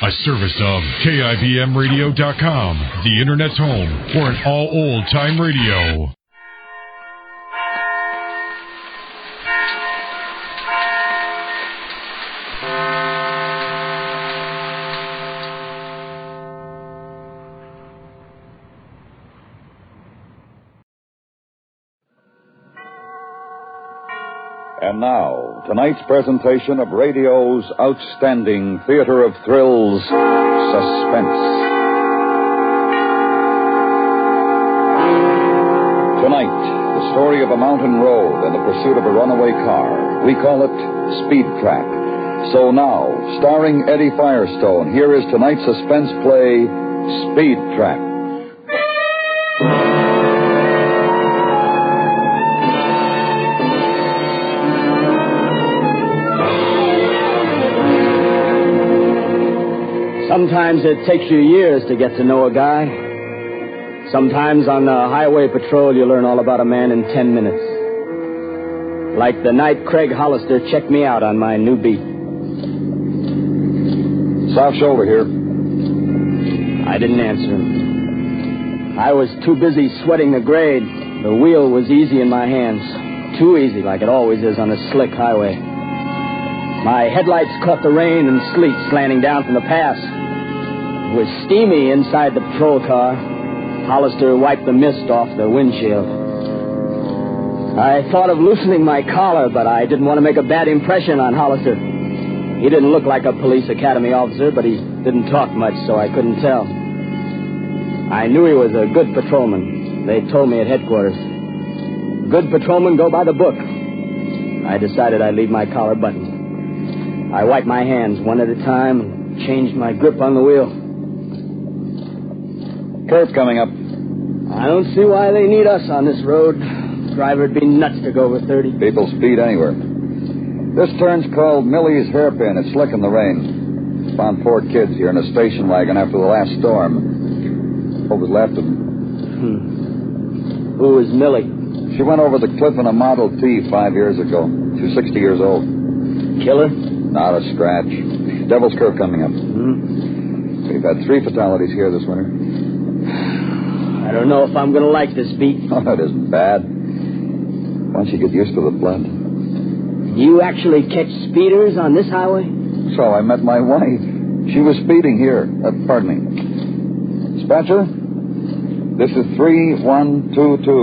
A service of KIBMradio.com, the Internet's home for an all-old-time radio. And now, tonight's presentation of radio's outstanding theater of thrills, Suspense. Tonight, the story of a mountain road and the pursuit of a runaway car. We call it Speed Track. So now, starring Eddie Firestone, here is tonight's suspense play, Speed Track. Sometimes it takes you years to get to know a guy. Sometimes on the highway patrol you learn all about a man in 10 minutes. Like the night Craig Hollister checked me out on my new beat. South shoulder here. I didn't answer him. I was too busy sweating the grade. The wheel was easy in my hands. Too easy, like it always is on a slick highway. My headlights caught the rain and sleet slanting down from the pass. It was steamy inside the patrol car. Hollister wiped the mist off the windshield. I thought of loosening my collar, but I didn't want to make a bad impression on Hollister. He didn't look like a police academy officer, but he didn't talk much, so I couldn't tell. I knew he was a good patrolman. They told me at headquarters. Good patrolmen go by the book. I decided I'd leave my collar buttoned. I wiped my hands one at a time and changed my grip on the wheel. Curve coming up. I don't see why they need us on this road. Driver'd be nuts to go over 30. People speed anywhere. This turn's called Millie's Hairpin. It's slick in the rain. Found 4 kids here in a station wagon after the last storm. What was left of them? Who was Millie? She went over the cliff in a Model T 5 years ago. She was 60 years old. Killer? Not a scratch. Devil's Curve coming up. We've had 3 fatalities here this winter. I don't know if I'm going to like this beat. Oh, it isn't bad. Once you get used to the blood. You actually catch speeders on this highway? So I met my wife. She was speeding here. Pardon me. Dispatcher, this is 3122. Go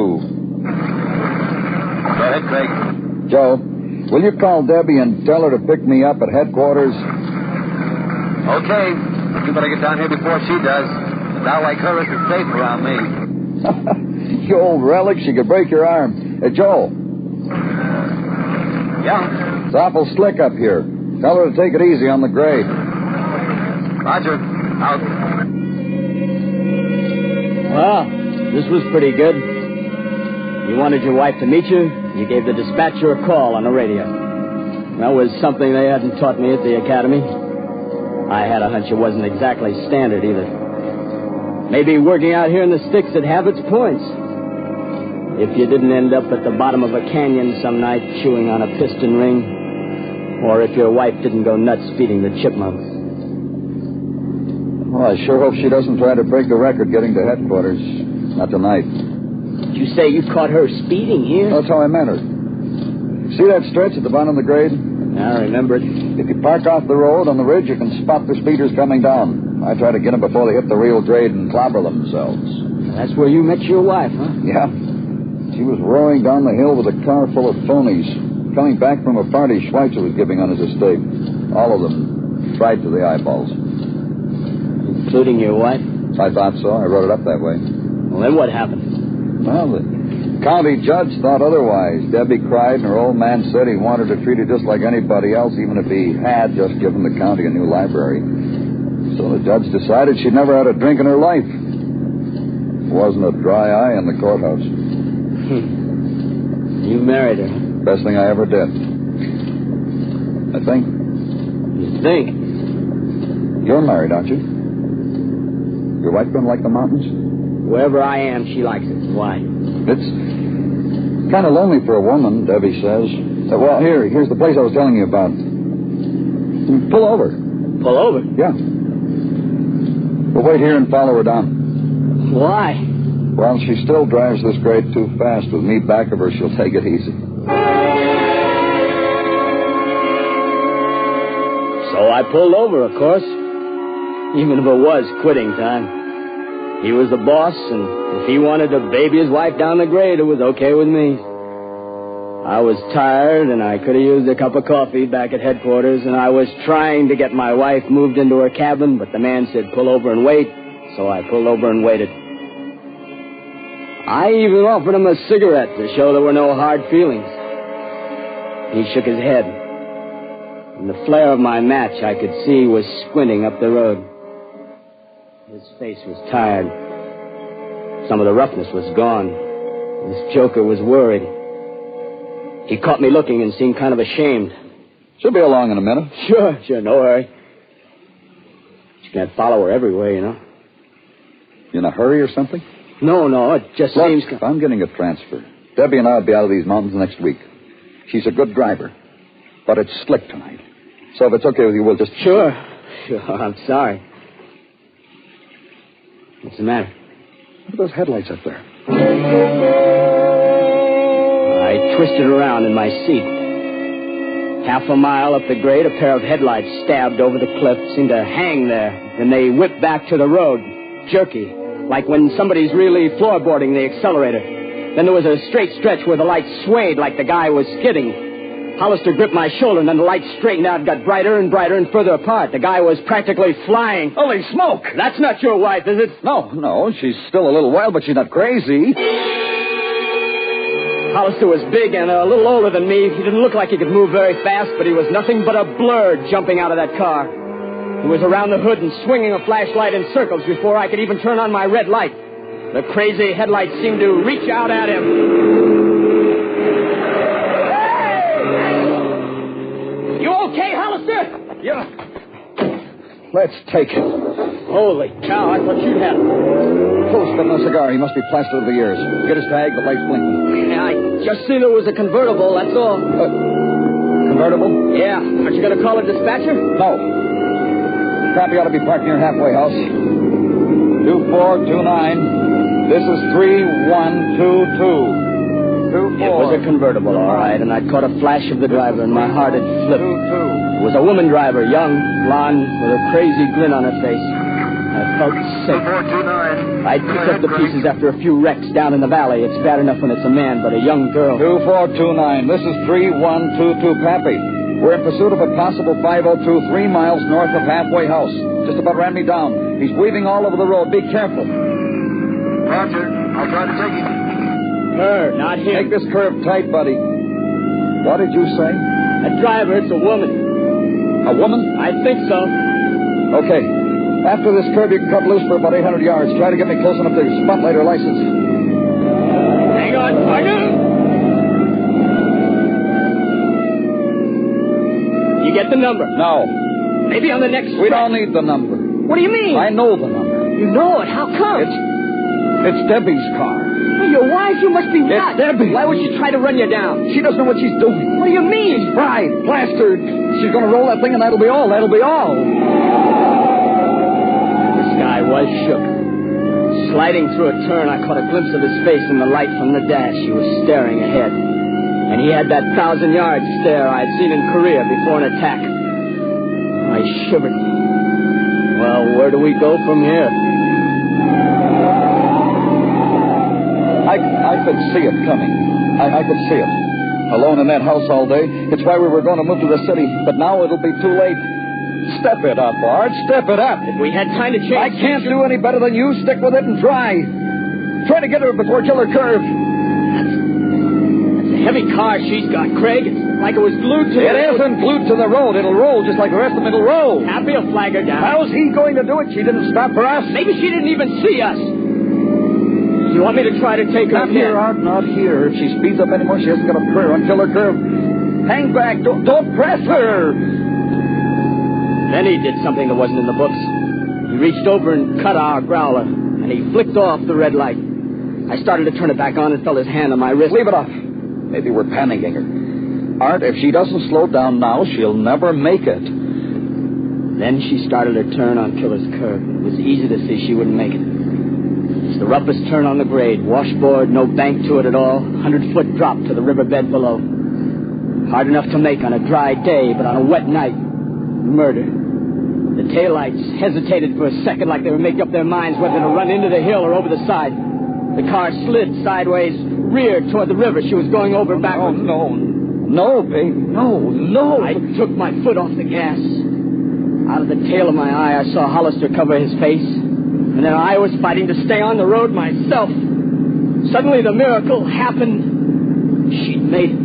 ahead, Craig. Joe, will you call Debbie and tell her to pick me up at headquarters? Okay. You better get down here before she does. A guy like her isn't safe around me. You old relic, she could break your arm. Joel. Yeah? It's awful slick up here. Tell her to take it easy on the grade. Roger. Out. Well, this was pretty good. You wanted your wife to meet you. You gave the dispatcher a call on the radio. That was something they hadn't taught me at the academy. I had a hunch it wasn't exactly standard either. Maybe working out here in the sticks would have its points. If you didn't end up at the bottom of a canyon some night chewing on a piston ring, or if your wife didn't go nuts feeding the chipmunks. Well, I sure hope she doesn't try to break the record getting to headquarters. Not tonight. Did you say you caught her speeding here? That's how I meant her. See that stretch at the bottom of the grade? I remember it. If you park off the road on the ridge, you can spot the speeders coming down. I try to get them before they hit the real grade and clobber themselves. That's where you met your wife, huh? Yeah. She was roaring down the hill with a car full of phonies, coming back from a party Schweitzer was giving on his estate. All of them fried to the eyeballs. Including your wife? I thought so. I wrote it up that way. Well, then what happened? Well, the county judge thought otherwise. Debbie cried, and her old man said he wanted her treated just like anybody else, even if he had just given the county a new library. So the judge decided she'd never had a drink in her life. There wasn't a dry eye in the courthouse. You married her. Best thing I ever did. I think. You think? You're married, aren't you? Your wife been like the mountains? Wherever I am, she likes it. Why? It's kind of lonely for a woman, Debbie says. Well, here's the place I was telling you about. Pull over. Pull over? Yeah. We'll wait here and follow her down. Why? Well, she still drives this grade too fast. With me back of her, she'll take it easy. So I pulled over, of course. Even if it was quitting time. He was the boss, and if he wanted to baby his wife down the grade, it was okay with me. I was tired, and I could have used a cup of coffee back at headquarters, and I was trying to get my wife moved into her cabin, but the man said pull over and wait, so I pulled over and waited. I even offered him a cigarette to show there were no hard feelings. He shook his head. In the flare of my match, I could see he was squinting up the road. His face was tired. Some of the roughness was gone. This joker was worried. He caught me looking and seemed kind of ashamed. She'll be along in a minute. Sure, no hurry. You can't follow her everywhere, you know. You in a hurry or something? No, it just seems... Look, I'm getting a transfer. Debbie and I will be out of these mountains next week. She's a good driver, but it's slick tonight. So if it's okay with you, we'll just... Sure, I'm sorry. What's the matter? Look at those headlights up there. I twisted around in my seat. Half a mile up the grade, a pair of headlights stabbed over the cliff, seemed to hang there. Then they whipped back to the road, jerky, like when somebody's really floorboarding the accelerator. Then there was a straight stretch where the lights swayed like the guy was skidding. Hollister gripped my shoulder, and then the lights straightened out, got brighter and brighter and further apart. The guy was practically flying. Holy smoke! That's not your wife, is it? No, she's still a little wild, but she's not crazy. Hollister was big and a little older than me. He didn't look like he could move very fast, but he was nothing but a blur jumping out of that car. He was around the hood and swinging a flashlight in circles before I could even turn on my red light. The crazy headlights seemed to reach out at him. Hey! You okay, Hollister? Yeah. Let's take it. Holy cow, I thought you'd have it. Close but no cigar. He must be plastered over the ears. Get his tag, the light's blinking. Yeah, I just seen there was a convertible, that's all. Convertible? Yeah. Aren't you going to call a dispatcher? No. Copy ought to be parked near halfway house. 2429. This is 3122. It was a convertible, all right, and I'd caught a flash of the driver, and my heart had flipped. It was a woman driver, young, blonde, with a crazy grin on her face. I felt sick. 2429. I'd picked up the pieces after a few wrecks down in the valley. It's bad enough when it's a man, but a young girl. 2429. This is 3122, Pappy. We're in pursuit of a possible 502 3 miles north of halfway house. Just about ran me down. He's weaving all over the road. Be careful. Roger. I'll try to take it. Her, not him. Take this curve tight, buddy. What did you say? That driver, it's a woman. A woman? I think so. Okay. After this curve, you can cut loose for about 800 yards. Try to get me close enough to spotlight her license. Hang on, partner. You get the number? No. Maybe on the next We don't need the number. What do you mean? I know the number. You know it? How come? It's Debbie's car. Your wife, you must be nuts. It's Debbie. Why would she try to run you down? She doesn't know what she's doing. What do you mean? Fried, plastered. She's going to roll that thing, and that'll be all. That'll be all. This guy was shook. Sliding through a turn, I caught a glimpse of his face in the light from the dash. He was staring ahead. And he had that 1,000-yard stare I'd seen in Korea before an attack. I shivered. Well, where do we go from here? I could see it coming. I could see it. Alone in that house all day. It's why we were going to move to the city. But now it'll be too late. Step it up, Art. Step it up. If we had time to change... I can't do any better than you. Stick with it and try. Try to get her before Killer Curve. That's a heavy car she's got, Craig. It's like it was glued to It isn't glued to the road. It'll roll just like the rest of them. It'll roll. Happy will flag her down. How's he going to do it? She didn't stop for us. Maybe she didn't even see us. You want me to try to take her Not here, Art, not here. If she speeds up anymore, she hasn't got a prayer on Killer Curve. Hang back. Don't press her. Then he did something that wasn't in the books. He reached over and cut our growler, and he flicked off the red light. I started to turn it back on and felt his hand on my wrist. Leave it off. Maybe we're panicking her. Art, if she doesn't slow down now, she'll never make it. Then she started her turn on Killer's Curve. It was easy to see she wouldn't make it. It's the roughest turn on the grade. Washboard, no bank to it at all. 100-foot drop to the riverbed below. Hard enough to make on a dry day, but on a wet night, murder. The taillights hesitated for a second like they were making up their minds whether to run into the hill or over the side. The car slid sideways, reared toward the river. She was going over backwards. No, babe. No. I took my foot off the gas. Out of the tail of my eye, I saw Hollister cover his face. And then I was fighting to stay on the road myself. Suddenly the miracle happened. She'd made it.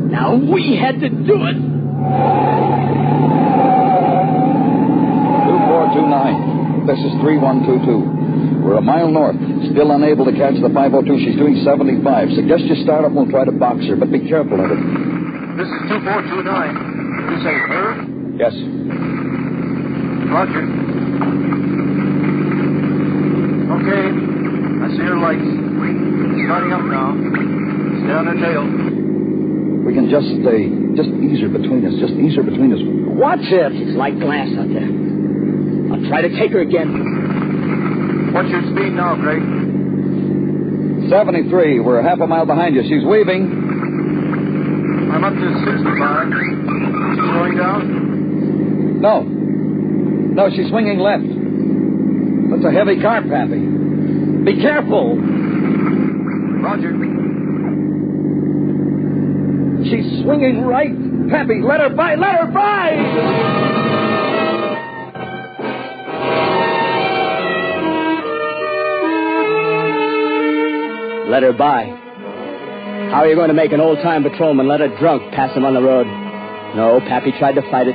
Now we had to do it. 2429. This is 3122. We're a mile north. Still unable to catch the 502. She's doing 75. Suggest you start up and we'll try to box her, but be careful of it. This is 2429. You say her? Yes. Roger. Okay. I see her lights. Starting up now. Stay on her tail. We can just ease her between us. Just ease her between us. Watch it. It's like glass out there. I'll try to take her again. What's your speed now, Craig? 73. We're half a mile behind you. She's weaving. I'm up to 65. She's slowing down? No, she's swinging left. That's a heavy car, Pappy. Be careful. Roger. She's swinging right. Pappy, let her by! Let her by! Let her by. How are you going to make an old-time patrolman let a drunk pass him on the road? No, Pappy tried to fight it.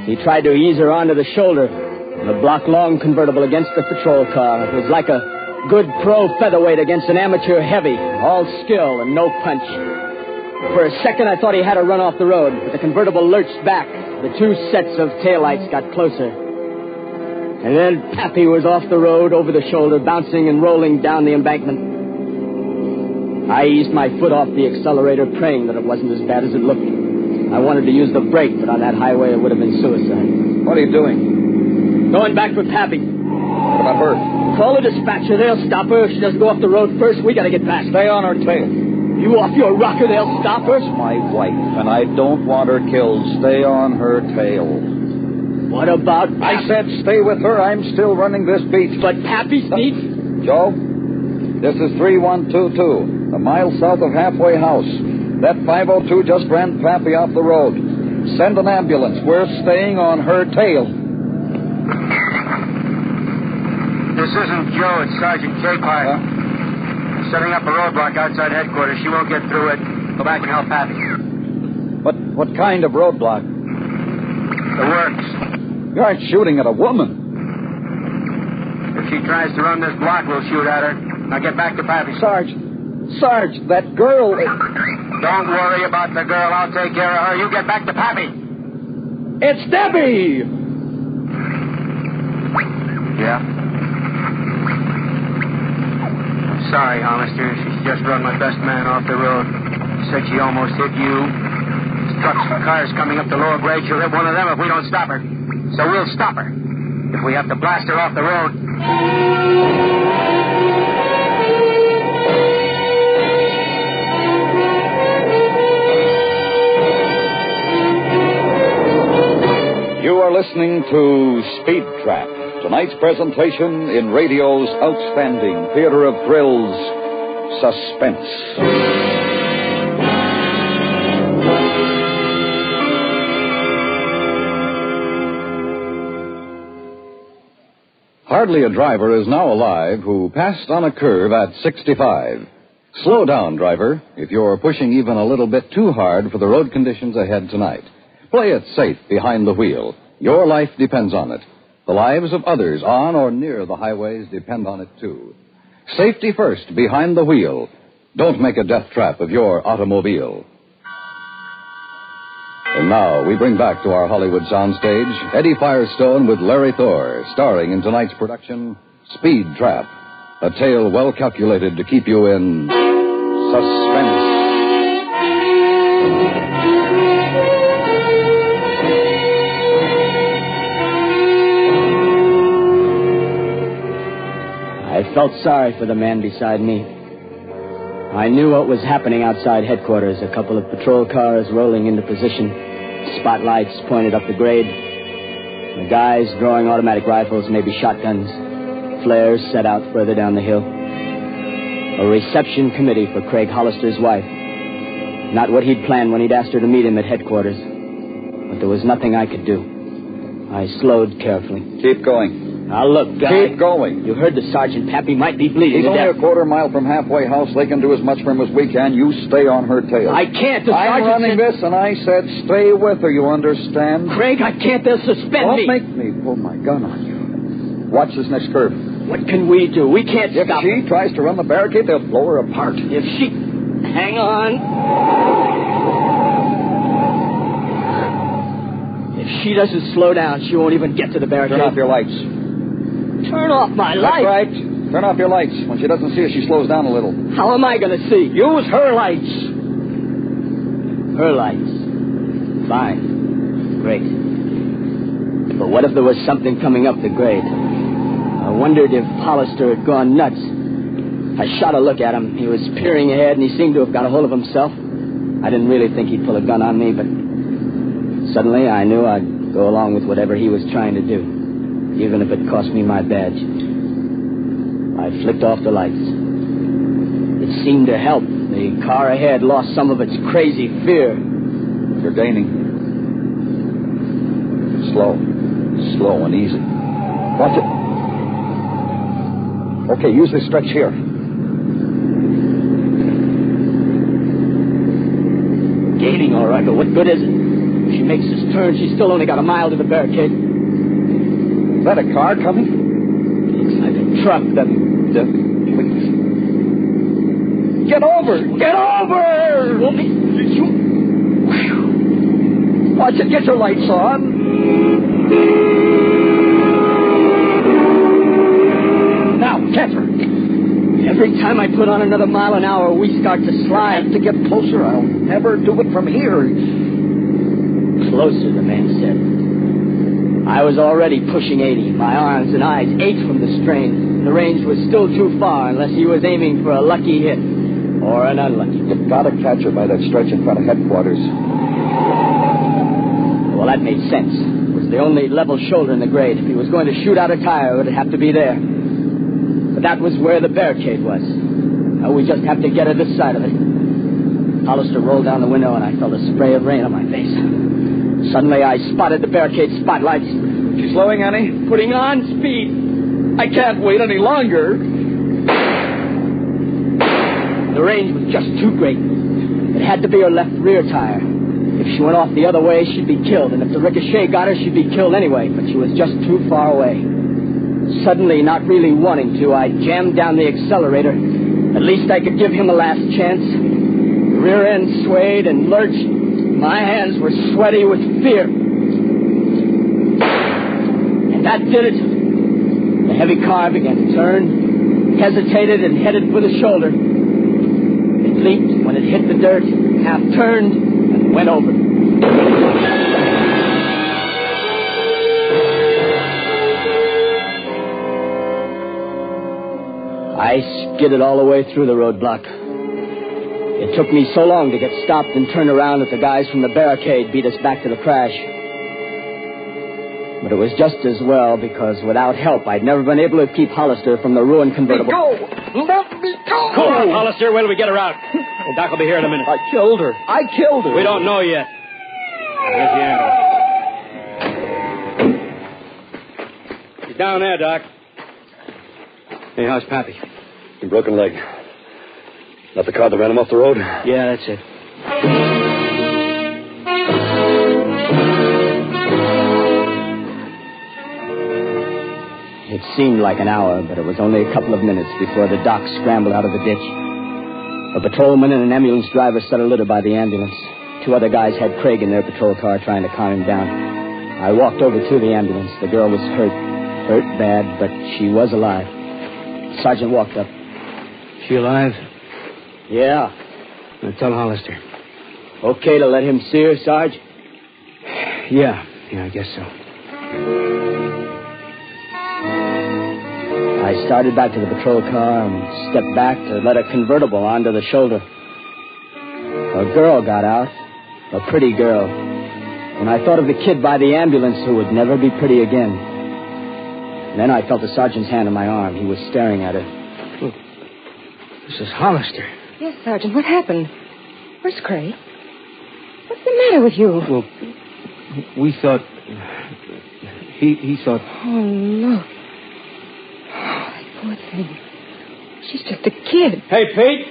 He tried to ease her onto the shoulder. The block-long convertible against the patrol car. It was like a good pro featherweight against an amateur heavy. All skill and no punch. For a second, I thought he had her run off the road, but the convertible lurched back. The two sets of taillights got closer. And then Pappy was off the road, over the shoulder, bouncing and rolling down the embankment. I eased my foot off the accelerator, praying that it wasn't as bad as it looked. I wanted to use the brake, but on that highway it would have been suicide. What are you doing? Going back for Pappy. What about her? Call the dispatcher. They'll stop her. If she doesn't go off the road first, we got to get back. Stay on her tail. You off your rocker, they'll stop her. My wife, and I don't want her killed. Stay on her tail. What about Pappy? I said stay with her. I'm still running this beach. But Pappy's neat. Joe, this is 3122, a mile south of Halfway House. That 502 just ran Pappy off the road. Send an ambulance. We're staying on her tail. This isn't Joe. It's Sergeant Capehart. Setting up a roadblock outside headquarters. She won't get through it. Go back and help Pappy. What kind of roadblock? The works. You aren't shooting at a woman. If she tries to run this block, we'll shoot at her. Now get back to Pappy. Sarge, that girl... Don't worry about the girl. I'll take care of her. You get back to Pappy. It's Debbie! Yeah? Sorry, Hollister. She's just run my best man off the road. Said she almost hit you. Trucks and cars coming up the lower grade. She'll hit one of them if we don't stop her. So we'll stop her. If we have to blast her off the road. You are listening to Speed Trap, tonight's presentation in radio's outstanding theater of thrills, Suspense. Hardly a driver is now alive who passed on a curve at 65. Slow down, driver, if you're pushing even a little bit too hard for the road conditions ahead tonight. Play it safe behind the wheel. Your life depends on it. The lives of others on or near the highways depend on it, too. Safety first behind the wheel. Don't make a death trap of your automobile. And now we bring back to our Hollywood soundstage Eddie Firestone with Larry Thor, starring in tonight's production, Speed Trap, a tale well calculated to keep you in suspense. felt sorry for the man beside me. I knew what was happening outside headquarters. A couple of patrol cars rolling into position. Spotlights pointed up the grade. The guys drawing automatic rifles, maybe shotguns. Flares set out further down the hill. A reception committee for Craig Hollister's wife. Not what he'd planned when he'd asked her to meet him at headquarters. But there was nothing I could do. I slowed carefully. Keep going. Now, look, guy. Keep going. You heard the sergeant, Pappy might be bleeding He's to only death. a quarter-mile from halfway house. They can do as much for him as we can. You stay on her tail. I can't. The I'm sergeant running said... this, and I said stay with her, you understand? Craig, I can't. They'll suspend Don't me. make me pull my gun on you. Watch this next curve. What can we do? We can't If stop she tries to run the barricade, they'll blow her apart. If she... Hang on. If she doesn't slow down, she won't even get to the barricade. Turn off your lights. Turn off my lights? That's right. Turn off your lights. When she doesn't see us, she slows down a little. How am I going to see? Use her lights. Her lights. Fine. Great. But what if there was something coming up the grade? I wondered if Hollister had gone nuts. I shot a look at him. He was peering ahead, and he seemed to have got a hold of himself. I didn't really think he'd pull a gun on me, but suddenly I knew I'd go along with whatever he was trying to do, even if it cost me my badge. I flicked off the lights. It seemed to help. The car ahead lost some of its crazy fear. You're gaining. Slow. Slow and easy. Watch it. Okay, use this stretch here. Gaining, all right, but what good is it? If she makes this turn, she's still only got a mile to the barricade. Is that a car coming? Looks like a truck. Please. Get over! Get over! Won't be... Watch it. Get your lights on. Now, catch her. Every time I put on another mile an hour, we start to slide. To get closer, I'll never do it from here. Closer, the man said. I was already pushing 80. My arms and eyes ached from the strain. The range was still too far unless he was aiming for a lucky hit or an unlucky. You've got to catch her by that stretch in front of headquarters. Well, that made sense. It was the only level shoulder in the grade. If he was going to shoot out a tire, it would have to be there. But that was where the barricade was. Now we just have to get her this side of it. Hollister rolled down the window, and I felt a spray of rain on my face. Suddenly, I spotted the barricade spotlights. She's slowing, Annie? Putting on speed. I can't wait any longer. The range was just too great. It had to be her left rear tire. If she went off the other way, she'd be killed. And if the ricochet got her, she'd be killed anyway. But she was just too far away. Suddenly, not really wanting to, I jammed down the accelerator. At least I could give him a last chance. The rear end swayed and lurched. My hands were sweaty with fear. And that did it. The heavy car began to turn, hesitated, and headed for the shoulder. It leaped when it hit the dirt, half turned, and went over. I skidded all the way through the roadblock. It took me so long to get stopped and turned around that the guys from the barricade beat us back to the crash. But it was just as well, because without help, I'd never been able to keep Hollister from the ruined convertible. Let me go! Cool on, Hollister. Wait till we get her out. Well, Doc will be here in a minute. I killed her. We don't know yet. Here's the ambulance. He's down there, Doc. Hey, how's Pappy? A broken leg. Not the car that ran him off the road? Yeah, that's it. It seemed like an hour, but it was only a couple of minutes before the doc scrambled out of the ditch. A patrolman and an ambulance driver set a litter by the ambulance. Two other guys had Craig in their patrol car trying to calm him down. I walked over to the ambulance. The girl was hurt. Hurt bad, but she was alive. The sergeant walked up. She alive? Yeah. Now tell Hollister. Okay to let him see her, Sarge? Yeah, I guess so. I started back to the patrol car and stepped back to let a convertible onto the shoulder. A girl got out, a pretty girl. And I thought of the kid by the ambulance who would never be pretty again. And then I felt the sergeant's hand on my arm. He was staring at her. Look, Mrs. Hollister. Yes, Sergeant, what happened? Where's Craig? What's the matter with you? Well, we thought... He thought... Oh, look. Oh, that poor thing. She's just a kid. Hey, Pete,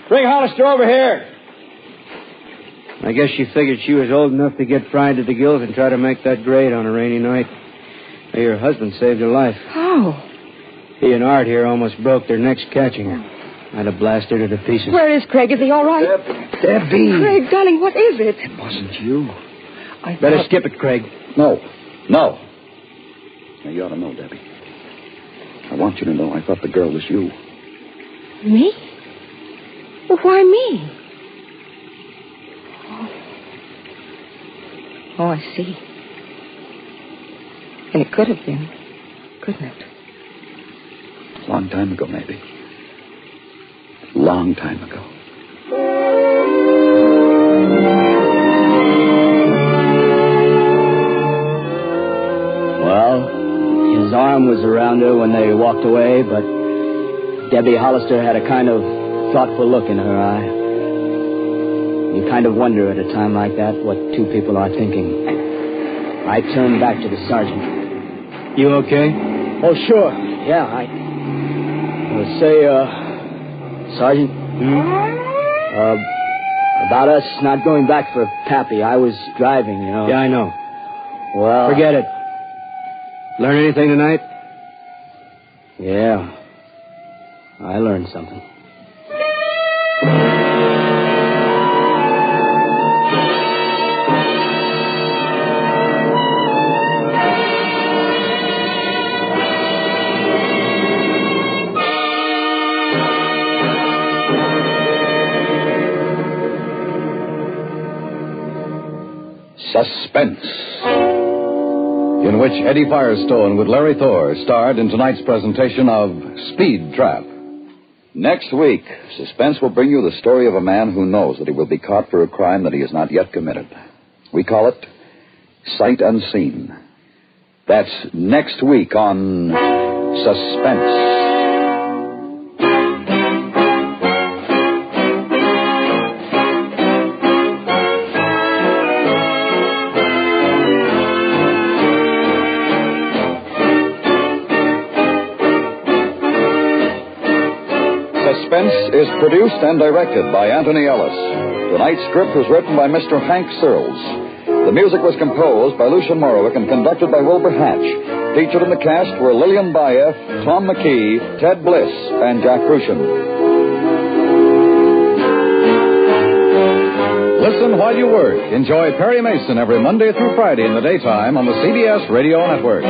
bring Hollister over here. I guess she figured she was old enough to get fried to the gills and try to make that grade on a rainy night. Hey, your husband saved her life. How? He and Art here almost broke their necks catching her. I'd have blasted her to pieces. Where is Craig? Is he all right? Debbie. Craig, darling, what is it? It wasn't you. I Better thought... skip it, Craig. No. Now, you ought to know, Debbie. I want you to know I thought the girl was you. Me? Well, why me? Oh, I see. And it could have been, couldn't it? A long time ago, maybe. A long time ago. Well, his arm was around her when they walked away, but Debbie Hollister had a kind of thoughtful look in her eye. You kind of wonder at a time like that what two people are thinking. I turned back to the sergeant. You okay? Oh, sure. Yeah, Sergeant, about us not going back for Pappy. I was driving, you know. Yeah, I know. Well... Forget it. Learn anything tonight? Yeah. I learned something. Suspense, in which Eddie Firestone with Larry Thor starred in tonight's presentation of Speed Trap. Next week, Suspense will bring you the story of a man who knows that he will be caught for a crime that he has not yet committed. We call it Sight Unseen. That's next week on Suspense. Suspense is produced and directed by Anthony Ellis. Tonight's script was written by Mr. Hank Searles. The music was composed by Lucian Morowick and conducted by Wilbur Hatch. Featured in the cast were Lillian Baeff, Tom McKee, Ted Bliss, and Jack Crucian. Listen while you work. Enjoy Perry Mason every Monday through Friday in the daytime on the CBS Radio Network.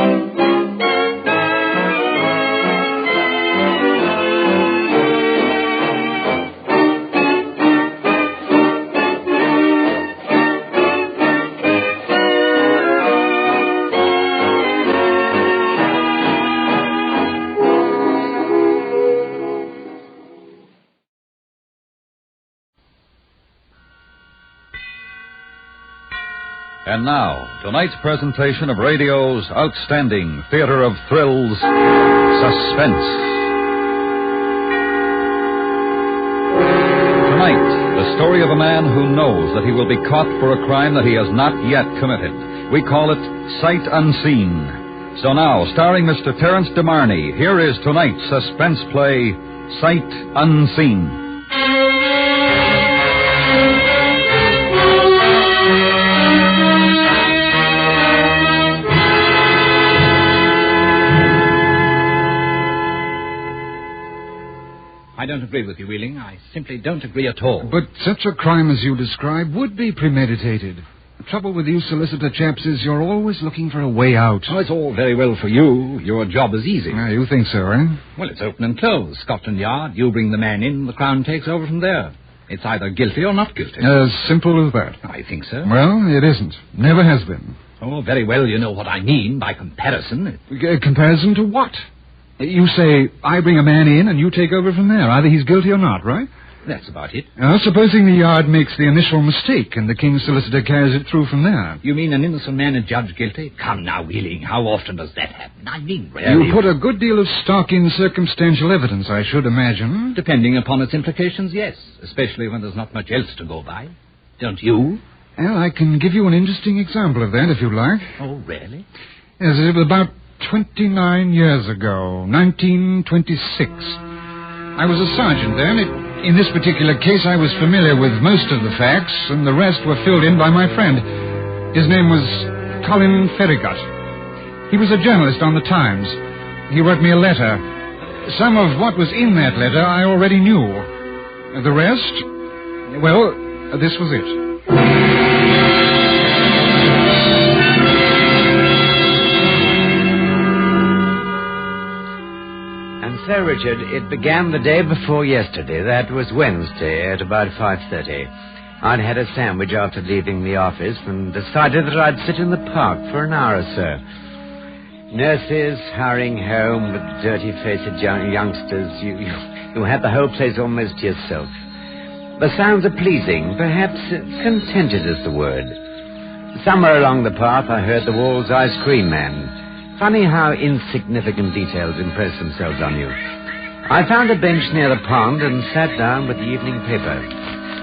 And now, tonight's presentation of radio's outstanding theater of thrills, Suspense. Tonight, the story of a man who knows that he will be caught for a crime that he has not yet committed. We call it Sight Unseen. So now, starring Mr. Terence DeMarney, here is tonight's suspense play, Sight Unseen. I don't agree with you, Wheeling. I simply don't agree at all. But such a crime as you describe would be premeditated. The trouble with you solicitor chaps is you're always looking for a way out. Oh, it's all very well for you. Your job is easy. You think so, eh? Well, it's open and closed. Scotland Yard, you bring the man in, the Crown takes over from there. It's either guilty or not guilty. As simple as that. I think so. Well, it isn't. Never has been. Oh, very well, you know what I mean by comparison. Comparison to what? You say, I bring a man in and you take over from there. Either he's guilty or not, right? That's about it. Supposing the yard makes the initial mistake and the King's solicitor carries it through from there. You mean an innocent man is judged guilty? Come now, Wheeling, how often does that happen? I mean, really. You put a good deal of stock in circumstantial evidence, I should imagine. Depending upon its implications, yes. Especially when there's not much else to go by. Don't you? Well, I can give you an interesting example of that, if you like. Oh, really? Yes, it was about 29 years ago, 1926. I was a sergeant then. In this particular case, I was familiar with most of the facts, and the rest were filled in by my friend. His name was Colin Farragut. He was a journalist on the Times. He wrote me a letter. Some of what was in that letter I already knew. The rest, well, this was it. So, Richard, it began the day before yesterday. That was Wednesday at about 5:30. I'd had a sandwich after leaving the office and decided that I'd sit in the park for an hour or so. Nurses hurrying home with dirty-faced youngsters. You had the whole place almost to yourself. The sounds are pleasing. Perhaps contented is the word. Somewhere along the path I heard the Wall's ice cream man. Funny how insignificant details impress themselves on you. I found a bench near the pond and sat down with the evening paper.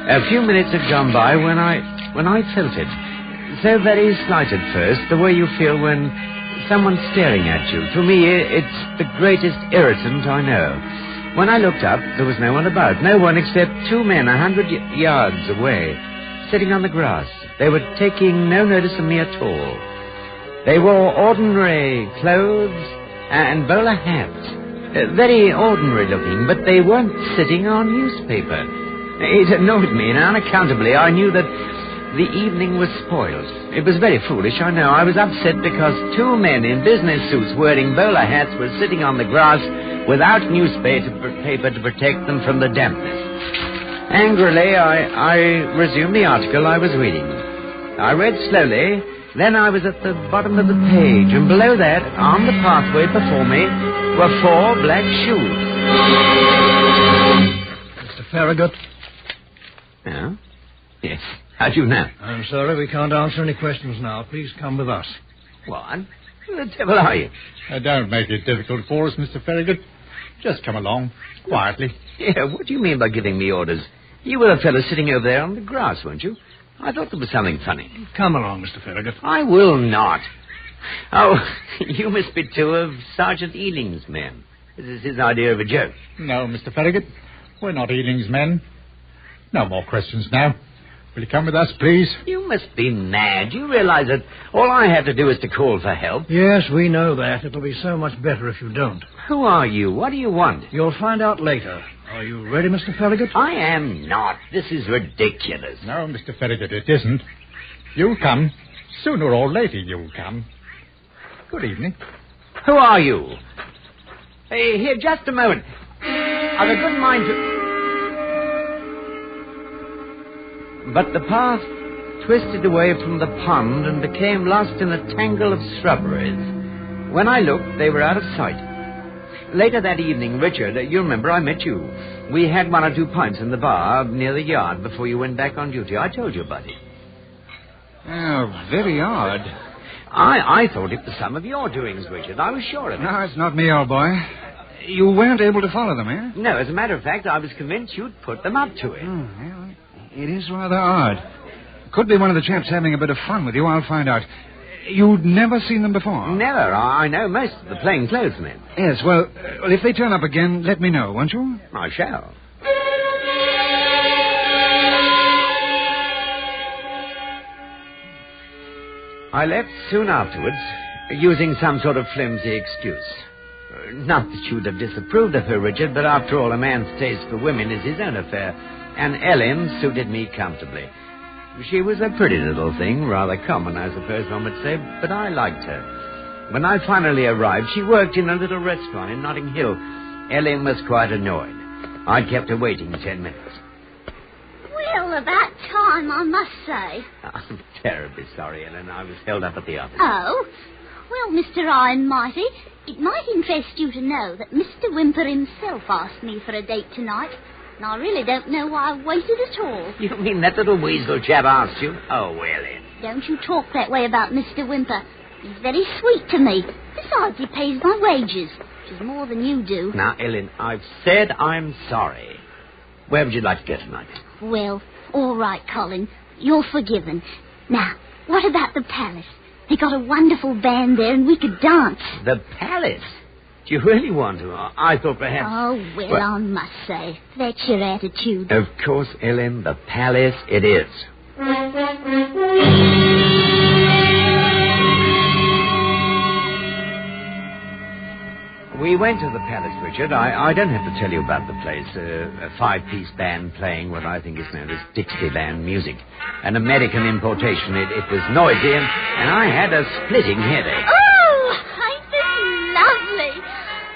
A few minutes had gone by when I felt it. So very slight at first, the way you feel when someone's staring at you. To me, it's the greatest irritant I know. When I looked up, there was no one about. No one except two men 100 yards away, sitting on the grass. They were taking no notice of me at all. They wore ordinary clothes and bowler hats. Very ordinary looking, but they weren't sitting on newspaper. It annoyed me, and unaccountably I knew that the evening was spoiled. It was very foolish, I know. I was upset because two men in business suits wearing bowler hats were sitting on the grass without newspaper to protect them from the dampness. Angrily, I resumed the article I was reading. I read slowly. Then I was at the bottom of the page, and below that, on the pathway before me, were 4 black shoes. Mr. Farragut? Yeah? Yes. How do you know? I'm sorry, we can't answer any questions now. Please come with us. What? Who the devil are you? Don't make it difficult for us, Mr. Farragut. Just come along, quietly. Yeah, what do you mean by giving me orders? You were the fellow sitting over there on the grass, weren't you? I thought there was something funny. Come along, Mr. Farragut. I will not. Oh, you must be two of Sergeant Ealing's men. This is his idea of a joke. No, Mr. Farragut. We're not Ealing's men. No more questions now. Will you come with us, please? You must be mad. You realize that all I have to do is to call for help? Yes, we know that. It'll be so much better if you don't. Who are you? What do you want? You'll find out later. Are you ready, Mr. Farragut? I am not. This is ridiculous. No, Mr. Farragut, it isn't. You'll come. Sooner or later you'll come. Good evening. Who are you? Hey, here, just a moment. I've a good mind to... But the path twisted away from the pond and became lost in a tangle of shrubberies. When I looked, they were out of sight. Later that evening, Richard, you remember I met you. We had 1 or 2 pints in the bar near the yard before you went back on duty. I told you about it. Oh, very odd. I thought it was some of your doings, Richard. I was sure of it. No, it's not me, old boy. You weren't able to follow them, eh? No, as a matter of fact, I was convinced you'd put them up to it. Well, it is rather odd. Could be one of the chaps having a bit of fun with you. I'll find out. You'd never seen them before? Never. I know most of the plainclothesmen. Yes, well, if they turn up again, let me know, won't you? I shall. I left soon afterwards, using some sort of flimsy excuse. Not that you'd have disapproved of her, Richard, but after all, a man's taste for women is his own affair, and Ellen suited me comfortably. She was a pretty little thing, rather common, I suppose one would say, but I liked her. When I finally arrived, she worked in a little restaurant in Notting Hill. Ellen was quite annoyed. I'd kept her waiting 10 minutes. Well, about time, I must say. I'm terribly sorry, Ellen. I was held up at the office. Oh? Well, Mr. Iron Mighty, It might interest you to know that Mr. Whymper himself asked me for a date tonight, and I really don't know why I waited at all. You mean that little weasel chap asked you? Oh, well, then. Don't you talk that way about Mr. Whymper. He's very sweet to me. Besides, he pays my wages, which is more than you do. Now, Ellen, I've said I'm sorry. Where would you like to go tonight? Well, all right, Colin. You're forgiven. Now, what about the palace? They got a wonderful band there and we could dance. The palace? Do you really want to? I thought perhaps... Oh, well, I must say, that's your attitude. Of course, Ellen, the palace it is. We went to the palace, Richard. I don't have to tell you about the place. A five-piece band playing what I think is known as Dixieland music. An American importation. It was noisy, and I had a splitting headache. Oh, ain't this lovely?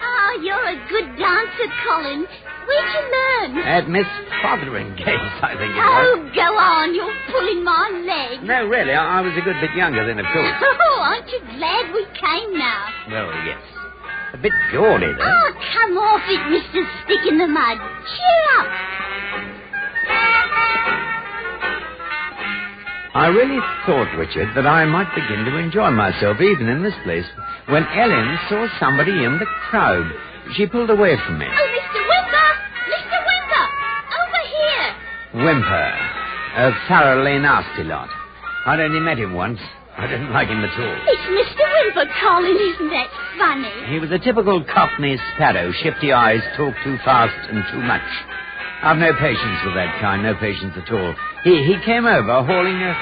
Oh, you're a good dancer, Colin. Where'd you learn? At Miss Fotheringay's, I think it was. Oh, go on. You're pulling my leg. No, really. I was a good bit younger then, of course. Oh, aren't you glad we came now? Well, yes. A bit gaudy, though. Oh, come off it, Mr. Stick in the Mud. Cheer up. I really thought, Richard, that I might begin to enjoy myself, even in this place, when Ellen saw somebody in the crowd. She pulled away from me. Oh, Mr. Whymper! Mr. Whymper! Over here! Whymper. A thoroughly nasty lot. I'd only met him once. I didn't like him at all. It's Mr. Whymper, Colin. Isn't that funny? He was a typical Cockney sparrow. Shifty eyes, talk too fast and too much. I've no patience with that kind, no patience at all. He came over hauling a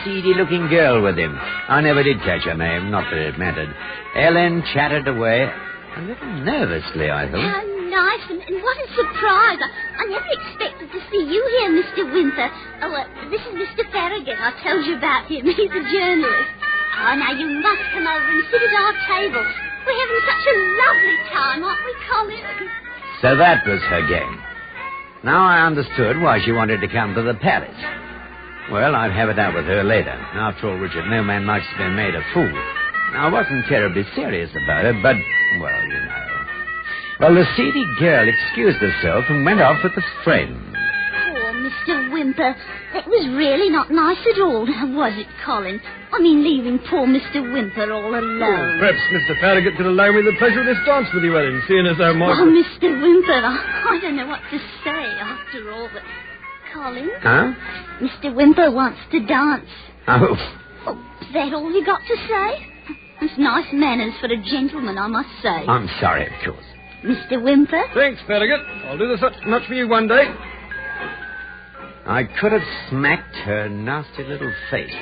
seedy-looking girl with him. I never did catch her name, not that it mattered. Ellen chattered away, a little nervously, I thought. How nice, and what a surprise. I never expected to see you here, Mr. Whymper. Oh, this is Mr. Farragut. I told you about him. He's a journalist. Oh, now you must come over and sit at our table. We're having such a lovely time, aren't we, Colin? So that was her game. Now I understood why she wanted to come to the palace. Well, I'd have it out with her later. After all, Richard, no man likes to be made a fool. Now, I wasn't terribly serious about it, but, well, you know. Well, the seedy girl excused herself and went off with a friend. Poor Mr. Whymper. That was really not nice at all, was it, Colin? I mean, leaving poor Mr. Whymper all alone. Perhaps Mr. Farragut could allow me the pleasure of this dance with you, Ellen, seeing as how my... Oh, Mr. Whymper, I don't know what to say after all, but... Colin? Huh? Mr. Whymper wants to dance. Oh. Oh, is that all you got to say? It's nice manners for a gentleman, I must say. I'm sorry, of course. Mr. Whymper? Thanks, Farragut. I'll do this much for you one day. I could have smacked her nasty little face.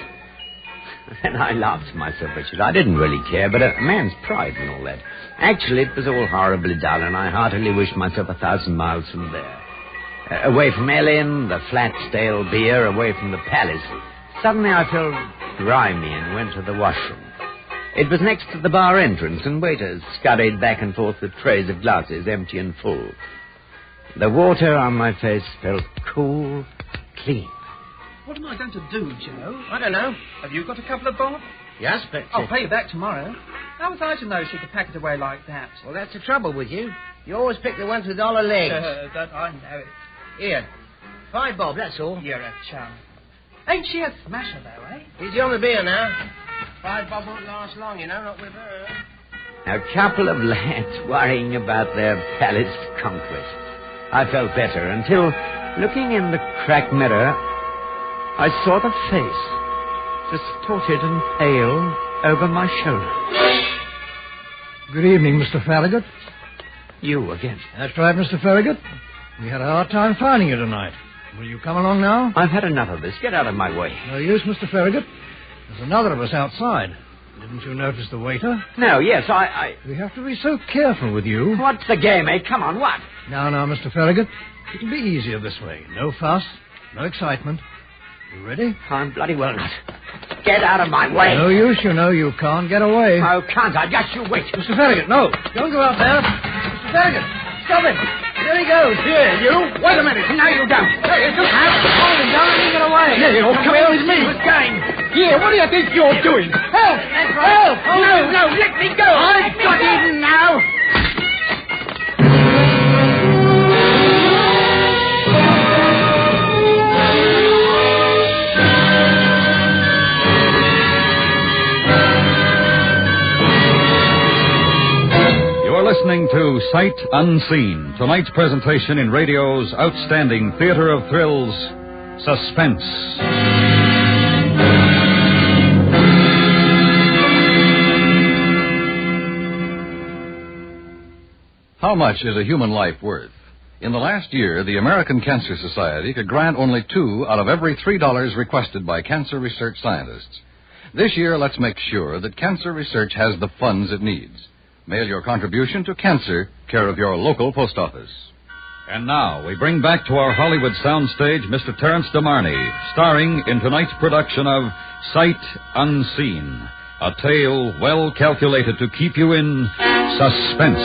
Then I laughed to myself, Richard. I didn't really care, but a man's pride and all that. Actually, it was all horribly dull, and I heartily wished myself 1,000 miles from there. Away from Ellen, the flat, stale beer, away from the palace. Suddenly I felt grimy and went to the washroom. It was next to the bar entrance, and waiters scurried back and forth with trays of glasses, empty and full. The water on my face felt cool, clean. What am I going to do, Joe? I don't know. Have you got a couple of bob? Yes, but... I'll pay you back tomorrow. How was I to know she could pack it away like that? Well, that's the trouble with you. You always pick the ones with dollar legs. That I know it. Here. 5 bob, that's all. You're a chum. Ain't she a smasher, though, eh? Easy on the beer now. 5 bob won't last long, you know, not with her. A couple of lads worrying about their palace conquest. I felt better until, looking in the cracked mirror, I saw the face, distorted and pale, over my shoulder. Good evening, Mr. Farragut. You again? That's right, Mr. Farragut. We had a hard time finding you tonight. Will you come along now? I've had enough of this. Get out of my way. No use, Mr. Farragut. There's another of us outside. Didn't you notice the waiter? No, yes, I... We have to be so careful with you. What's the game, eh? Come on, what? Now, Mr. Farragut. It'll be easier this way. No fuss, no excitement. You ready? I'm bloody well not. Get out of my way. No use, you know. You can't get away. Oh, can't I? Just you wait. Mr. Farragut, no. Don't go out there. Mr. Farragut, stop him. There he goes. Here, you. Wait a minute. No, you don't. Hey, you just hold him down and leave it away. Yeah, you'll come in with me. What's going? Here, what do you think you're doing? Help! Help! Oh, no, let me go. I've got him now. listening to Sight Unseen, tonight's presentation in radio's outstanding theater of thrills, Suspense. How much is a human life worth? In the last year, the American Cancer Society could grant only 2 out of every $3 requested by cancer research scientists. This year, let's make sure that cancer research has the funds it needs. Mail your contribution to Cancer, care of your local post office. And now, we bring back to our Hollywood soundstage Mr. Terence DeMarney, starring in tonight's production of Sight Unseen, a tale well calculated to keep you in suspense.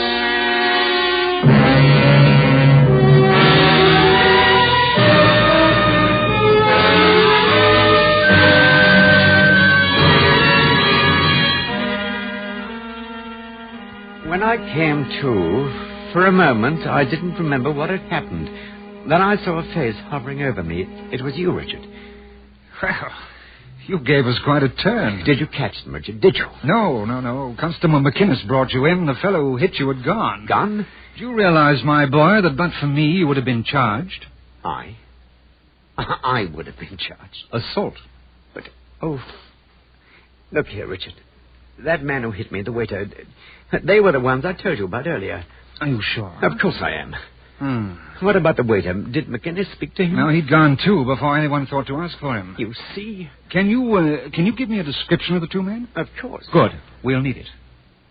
When I came to, for a moment, I didn't remember what had happened. Then I saw a face hovering over me. It was you, Richard. Well, you gave us quite a turn. Did you catch them, Richard? Did you? No. Constable McInnes brought you in. The fellow who hit you had gone. Gone? Do you realize, my boy, that but for me, you would have been charged? I would have been charged. Assault. But, look here, Richard. That man who hit me, the waiter, they were the ones I told you about earlier. Are you sure? Of course I am. What about the waiter? Did McInnes speak to him? No, he'd gone, too, before anyone thought to ask for him. You see? Can you give me a description of the 2 men? Of course. Good. We'll need it.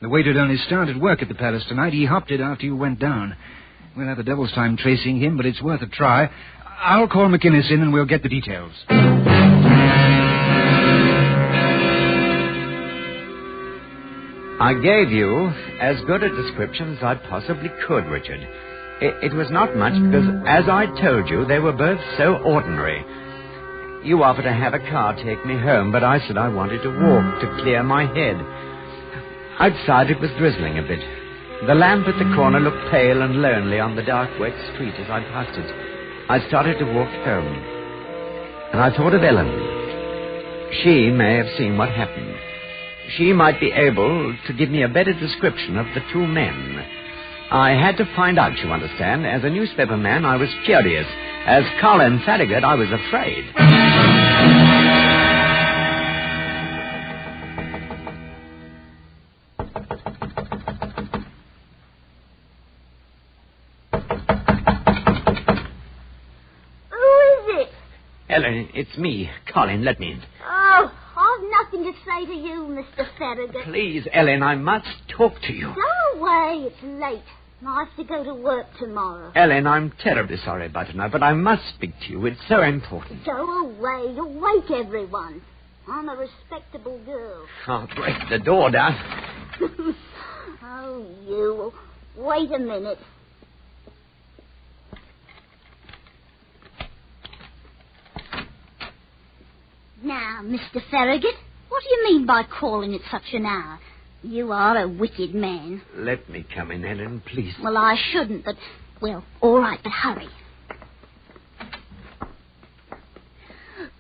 The waiter had only started work at the Palace tonight. He hopped it after you went down. We'll have a devil's time tracing him, but it's worth a try. I'll call McInnes in and we'll get the details. I gave you as good a description as I possibly could, Richard. It was not much because, as I told you, they were both so ordinary. You offered to have a car take me home, but I said I wanted to walk to clear my head. Outside it was drizzling a bit. The lamp at the corner looked pale and lonely on the dark, wet street as I passed it. I started to walk home, and I thought of Ellen. She may have seen what happened. She might be able to give me a better description of the 2 men. I had to find out, you understand. As a newspaper man, I was curious. As Colin Farragut, I was afraid. Who is it? Ellen, it's me. Colin, let me in. Oh, I've nothing to say to you, Mr. Farragut. Please, Ellen, I must talk to you. Go away. It's late. I have to go to work tomorrow. Ellen, I'm terribly sorry about it now, but I must speak to you. It's so important. Go away. You'll wake everyone. I'm a respectable girl. I'll break the door down. Oh, you. Wait a minute. Now, Mr. Farragut, what do you mean by calling at such an hour? You are a wicked man. Let me come in, Ellen, please. Well, I shouldn't, but... Well, all right, but hurry.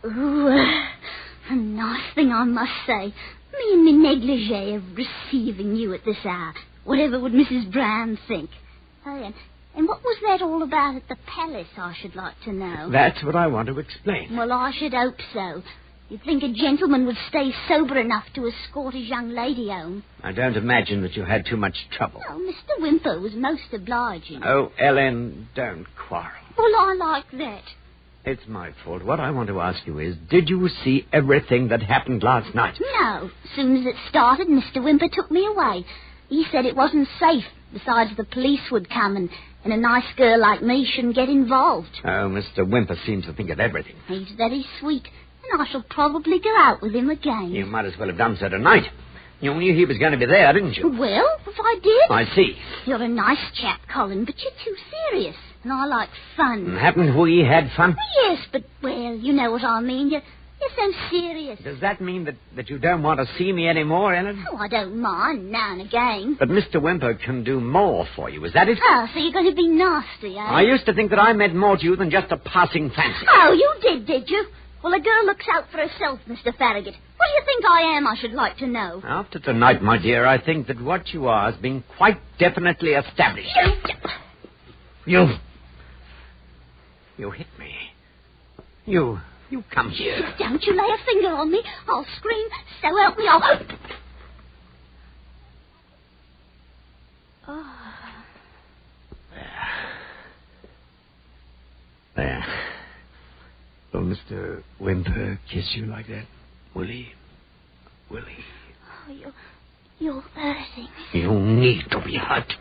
Ooh, a nice thing, I must say. Me in my negligee of receiving you at this hour. Whatever would Mrs. Brown think? Oh, and what was that all about at the palace, I should like to know? That's what I want to explain. Well, I should hope so. You'd think a gentleman would stay sober enough to escort his young lady home. I don't imagine that you had too much trouble. Oh, Mr. Whymper was most obliging. Oh, Ellen, don't quarrel. Well, I like that. It's my fault. What I want to ask you is, did you see everything that happened last night? No. As soon as it started, Mr. Whymper took me away. He said it wasn't safe. Besides, the police would come, and a nice girl like me shouldn't get involved. Oh, Mr. Whymper seems to think of everything. He's very sweet. And I shall probably go out with him again. You might as well have done so tonight. You knew he was going to be there, didn't you? Well, if I did... I see. You're a nice chap, Colin, but you're too serious. And I like fun. Haven't we had fun? Yes, but, well, you know what I mean. You're so serious. Does that mean that you don't want to see me anymore, Ellen? Oh, I don't mind, now and again. But Mr. Whymper can do more for you, is that it? Oh, so you're going to be nasty, eh? I used to think that I meant more to you than just a passing fancy. Oh, you did you? Well, a girl looks out for herself, Mr. Farragut. What do you think I am, I should like to know? After tonight, my dear, I think that what you are has been quite definitely established. You hit me. You come here. Don't you lay a finger on me. I'll scream, so help me, I'll... Oh. There. Will Mr. Wimper kiss you like that? Will he? Will he? Oh, you're hurting. You need to be hurt.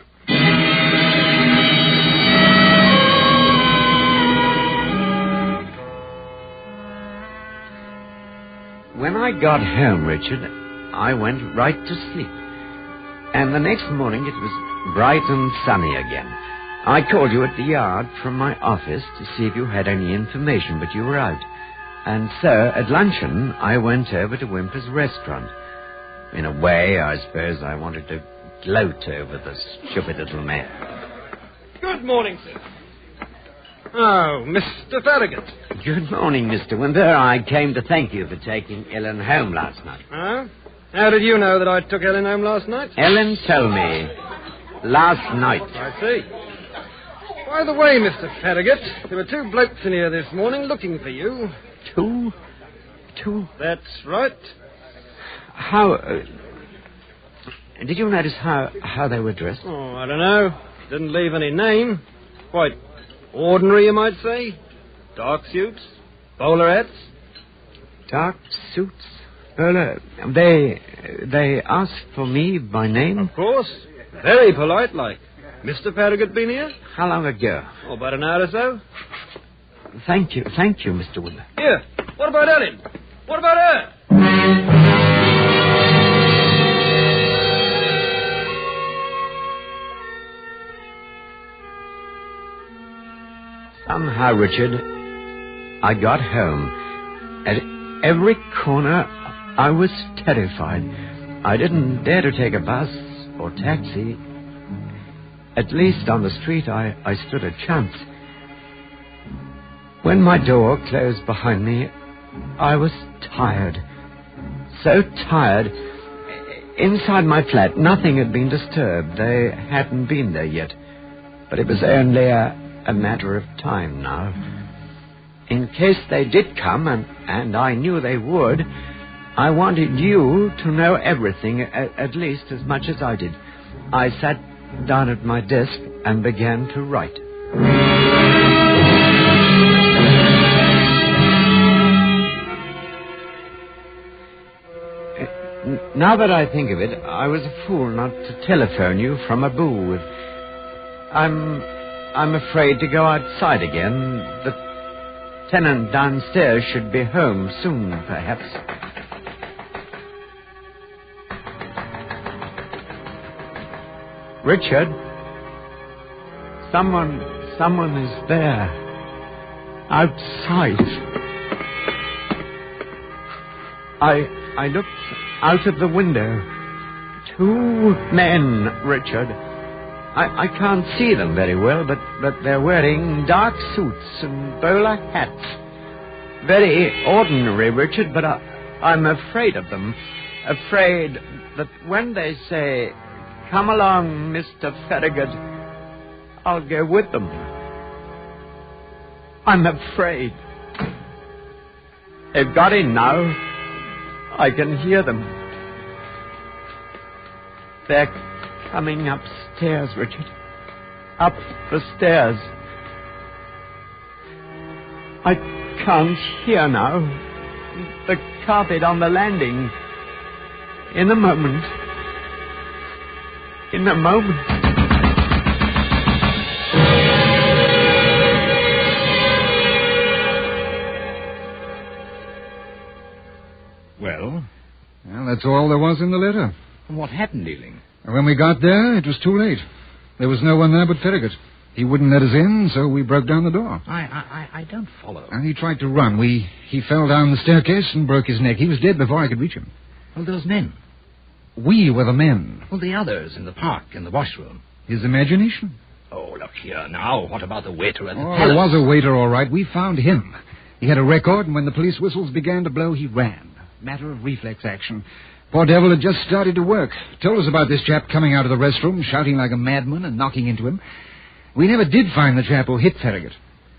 When I got home, Richard, I went right to sleep. And the next morning it was bright and sunny again. I called you at the yard from my office to see if you had any information, but you were out. And so, at luncheon, I went over to Wimper's restaurant. In a way, I suppose I wanted to gloat over the stupid little mare. Good morning, sir. Oh, Mr. Farragut. Good morning, Mr. Wimper. I came to thank you for taking Ellen home last night. Huh? How did you know that I took Ellen home last night? Ellen told me last night. I see. By the way, Mr. Farragut, there were two blokes in here this morning looking for you. Two? That's right. How... did you notice how they were dressed? Oh, I don't know. Didn't leave any name. Quite ordinary, you might say. Dark suits, bowler hats. Dark suits? They asked for me by name? Of course. Very polite, like. Mr. Farragut been here? How long ago? Oh, about an hour or so. Thank you, Mr. Wimper. Here, what about Ellen? What about her? Somehow, Richard, I got home. At every corner, I was terrified. I didn't dare to take a bus or taxi. At least on the street, I stood a chance. When my door closed behind me, I was tired. So tired. Inside my flat, nothing had been disturbed. They hadn't been there yet. But it was only a matter of time now. In case they did come, and I knew they would, I wanted you to know everything, at least as much as I did. I sat down at my desk and began to write. Now that I think of it, I was a fool not to telephone you from a booth. I'm afraid to go outside again. The tenant downstairs should be home soon, perhaps. Richard, someone is there. Outside. I looked out of the window. Two men, Richard. I can't see them very well, but they're wearing dark suits and bowler hats. Very ordinary, Richard, but I'm afraid of them. Afraid that when they say, "Come along, Mr. Farragut," I'll go with them. I'm afraid. They've got in now. I can hear them. They're coming upstairs, Richard. Up the stairs. I can't hear now. The carpet on the landing. In a moment. In a moment. Well, that's all there was in the letter. And what happened, Ealing? When we got there, it was too late. There was no one there but Farragut. He wouldn't let us in, so we broke down the door. I don't follow. And he tried to run. He fell down the staircase and broke his neck. He was dead before I could reach him. Well, those men. We were the men. Well, the others in the park, in the washroom. His imagination. Oh, look here now. What about the waiter at the palace? palace? There was a waiter, all right. We found him. He had a record, and when the police whistles began to blow, he ran. Matter of reflex action. Poor devil had just started to work. Told us about this chap coming out of the restroom, shouting like a madman and knocking into him. We never did find the chap who hit Farragut.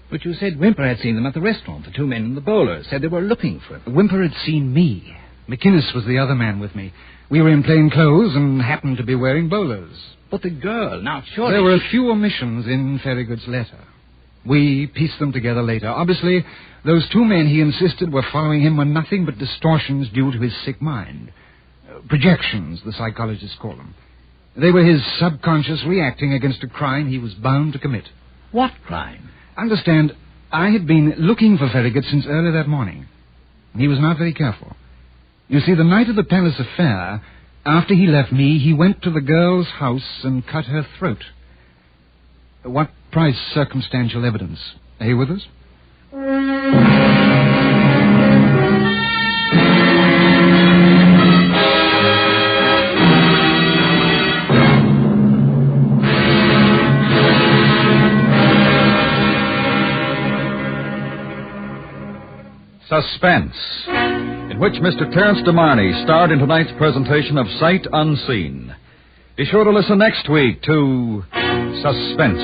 But you said Whymper had seen them at the restaurant. The two men and the bowler said they were looking for him. Whymper had seen me. McInnes was the other man with me. We were in plain clothes and happened to be wearing bowlers. But the girl, now surely... There were a few omissions in Farragut's letter. We pieced them together later. Obviously, those two men he insisted were following him were nothing but distortions due to his sick mind. Projections, the psychologists call them. They were his subconscious reacting against a crime he was bound to commit. What crime? Understand, I had been looking for Farragut since early that morning. He was not very careful. You see, the night of the Palace affair, after he left me, he went to the girl's house and cut her throat. What price circumstantial evidence? Are you with us? Suspense, in which Mr. Terence DeMarney starred in tonight's presentation of Sight Unseen. Be sure to listen next week to Suspense.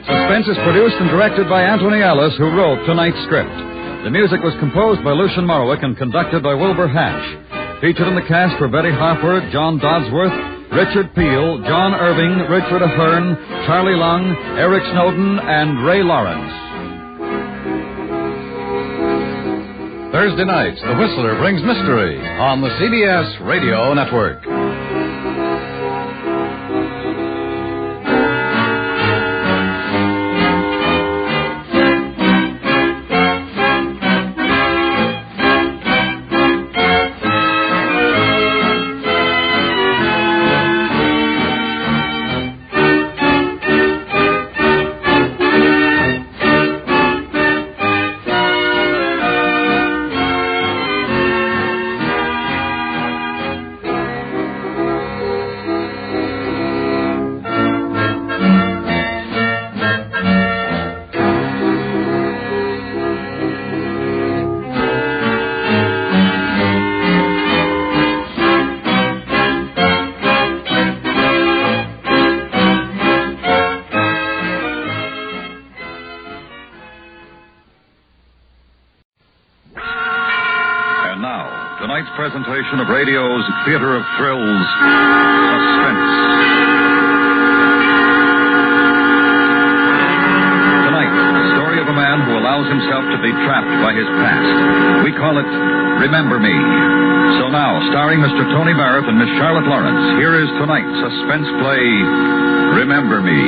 Suspense is produced and directed by Anthony Ellis, who wrote tonight's script. The music was composed by Lucian Morrowick and conducted by Wilbur Hatch. Featured in the cast were Betty Harper, John Dodsworth, Richard Peel, John Irving, Richard Ahern, Charlie Long, Eric Snowden, and Ray Lawrence. Thursday nights, The Whistler brings mystery on the CBS Radio Network. Presentation of radio's theater of thrills, Suspense. Tonight, the story of a man who allows himself to be trapped by his past. We call it Remember Me. So now, starring Mr. Tony Barrett and Miss Charlotte Lawrence, here is tonight's suspense play, Remember Me.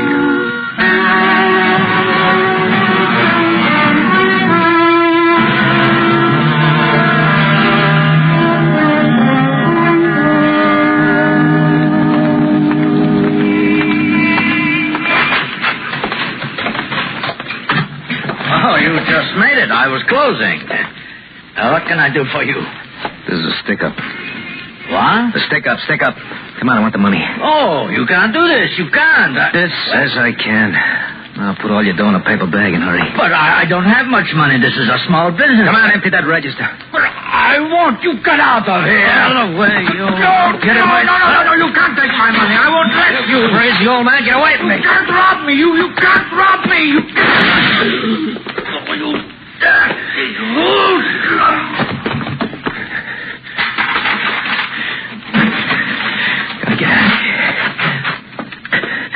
I was closing. What can I do for you? This is a stick-up. What? A stick-up. Come on, I want the money. Oh, you can't do this. You can't. This says I can. Now put all your dough in a paper bag and hurry. But I don't have much money. This is a small business. Come on, empty that register. But I want you get out of here. Out of the way, you... Don't get away. No, you can't take my money. I won't let you. Crazy old man, get away from me. You can't rob me. You can't rob me. You can't... Oh, you... Gotta get out of here.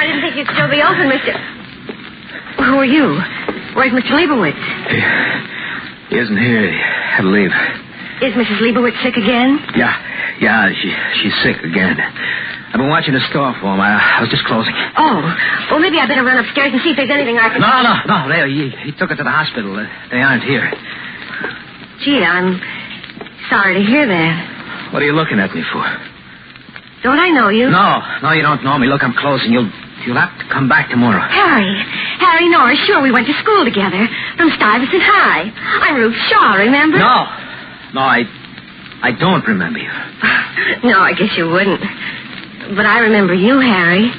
I didn't think you'd still be open, Mr. Who are you? Where's Mr. Leibowitz? He isn't here. He had to leave. Is Mrs. Leibowitz sick again? Yeah, she's sick again. I've been watching the store for him. I was just closing. Oh, well, maybe I better run upstairs and see if there's anything I can... No. He took her to the hospital. They aren't here. Gee, I'm sorry to hear that. What are you looking at me for? Don't I know you? No, you don't know me. Look, I'm closing. You'll have to come back tomorrow. Harry Norris, sure, we went to school together. From Stuyvesant High. I'm Ruth Shaw, remember? No, I don't remember you. No, I guess you wouldn't. But I remember you, Harry.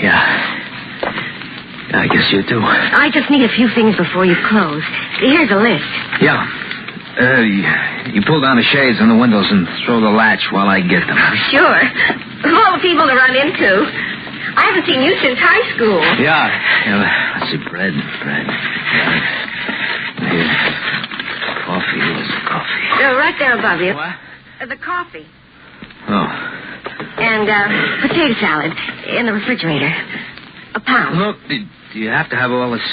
Yeah, I guess you do. I just need a few things before you close. Here's a list. Yeah. You pull down the shades on the windows and throw the latch while I get them. Sure. Of all the people to run into. I haven't seen you since high school. Yeah. Let's see, bread. Yeah. Here. Coffee. Where's the coffee? Right there above you. What? The coffee. Oh. And potato salad in the refrigerator. A pound. Look, do you have to have all this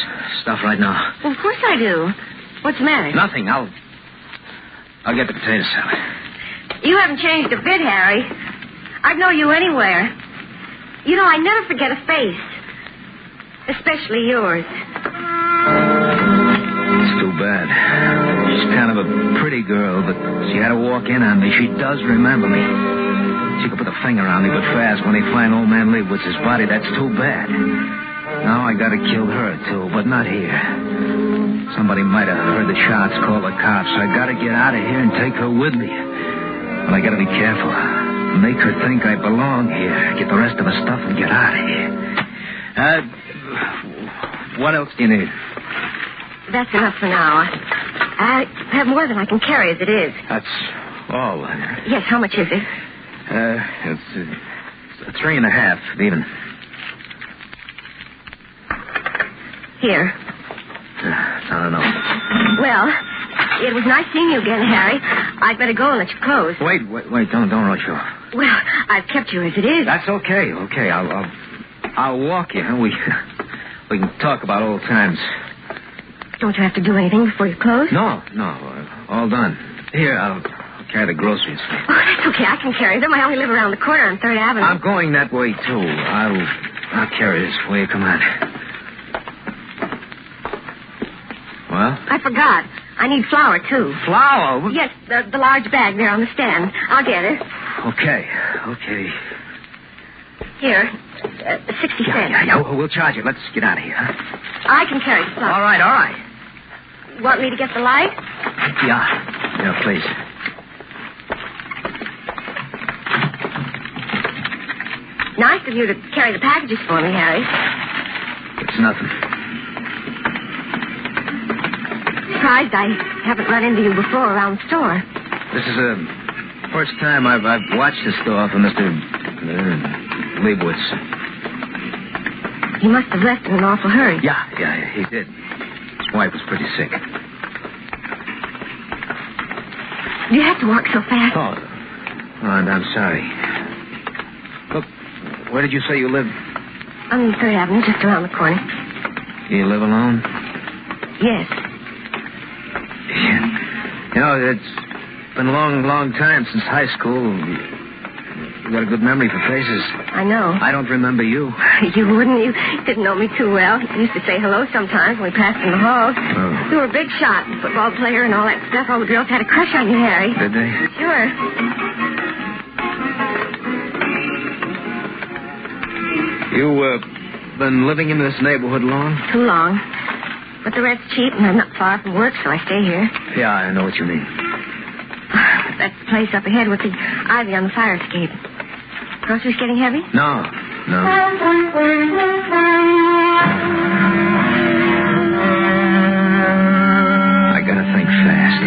stuff right now? Well, of course I do. What's the matter? Nothing. I'll get the potato salad. You haven't changed a bit, Harry. I'd know you anywhere. You know, I never forget a face. Especially yours. It's too bad. She's kind of a pretty girl, but she had to walk in on me. She does remember me. She could put a finger on me, but fast. When they find old man Leibowitz' body, that's too bad. Now I gotta kill her, too, but not here. Somebody might have heard the shots, call the cops. I gotta get out of here and take her with me. But I gotta be careful. Make her think I belong here. Get the rest of her stuff and get out of here. What else do you need? That's enough for now. I have more than I can carry as it is. That's all. Yes, how much is it? It's 3.5, even. Here. I don't know. Well, it was nice seeing you again, Harry. I'd better go and let you close. Wait, don't rush off. Well, I've kept you as it is. That's okay. I'll walk you. We can talk about old times. Don't you have to do anything before you close? No, all done. Here, I'll carry the groceries. Oh, that's okay. I can carry them. I only live around the corner on 3rd Avenue. I'm going that way, too. I'll carry this for you. Come on. Well? I forgot. I need flour, too. Flour? Yes, the large bag there on the stand. I'll get it. Okay. Here, 60 cents. Yeah, we'll charge it. Let's get out of here, huh? I can carry the flour. All right. Want me to get the light? Yeah, please. Nice of you to carry the packages for me, Harry. It's nothing. Surprised I haven't run into you before around the store. This is the first time I've watched the store for Mr. Leibowitz. He must have left in an awful hurry. Yeah, he did. His wife was pretty sick. Do you have to walk so fast? Oh, I'm sorry. Look, where did you say you live? On 3rd Avenue, just around the corner. You live alone? Yes. You know, it's been a long time since high school. You got a good memory for faces. I know. I don't remember you. You wouldn't. You didn't know me too well. You used to say hello sometimes when we passed in the halls. Oh. You were a big shot, football player and all that stuff. All the girls had a crush on you, Harry. Did they? Sure. You, been living in this neighborhood long? Too long. But the rent's cheap and I'm not far from work, so I stay here. Yeah, I know what you mean. That's the place up ahead with the ivy on the fire escape. Groceries getting heavy? No. I gotta think fast.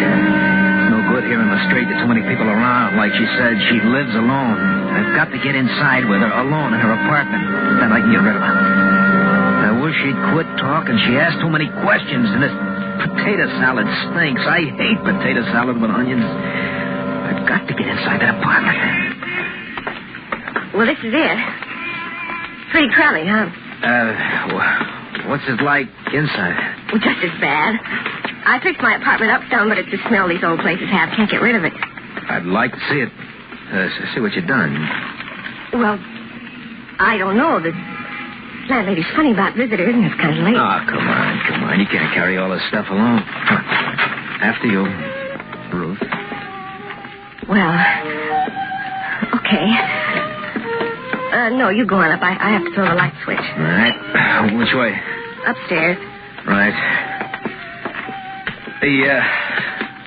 No good here in the street. There's too many people around. Like she said, she lives alone. I've got to get inside with her, alone in her apartment. Then I can get rid of her. I wish she'd quit talking. She asked too many questions, and this potato salad stinks. I hate potato salad with onions. I've got to get inside that apartment. Well, this is it. Pretty crowded, huh? What's it like inside? Well, just as bad. I fixed my apartment up some, but it's the smell these old places have. Can't get rid of it. I'd like to see it. See what you've done. Well, I don't know. The landlady's funny about visitors, and it's kind of late. Oh, come on. You can't carry all this stuff alone. Come on. After you, Ruth. Well, okay. No, you go on up. I have to throw the light switch. All right. Which way? Upstairs. Right. The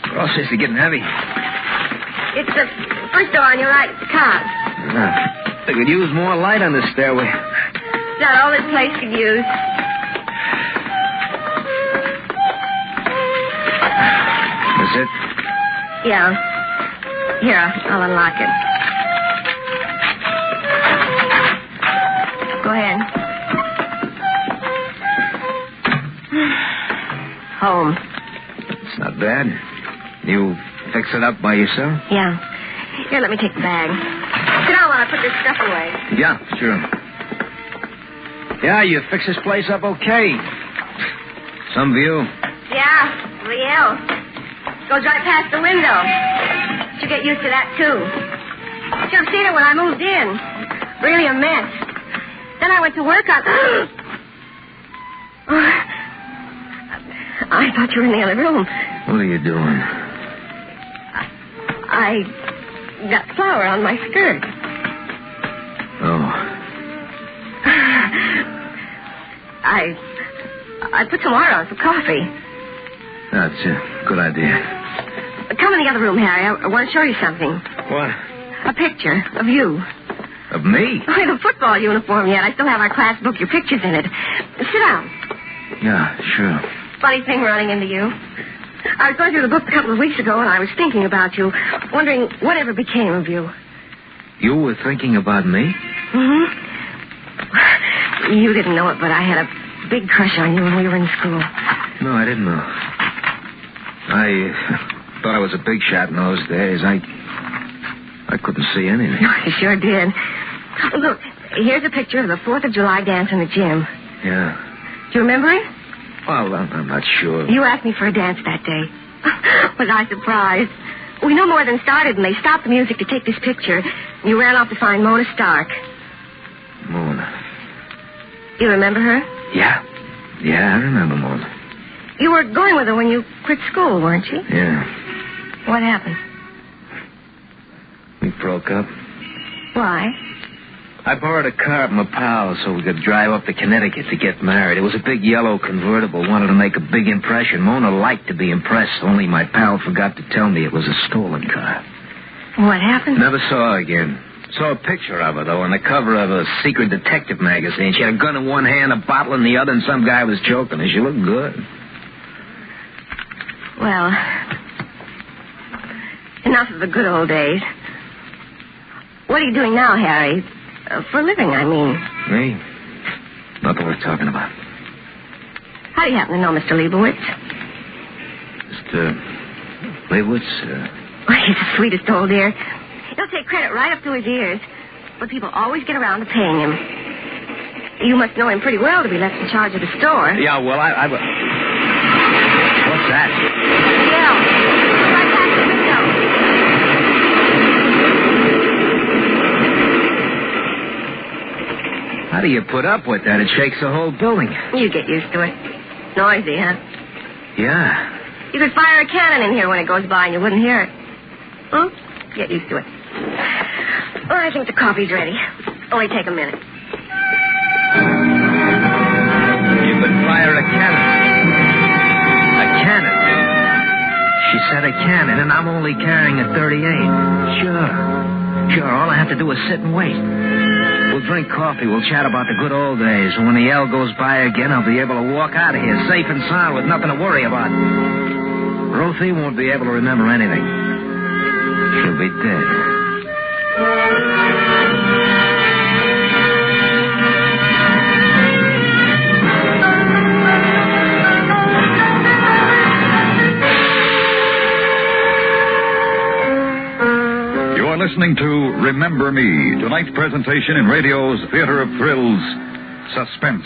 groceries are getting heavy. It's the first door on your right at the top. They could use more light on this stairway. Not all this place could use. That's it? Yeah. Here, I'll unlock it. Go ahead. Home. It's not bad. You fix it up by yourself? Yeah. Here, let me take the bag. Sit down while I put this stuff away. Yeah, sure. Yeah, you fix this place up okay. Some view. Yeah, Riel. Goes right past the window. You get used to that, too. Should have seen it when I moved in. Really a mess. Then I went to work on... I thought you were in the other room. What are you doing? I got flour on my skirt. Oh. I put some water on some coffee. That's a good idea. Come in the other room, Harry. I want to show you something. What? A picture of you. Of me? I have a football uniform yet. I still have our class book, your picture's in it. Sit down. Yeah, sure. Funny thing running into you. I was going through the book a couple of weeks ago, and I was thinking about you, wondering whatever became of you. You were thinking about me? Mm-hmm. You didn't know it, but I had a big crush on you when we were in school. No, I didn't know. I thought I was a big shot in those days. I couldn't see anything. You sure did. Look, here's a picture of the 4th of July dance in the gym. Yeah. Do you remember it? Well, I'm not sure. You asked me for a dance that day. Was I surprised? We no more than started, and they stopped the music to take this picture. You ran off to find Mona Stark. Mona. You remember her? Yeah. Yeah, I remember Mona. You were going with her when you quit school, weren't you? Yeah. What happened? We broke up. Why? I borrowed a car from a pal so we could drive up to Connecticut to get married. It was a big yellow convertible. Wanted to make a big impression. Mona liked to be impressed, only my pal forgot to tell me it was a stolen car. What happened? Never saw her again. Saw a picture of her, though, on the cover of a secret detective magazine. She had a gun in one hand, a bottle in the other, and some guy was choking her. She looked good. Well, enough of the good old days. What are you doing now, Harry? For a living, I mean. Me? Nothing worth talking about. How do you happen to know Mr. Leibowitz? Mr. Leibowitz? He's the sweetest old dear. He'll take credit right up to his ears, but people always get around to paying him. You must know him pretty well to be left in charge of the store. Yeah, well, I What's that? Yeah, right past the window. How do you put up with that? It shakes the whole building. You get used to it. Noisy, huh? Yeah. You could fire a cannon in here when it goes by and you wouldn't hear it. Huh? Get used to it. Well, I think the coffee's ready. Only take a minute. You could fire a cannon. A cannon? She said a cannon, and I'm only carrying a .38. Sure, all I have to do is sit and wait. We'll drink coffee. We'll chat about the good old days. And when the L goes by again, I'll be able to walk out of here safe and sound with nothing to worry about. Ruthie won't be able to remember anything. She'll be dead. You're listening to Remember Me, tonight's presentation in radio's Theater of Thrills, Suspense.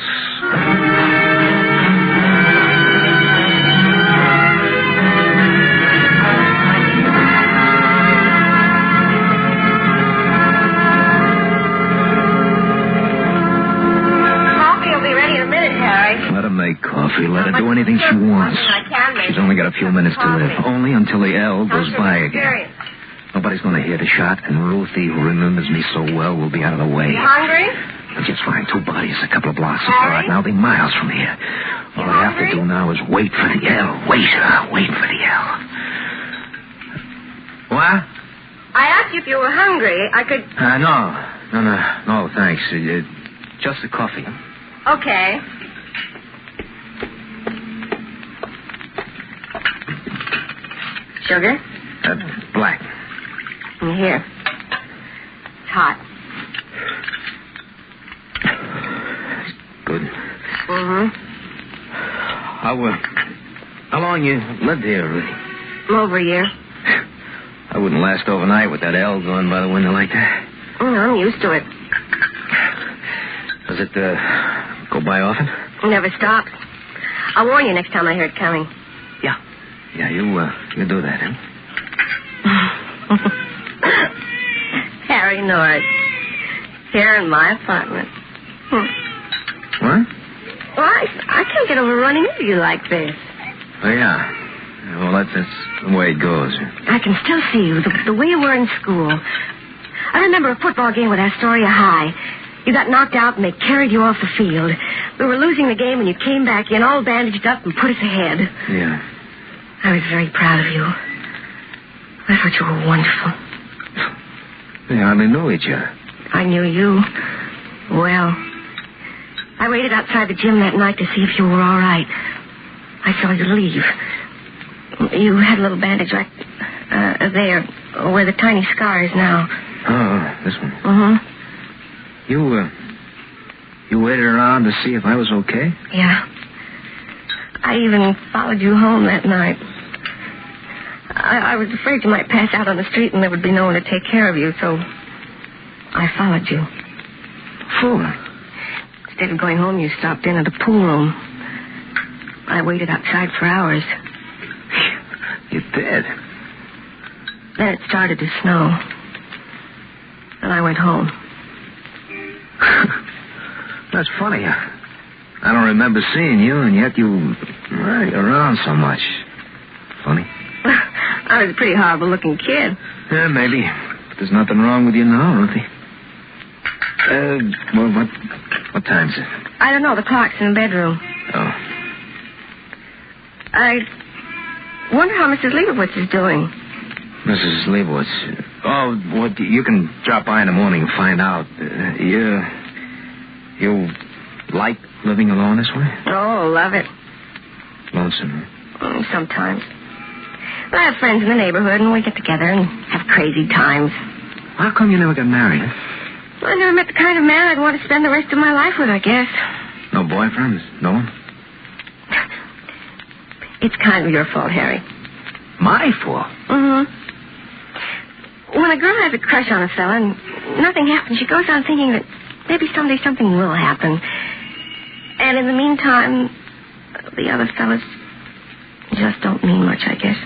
Let her make coffee. Let her do anything she wants. She's only got a few minutes to live. Only until the L goes by again. Nobody's going to hear the shot, and Ruthie, who remembers me so well, will be out of the way. You hungry? I'll just find two bodies a couple of blocks apart, and I'll be miles from here. All I have to do now is wait for the L. Wait for the L. What? I asked you if you were hungry. I could... No, thanks. Just a coffee. Okay. Sugar? Black. Here. It's hot. Good. Mm-hmm. How long you lived here, Ruthie? Over a year. I wouldn't last overnight with that L going by the window like that. I'm used to it. Does it, go by often? It never stops. I'll warn you next time I hear it coming. Yeah, you do that, huh? Harry Norris. Here in my apartment. What? Well, I can't get over running into you like this. Oh, yeah. Well, that's the way it goes. I can still see you, the way you were in school. I remember a football game with Astoria High. You got knocked out and they carried you off the field. We were losing the game and you came back in all bandaged up and put us ahead. Yeah. I was very proud of you. I thought you were wonderful. We hardly knew each other. I knew you well. I waited outside the gym that night to see if you were all right. I saw you leave. You had a little bandage right there, where the tiny scar is now. Oh, this one. Mm-hmm. You waited around to see if I was okay? Yeah. I even followed you home that night. I was afraid you might pass out on the street and there would be no one to take care of you, so I followed you. Fool. Instead of going home, you stopped in at the pool room. I waited outside for hours. You did? Then it started to snow. And I went home. That's funny. I don't remember seeing you, and yet you're around so much. Funny. I was a pretty horrible-looking kid. Yeah, maybe. But there's nothing wrong with you now, Ruthie. Well, what time is it? I don't know. The clock's in the bedroom. Oh. I wonder how Mrs. Leibowitz is doing. Mrs. Leibowitz? Oh, well, you can drop by in the morning and find out. You like living alone this way? Oh, love it. Lonesome? Sometimes. But I have friends in the neighborhood, and we get together and have crazy times. How come you never got married? I never met the kind of man I'd want to spend the rest of my life with, I guess. No boyfriends? No one? It's kind of your fault, Harry. My fault? Mm-hmm. When a girl has a crush on a fella and nothing happens, she goes on thinking that maybe someday something will happen. And in the meantime, the other fellas just don't mean much, I guess.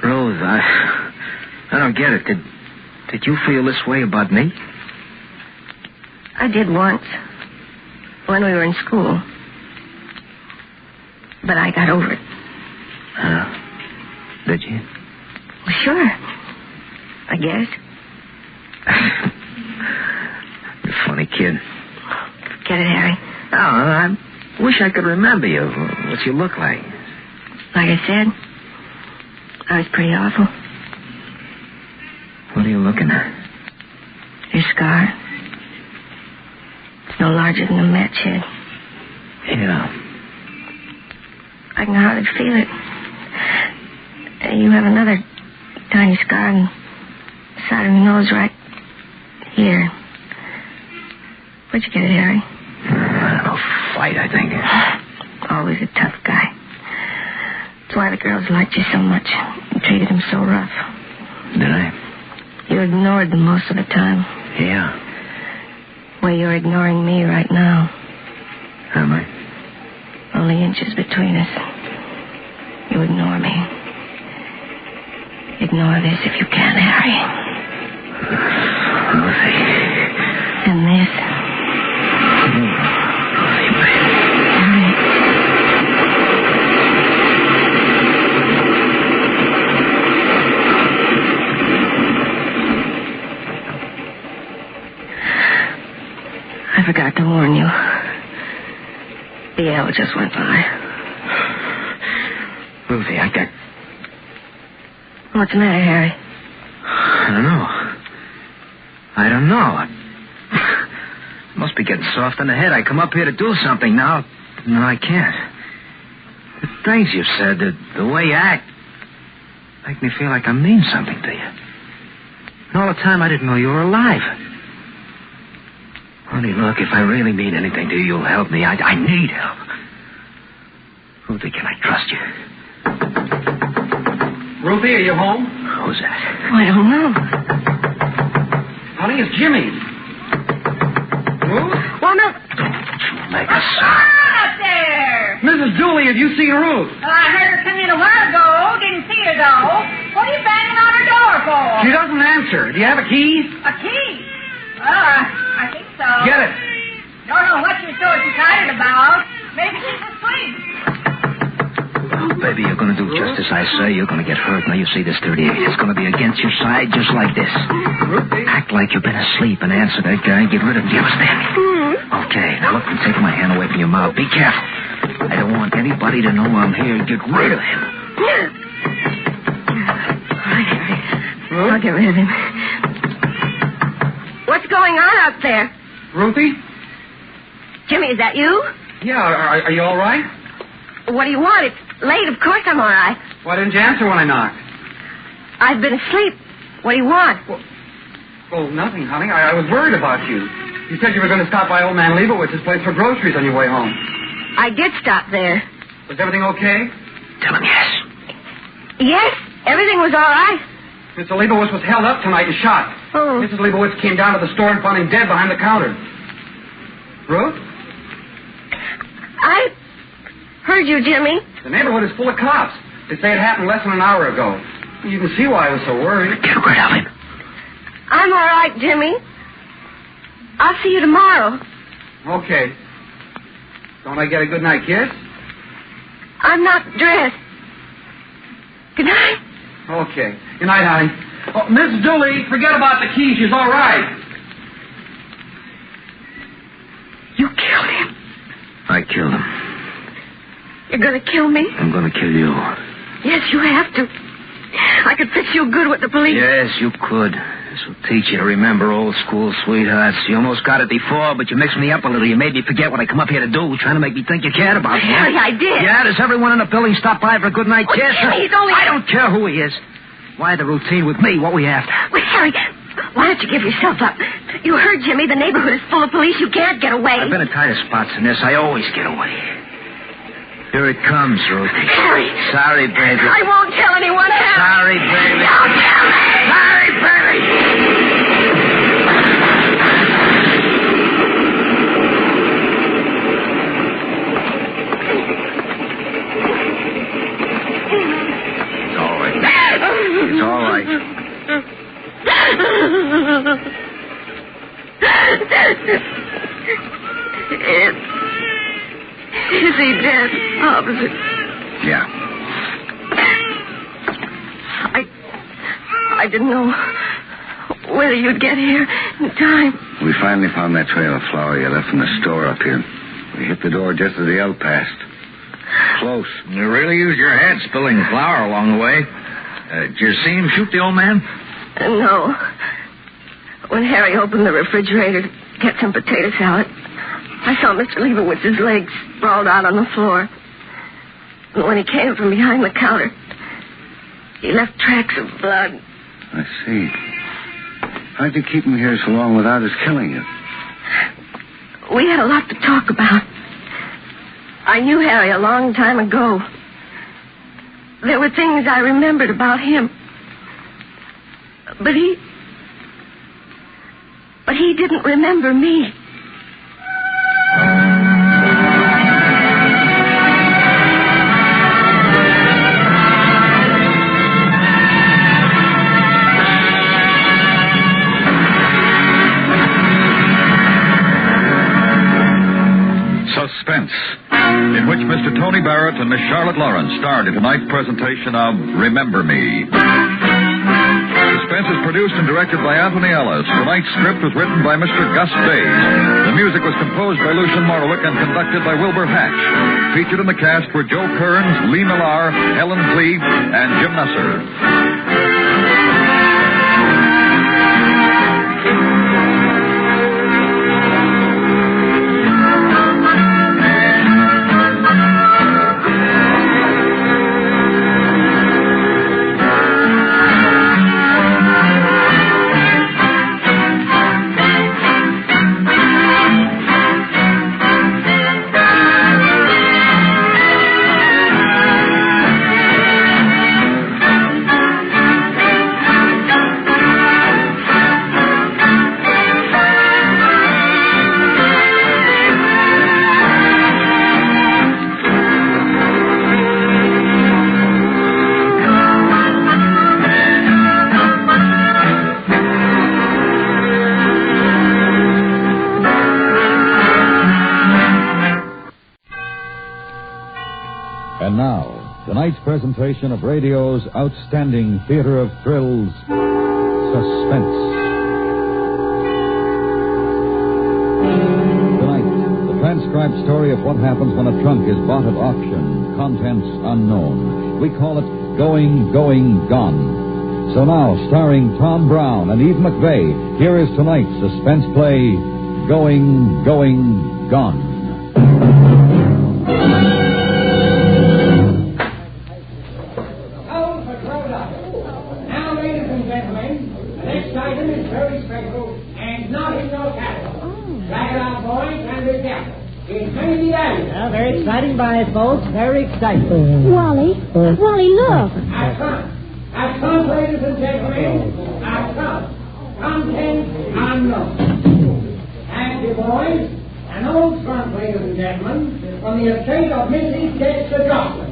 Rose, I don't get it. Did you feel this way about me? I did once. When we were in school. But I got over it. Did you? Well, sure. I guess. You're a funny kid. Get it, Harry? Oh, I wish I could remember you. What you look like. Like I said, I was pretty awful. What are you looking at? Your scar. It's no larger than a match head. Yeah. I can hardly feel it. You have another tiny scar on the side of your nose right here. Where'd you get it, Harry? A fight, I think. Always a tough guy. That's why the girls liked you so much and treated him so rough. Did I? You ignored them most of the time. Yeah. Well, you're ignoring me right now. Am I? Only inches between us. You ignore me. Ignore this if you can, Harry. Lucy. And this. I forgot to warn you. The L just went by. Ruthie, I got... What's the matter, Harry? I don't know. Must be be getting soft in the head. I come up here to do something. Now I can't. The things you've said, the way you act, make me feel like I mean something to you. And all the time I didn't know you were alive. Honey, look, if I really mean anything to you, you'll help me. I need help. Ruthie, can I trust you? Ruthie, are you home? Who's that? I don't know. Honey, it's Jimmy. Ruth? Well, no. Make a sound. Up there! Mrs. Dooley, have you seen Ruth? Well, I heard her come in a while ago. Didn't see her, though. What are you banging on her door for? She doesn't answer. Do you have a key? A key? Well, I think so. Get it. Don't know what you're so excited about. Maybe she's asleep. Oh, baby, you're going to do just as I say. You're going to get hurt. Now, you see this 38. It's going to be against your side just like this. Act like you've been asleep and answer that guy and get rid of him. Do you understand me? Okay, now look, I'm taking my hand away from your mouth. Be careful. I don't want anybody to know I'm here. Get rid of him. I'll get rid of him. What's going on out there? Ruthie? Jimmy, is that you? Yeah, are you all right? What do you want? It's late. Of course I'm all right. Why didn't you answer when I knocked? I've been asleep. What do you want? Well, nothing, honey. I was worried about you. You said you were going to stop by old man Leibowitz's place for groceries on your way home. I did stop there. Was everything okay? Tell him yes. Yes, everything was all right. Mr. Leibowitz was held up tonight and shot. Oh. Mrs. Leibowitz came down to the store and found him dead behind the counter. Ruth? I heard you, Jimmy. The neighborhood is full of cops. They say it happened less than an hour ago. You can see why I was so worried. Get rid of him. I'm all right, Jimmy. I'll see you tomorrow. Okay. Don't I get a good night kiss? I'm not dressed. Good night. Okay. Good night, honey. Oh, Miss Dooley, forget about the key. She's all right. You killed him. I killed him. You're going to kill me? I'm going to kill you. Yes, you have to. I could fix you good with the police. Yes, you could. This will teach you to remember old school sweethearts. You almost got it before, but you mixed me up a little. You made me forget what I come up here to do, trying to make me think you cared about me. Harry, I did. Yeah, does everyone in the building stop by for a good night kiss? He's only... I don't care who he is. Why the routine with me? What we after? Well, Harry, why don't you give yourself up? You heard Jimmy. The neighborhood is full of police. You can't get away. I've been in tighter spots than this. I always get away. Here it comes, Ruthie. Harry. Sorry, baby. I won't tell anyone, Harry. Sorry, baby. Don't tell me. Sorry, baby. It's all right. Is he dead, officer? Yeah. I didn't know whether you'd get here in time. We finally found that trail of flour you left from the store up here. We hit the door just as the elk passed. Close. You really used your head spilling flour along the way. Did you see him shoot the old man? No. When Harry opened the refrigerator to get some potato salad, I saw Mr. Leibowitz's legs sprawled out on the floor. And when he came from behind the counter, he left tracks of blood. I see. How'd you keep him here so long without us killing you? We had a lot to talk about. I knew Harry a long time ago. There were things I remembered about him. But he didn't remember me. Suspense, in which Mr. Tony Birut and Miss Charlotte Lawrence starred in tonight's presentation of Remember Me. Suspense is produced and directed by Anthony Ellis. Tonight's script was written by Mr. Gus Bays. The music was composed by Lucien Morawick and conducted by Wilbur Hatch. Featured in the cast were Joe Kearns, Lee Millar, Helen Cleve, and Jim Nusser. tonight's presentation of radio's outstanding theater of thrills, Suspense. Tonight, the transcribed story of what happens when a trunk is bought at auction, contents unknown. We call it Going, Going, Gone. So now, starring Tom Brown and Eve McVeigh, here is tonight's suspense play, Going, Going, Gone. Now, ladies and gentlemen, the next item is very special and not in your category. Drag it out, boys, and be careful. It's going to be valuable. Yeah, very exciting buys, folks. Very exciting. Wally, look. I've come, ladies and gentlemen. I've come. Content unknown. Thank you, boys. An old trunk, ladies and gentlemen, from the estate of Mrs. Dexter Jocelyn.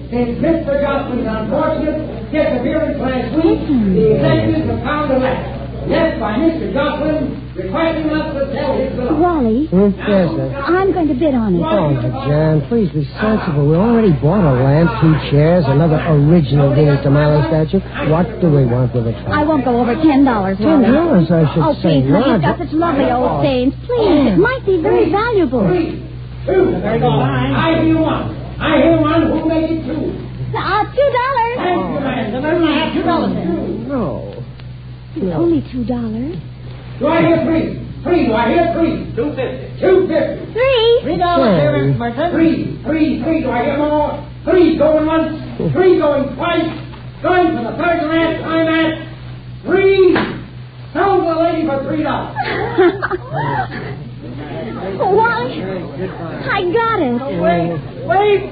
Since Mr. Jocelyn's unfortunate disappearance last week, the executives have found a letter left by Mr. Jocelyn requesting us to sell his belongings. Wally, Yes, sir. I'm going to bid on it. Oh, Jan, please be sensible. We already bought a lamp, 2 chairs, another original Venus de Milo statue. What do we want with it? I won't go over $10, Wally. $10, I should Oh, say. please, honey, you've got such lovely old stains. Please, it might be very valuable. 3, 2, I hear one. I hear one. Who'll make it 2? $2. Thank you, man. I have $2 then. No. It's only $2. Do I hear 3? 3. Do I hear 3? 250. 250. $3. $3, Merton. 3. Do I hear more? 3 going once. 3 going twice. Going for the third and last time at 3. Sold the lady for $3. Wally, I got it. Wait.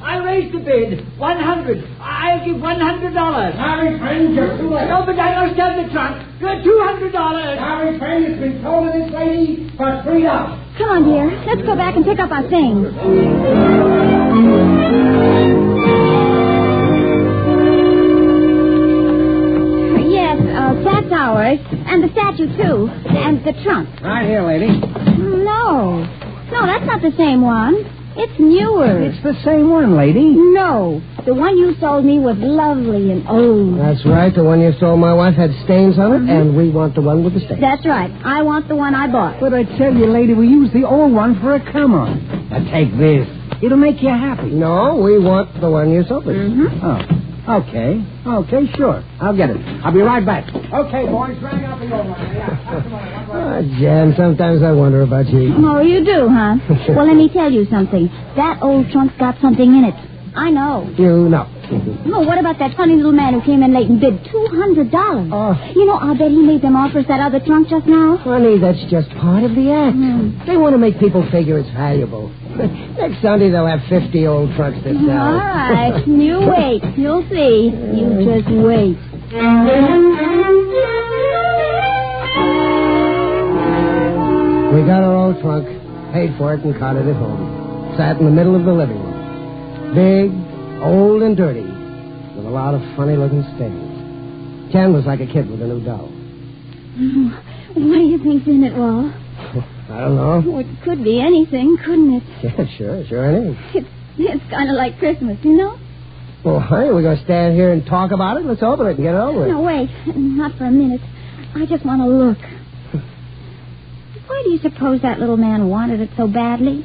I raised the bid. 100. I'll give $100. Sorry, friend, you're too late. No, but I don't sell the trunk. Good $200. Sorry, friend, it's been sold to this lady for $3. Come on, dear. Let's go back and pick up our things. Yes, that's ours. And the statue, too. And the trunk. Right here, lady. No, that's not the same one. It's newer. It's the same one, lady. No, the one you sold me was lovely and old. That's right. The one you stole my wife had stains on it, and we want the one with the stains. That's right. I want the one I bought. But I tell you, lady, we used the old one for a come-on. Now, take this. It'll make you happy. No, we want the one you sold me. Oh, okay. Okay, sure. I'll get it. I'll be right back. Okay, boys, drag out the old one. Jan, sometimes I wonder about you. Oh, you do, huh? Well, let me tell you something. That old trunk's got something in it. I know. You know. Oh, what about that funny little man who came in late and bid $200? Oh. You know, I'll bet he made them offers that other trunk just now. Honey, that's just part of the act. They want to make people figure it's valuable. Next Sunday, they'll have 50 old trunks to sell. All right. You wait. You'll see. You just wait. We got our old trunk, paid for it, and carted it home. Sat in the middle of the living room. Big, old, and dirty, with a lot of funny-looking stains. Jen was like a kid with a new doll. What do you think's in it, Wall? I don't know. Well, it could be anything, couldn't it? Yeah, sure it is. It's kind of like Christmas, you know? Well, honey, we're going to stand here and talk about it? Let's open it and get it over with. No, wait. Not for a minute. I just want to look. Why do you suppose that little man wanted it so badly?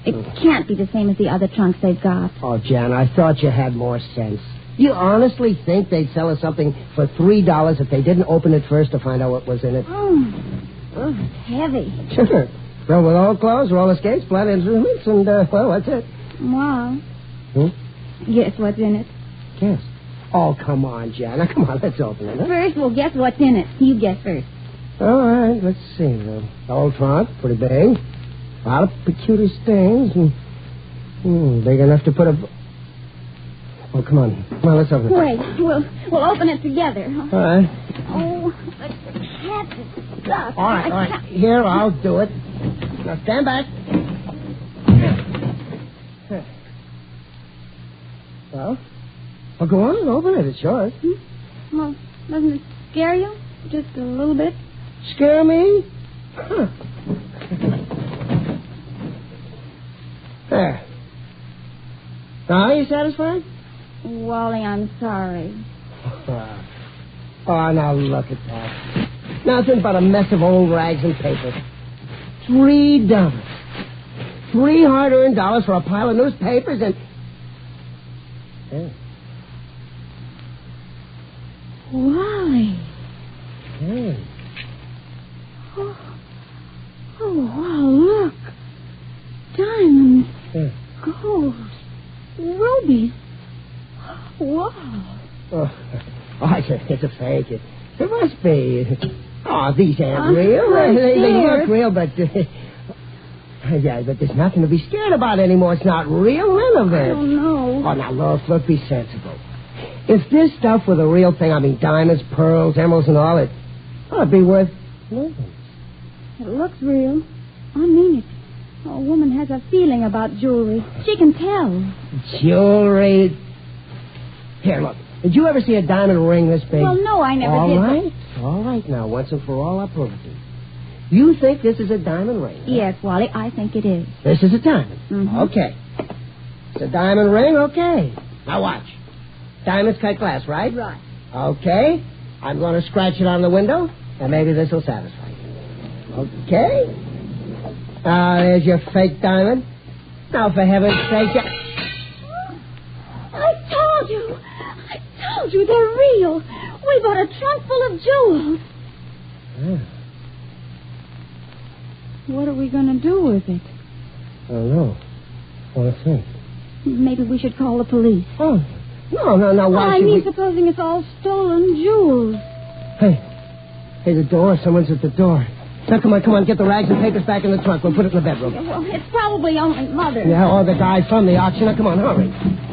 It can't be the same as the other trunks they've got. Oh, Jan, I thought you had more sense. You honestly think they'd sell us something for $3 if they didn't open it first to find out what was in it? Oh, it's heavy. Sure. Filled with old clothes, roller skates, blood instruments, and, well, that's it. Wow. Guess what's in it? Guess? Oh, come on, Jan. Now, come on, let's open it. Huh? First, we'll guess what's in it. You guess first. All right, let's see. The old trunk, pretty big. A lot of peculiar stains. And, big enough to put a... Oh, come on. Come on, let's open it. Wait, we'll open it together. All right. Oh, but half is stuck. All right. Here, I'll do it. Now, stand back. Well, go on and open it. It's yours. Well, doesn't it scare you? Just a little bit? Scare me? Huh. There. Now, are you satisfied? Wally, I'm sorry. Oh, now look at that. Nothing but a mess of old rags and paper. $3. $3 hard-earned dollars for a pile of newspapers and... Hey. Wally. Hey. Oh, wow, look. Diamonds. Gold. Rubies. Wow. It's a fake. It must be. Oh, these aren't real. I'm They look real, but... yeah, but there's nothing to be scared about anymore. It's not real, none of it. I don't know. Oh, now, look, be sensible. If this stuff were the real thing, I mean diamonds, pearls, emeralds, and all, it'd be worth nothing. It looks real. I mean it. A woman has a feeling about jewelry. She can tell. Jewelry? Here, look. Did you ever see a diamond ring this big? Well, no, I never did. All right. All right, now, once and for all, I'll prove it to you. You think this is a diamond ring? Huh? Yes, Wally, I think it is. This is a diamond? Mm-hmm. Okay. It's a diamond ring? Okay. Now watch. Diamonds cut glass, right? Right. Okay. I'm going to scratch it on the window, and maybe this will satisfy you. Okay. There's your fake diamond. Now, for heaven's sake... I told you they're real. We bought a trunk full of jewels. What are we going to do with it? I don't know. What do you think? Maybe we should call the police. Oh, no. Why I mean, supposing it's all stolen jewels. Hey, the door. Someone's at the door. Now, come on. Get the rags and papers back in the trunk. We'll put it in the bedroom. Yeah, well, it's probably only Mother. Yeah, or the guy from the auction. Now, come on, hurry.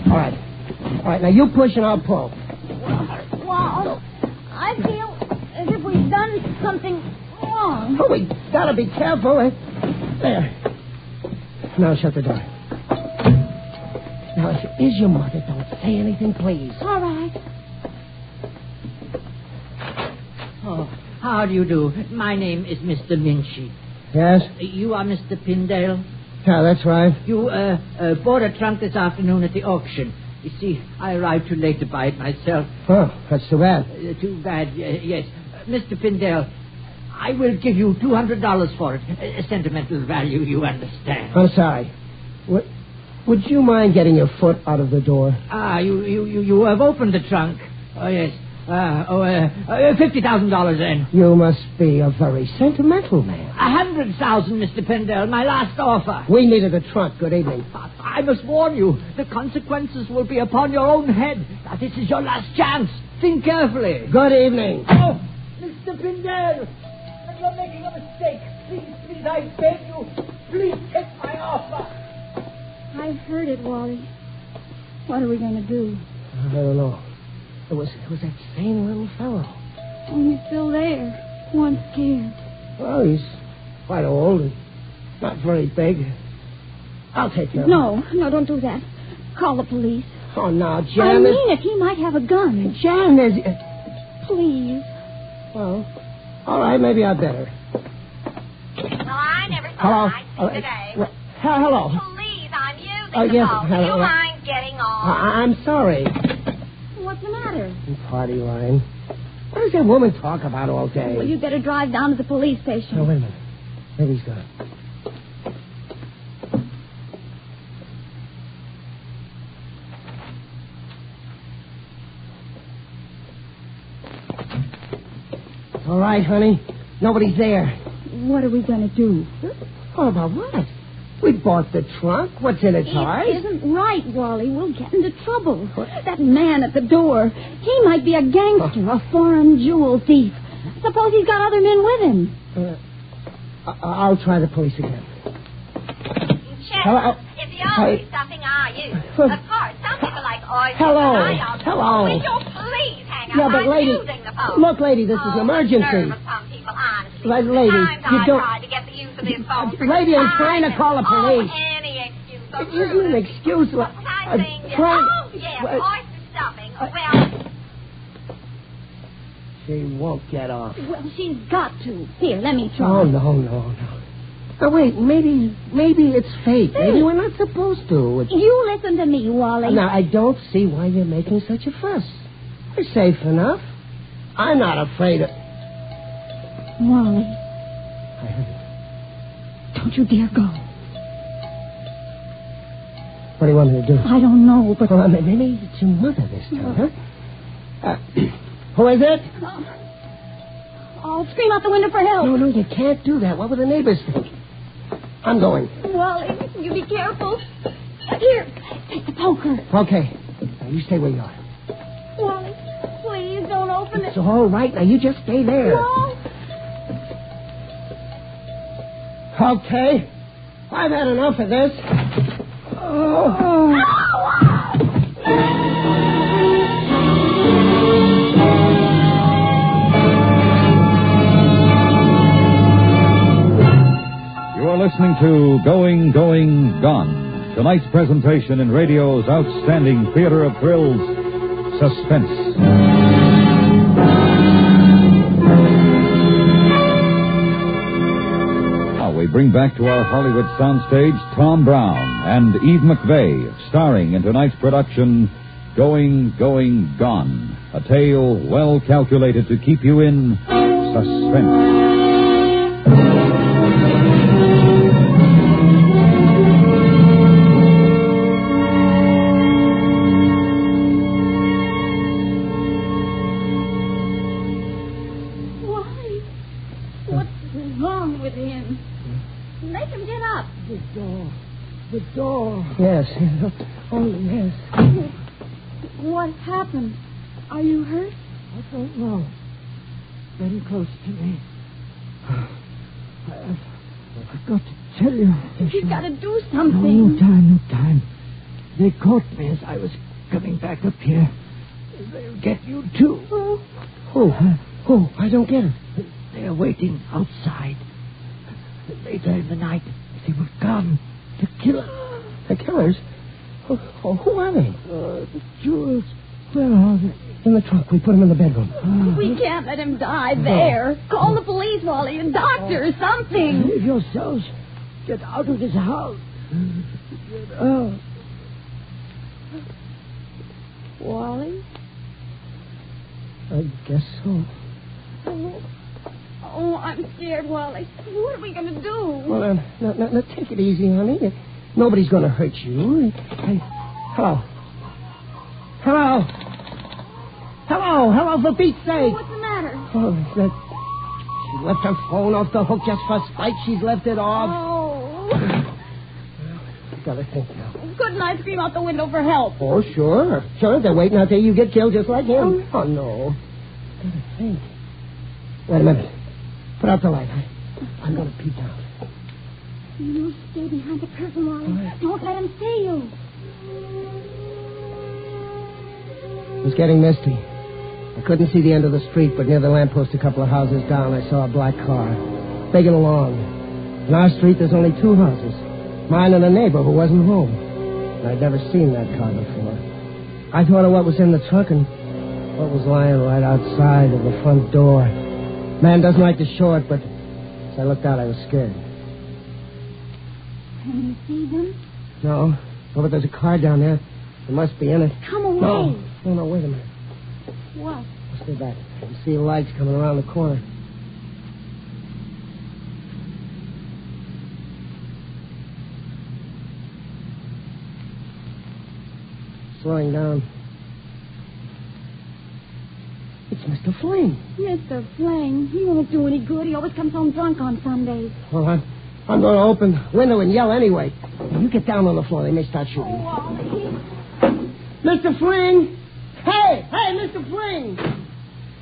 All right, now you push and I'll pull. Well, I feel as if we've done something wrong. Oh, we gotta be careful. There. Now shut the door. Now, if it is your mother, don't say anything, please. All right. Oh, how do you do? My name is Mr. Minchie. Yes? You are Mr. Pindale? Yeah, that's right. You bought a trunk this afternoon at the auction. You see, I arrived too late to buy it myself. Oh, that's too bad. Too bad, yes. Mr. Pindale, I will give you $200 for it. A sentimental value, you understand. I'm sorry. Would you mind getting your foot out of the door? You have opened the trunk. Oh, yes. $50,000 then. You must be a very sentimental man. $100,000, Mr. Pindale, my last offer. We needed a trunk. Good evening. I must warn you, the consequences will be upon your own head. Now, this is your last chance. Think carefully. Good evening. Oh, Mr. Pindale, you're making a mistake. Please, I beg you. Please take my offer. I've heard it, Wally. What are we going to do? I don't know. It was that same little fellow. Oh, he's still there. One scared. Well, he's quite old and not very big. I'll take care of him. No, don't do that. Call the police. Oh, now, Jan... I mean it. He might have a gun. Jan, there's... Please. Well, all right, maybe I'd better. Well, I never thought I'd see today. Hello. Please, I'm using the yes, phone. hello. Do you mind getting on? I'm sorry. What's the matter? Party line. What does that woman talk about all day? Well, you'd better drive down to the police station. No, wait a minute. Maybe he's gone. All right, honey. Nobody's there. What are we going to do? What about what? We bought the trunk. What's in it, Tars? It isn't right, Wally. We'll get into trouble. What? That man at the door, he might be a gangster, a foreign jewel thief. Suppose he's got other men with him. I'll try the police again. Check. Hello? If the only something I use. Of course, some people like oysters. Hello. Will you please hang up? Yeah, but lady, using the phone. Look, lady, this is an emergency. Some people, honestly. Lady, you don't... tried to get the use of this phone. Lady, I'm trying to call the police. Any excuse. It isn't an excuse. What kind of thing? Oyster stuffing. Well... She won't get off. Well, she's got to. Here, let me try. Oh, no. Now, wait, maybe it's fake. Hey. Maybe we're not supposed to. You listen to me, Wally. Now, I don't see why you're making such a fuss. We're safe enough. I'm not afraid of... Wally. I heard it. Don't you dare go. What do you want me to do? I don't know, but... Well, maybe it's your mother this time, huh? Who is it? I'll scream out the window for help. No, you can't do that. What would the neighbors think? I'm going. Wally, you be careful. Here, take the poker. Okay. Now, you stay where you are. Wally, please don't open it. It's all right. Now, you just stay there. No. Okay. I've had enough of this. Oh. You are listening to Going, Going, Gone. Tonight's presentation in radio's outstanding theater of thrills, Suspense. Now we bring back to our Hollywood soundstage Tom Brown and Eve McVeigh, starring in tonight's production, Going, Going, Gone. A tale well calculated to keep you in suspense. The door. Yes. Oh, yes. What happened? Are you hurt? I don't know. Very close to me. I've got to tell you. You've got to do something. No time. They caught me as I was coming back up here. They'll get you, too. Oh, I don't get it. They're waiting outside. Later in the night, they will come. The killer. The killers? Oh, who are they? The jewels. Where are they? In the trunk. We put them in the bedroom. We can't let him die there. Call the police, Wally, and doctor, something. Save yourselves. Get out of this house. Get out. Wally? I guess so. Oh, I'm scared, Wally. What are we going to do? Well, now, take it easy, honey. Nobody's going to hurt you. Hello, for Pete's sake. What's the matter? Oh, she left her phone off the hook just for spite. She's left it off. Oh. You got to think now. Couldn't I scream out the window for help? Oh, sure. They're waiting out there. You get killed just like him. Oh, no. Got to think. Wait a minute. Put out the light. I'm going to peek out. You stay behind the curtain, Wally. Right. Don't let him see you. It was getting misty. I couldn't see the end of the street, but near the lamppost a couple of houses down, I saw a black car, begging along. In our street, there's only two houses. Mine and a neighbor who wasn't home. And I'd never seen that car before. I thought of what was in the trunk and what was lying right outside of the front door. Man doesn't like to show it, but as I looked out, I was scared. Can you see them? No. Oh, but there's a car down there. It must be in it. Come away. No, wait a minute. What? I'll stay back. I can see lights coming around the corner. Slowing down. It's Mr. Fling. Mr. Fling? He won't do any good. He always comes home drunk on Sundays. Well, I'm going to open the window and yell anyway. You get down on the floor. They may start shooting. Oh, Wally. Mr. Fling! Hey, Mr. Fling!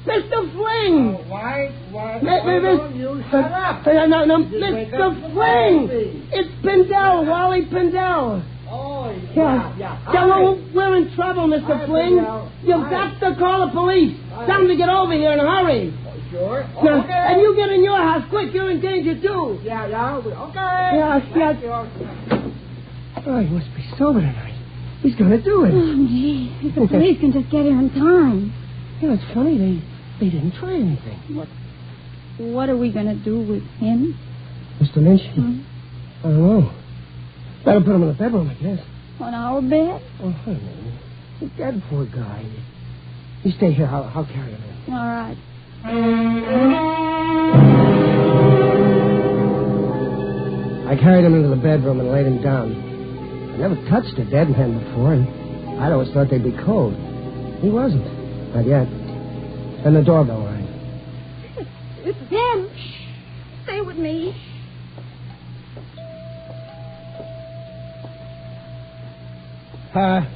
Mr. Fling! Oh, why don't you shut up? No, Mr. Fling! It's Pindell, Wally Pindell. Oh, yeah. Well, we're in trouble, Mr. Fling. You've got to call the police. Tell them to get over here in a hurry. Sure. Now, Okay. And you get in your house quick. You're in danger, too. Yeah. Okay. Yeah. Oh, he must be sober tonight. He's going to do it. Oh, gee. If the police can just get here in time. You know, it's funny. They didn't try anything. What are we going to do with him? Mr. Lynch? I don't know. Better put him in the bedroom, I guess. On our bed? Oh, honey. He's dead, poor guy. You stay here. I'll carry him in. All right. I carried him into the bedroom and laid him down. I never touched a dead man before, and I'd always thought they'd be cold. He wasn't. Not yet. Then the doorbell rang. It's them. Shh. Stay with me.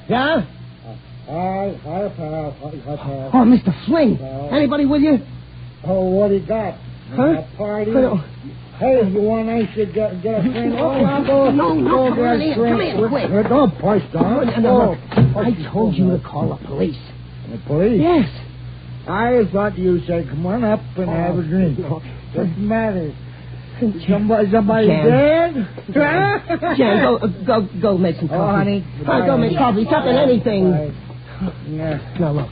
Yeah? Hi, pal. Oh, Mr. Fling. Anybody with you? Oh, what do you got? Huh? A party? Hey, you want I should get a drink? No, come on in. Come in, quick. Don't push, Don. No, I told you to call the police. The police? Yes. I thought you said, come on up and have a drink. No. What's the matter? Somebody dead? Jan, go make some coffee. Oh, honey. Go make coffee, something, anything. Now, look.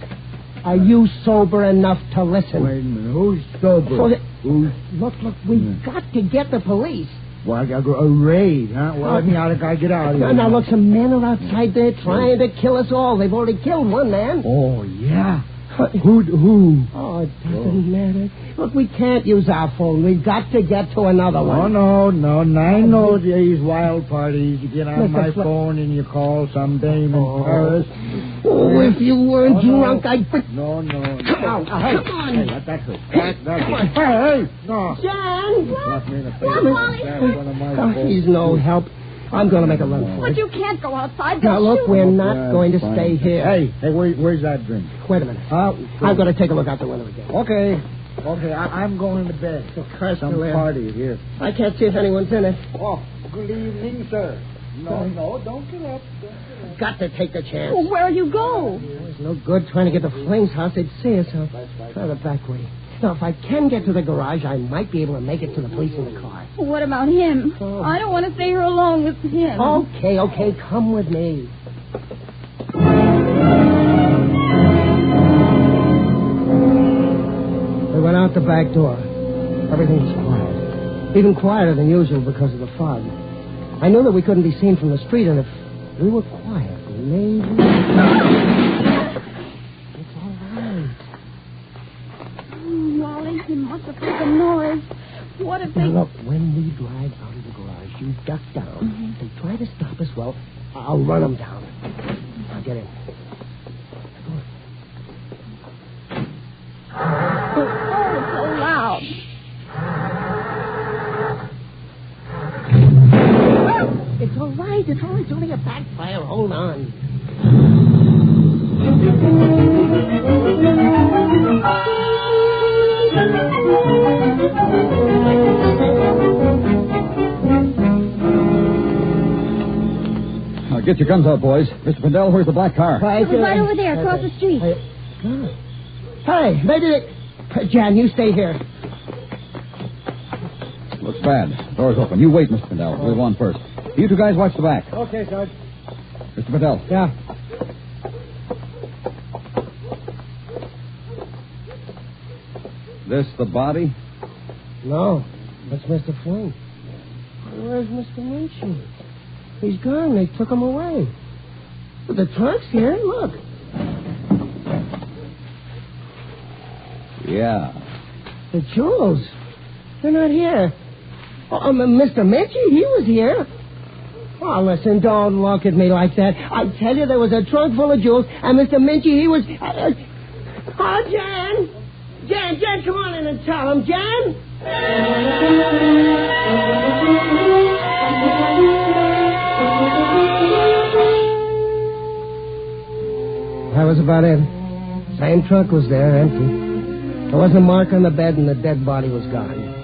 Are you sober enough to listen? Wait a minute. Who's sober? Look, we've got to get the police. Well, I got a raid, huh? Well, I gotta get out of here. Now, look, some men are outside there trying to kill us all. They've already killed one man. Oh, yeah? Who? Oh, it doesn't matter. Look, we can't use our phone. We've got to get to another one. Oh, no. I know these wild parties. You get on my phone and you call some dame in Paris. Oh, if you weren't drunk, I'd... No. Come on. Hey, that's it. Hey, no. John! Slap me in the face. That's one of my faults. He's no help. I'm going to make a run for it. But you can't go outside. Now, look, we're not going to stay here. Hey, where's that drink? Wait a minute. I'm going to take a look out the window again. Okay, I'm going to bed. Some party here. I can't see if anyone's in it. Oh, good evening, sir. No, don't get up. Got to take the chance. Well, where'll you go? It's no good trying to get to Fling's house. They'd see us. Try the back way. Now, if I can get to the garage, I might be able to make it to the police in the car. What about him? Oh. I don't want to stay here alone with him. Okay. Come with me. We went out the back door. Everything was quiet. Even quieter than usual because of the fog. I knew that we couldn't be seen from the street, and if we were quiet, maybe... It's all right. Wally, he must have heard the noise. What if they... Now, look, when we drive out of the garage, you duck down and try to stop us. Well, I'll run them down. Now, get in. Oh, it's so loud. It's all right. It's only a backfire. Hold on. Now, get your guns out, boys. Mr. Findell, where's the black car? Right over there, across the street. Hey, maybe they... Jan, you stay here. Looks bad. Door's open. You wait, Mr. Findell. We'll go on first. You two guys watch the back. Okay, Sarge. Mr. Findell. Yeah. This the body? No, that's Mr. Flynn. Where's Mr. Minchin? He's gone. They took him away. But the trunk's here. Look. Yeah. The jewels. They're not here. Oh, Mr. Minchin, he was here. Oh, listen, don't look at me like that. I tell you, there was a trunk full of jewels, and Mr. Minchin, he was... Oh, Jan! Jan, come on in and tell him. Jan? That was about it. Same trunk was there, empty. There wasn't a mark on the bed, and the dead body was gone.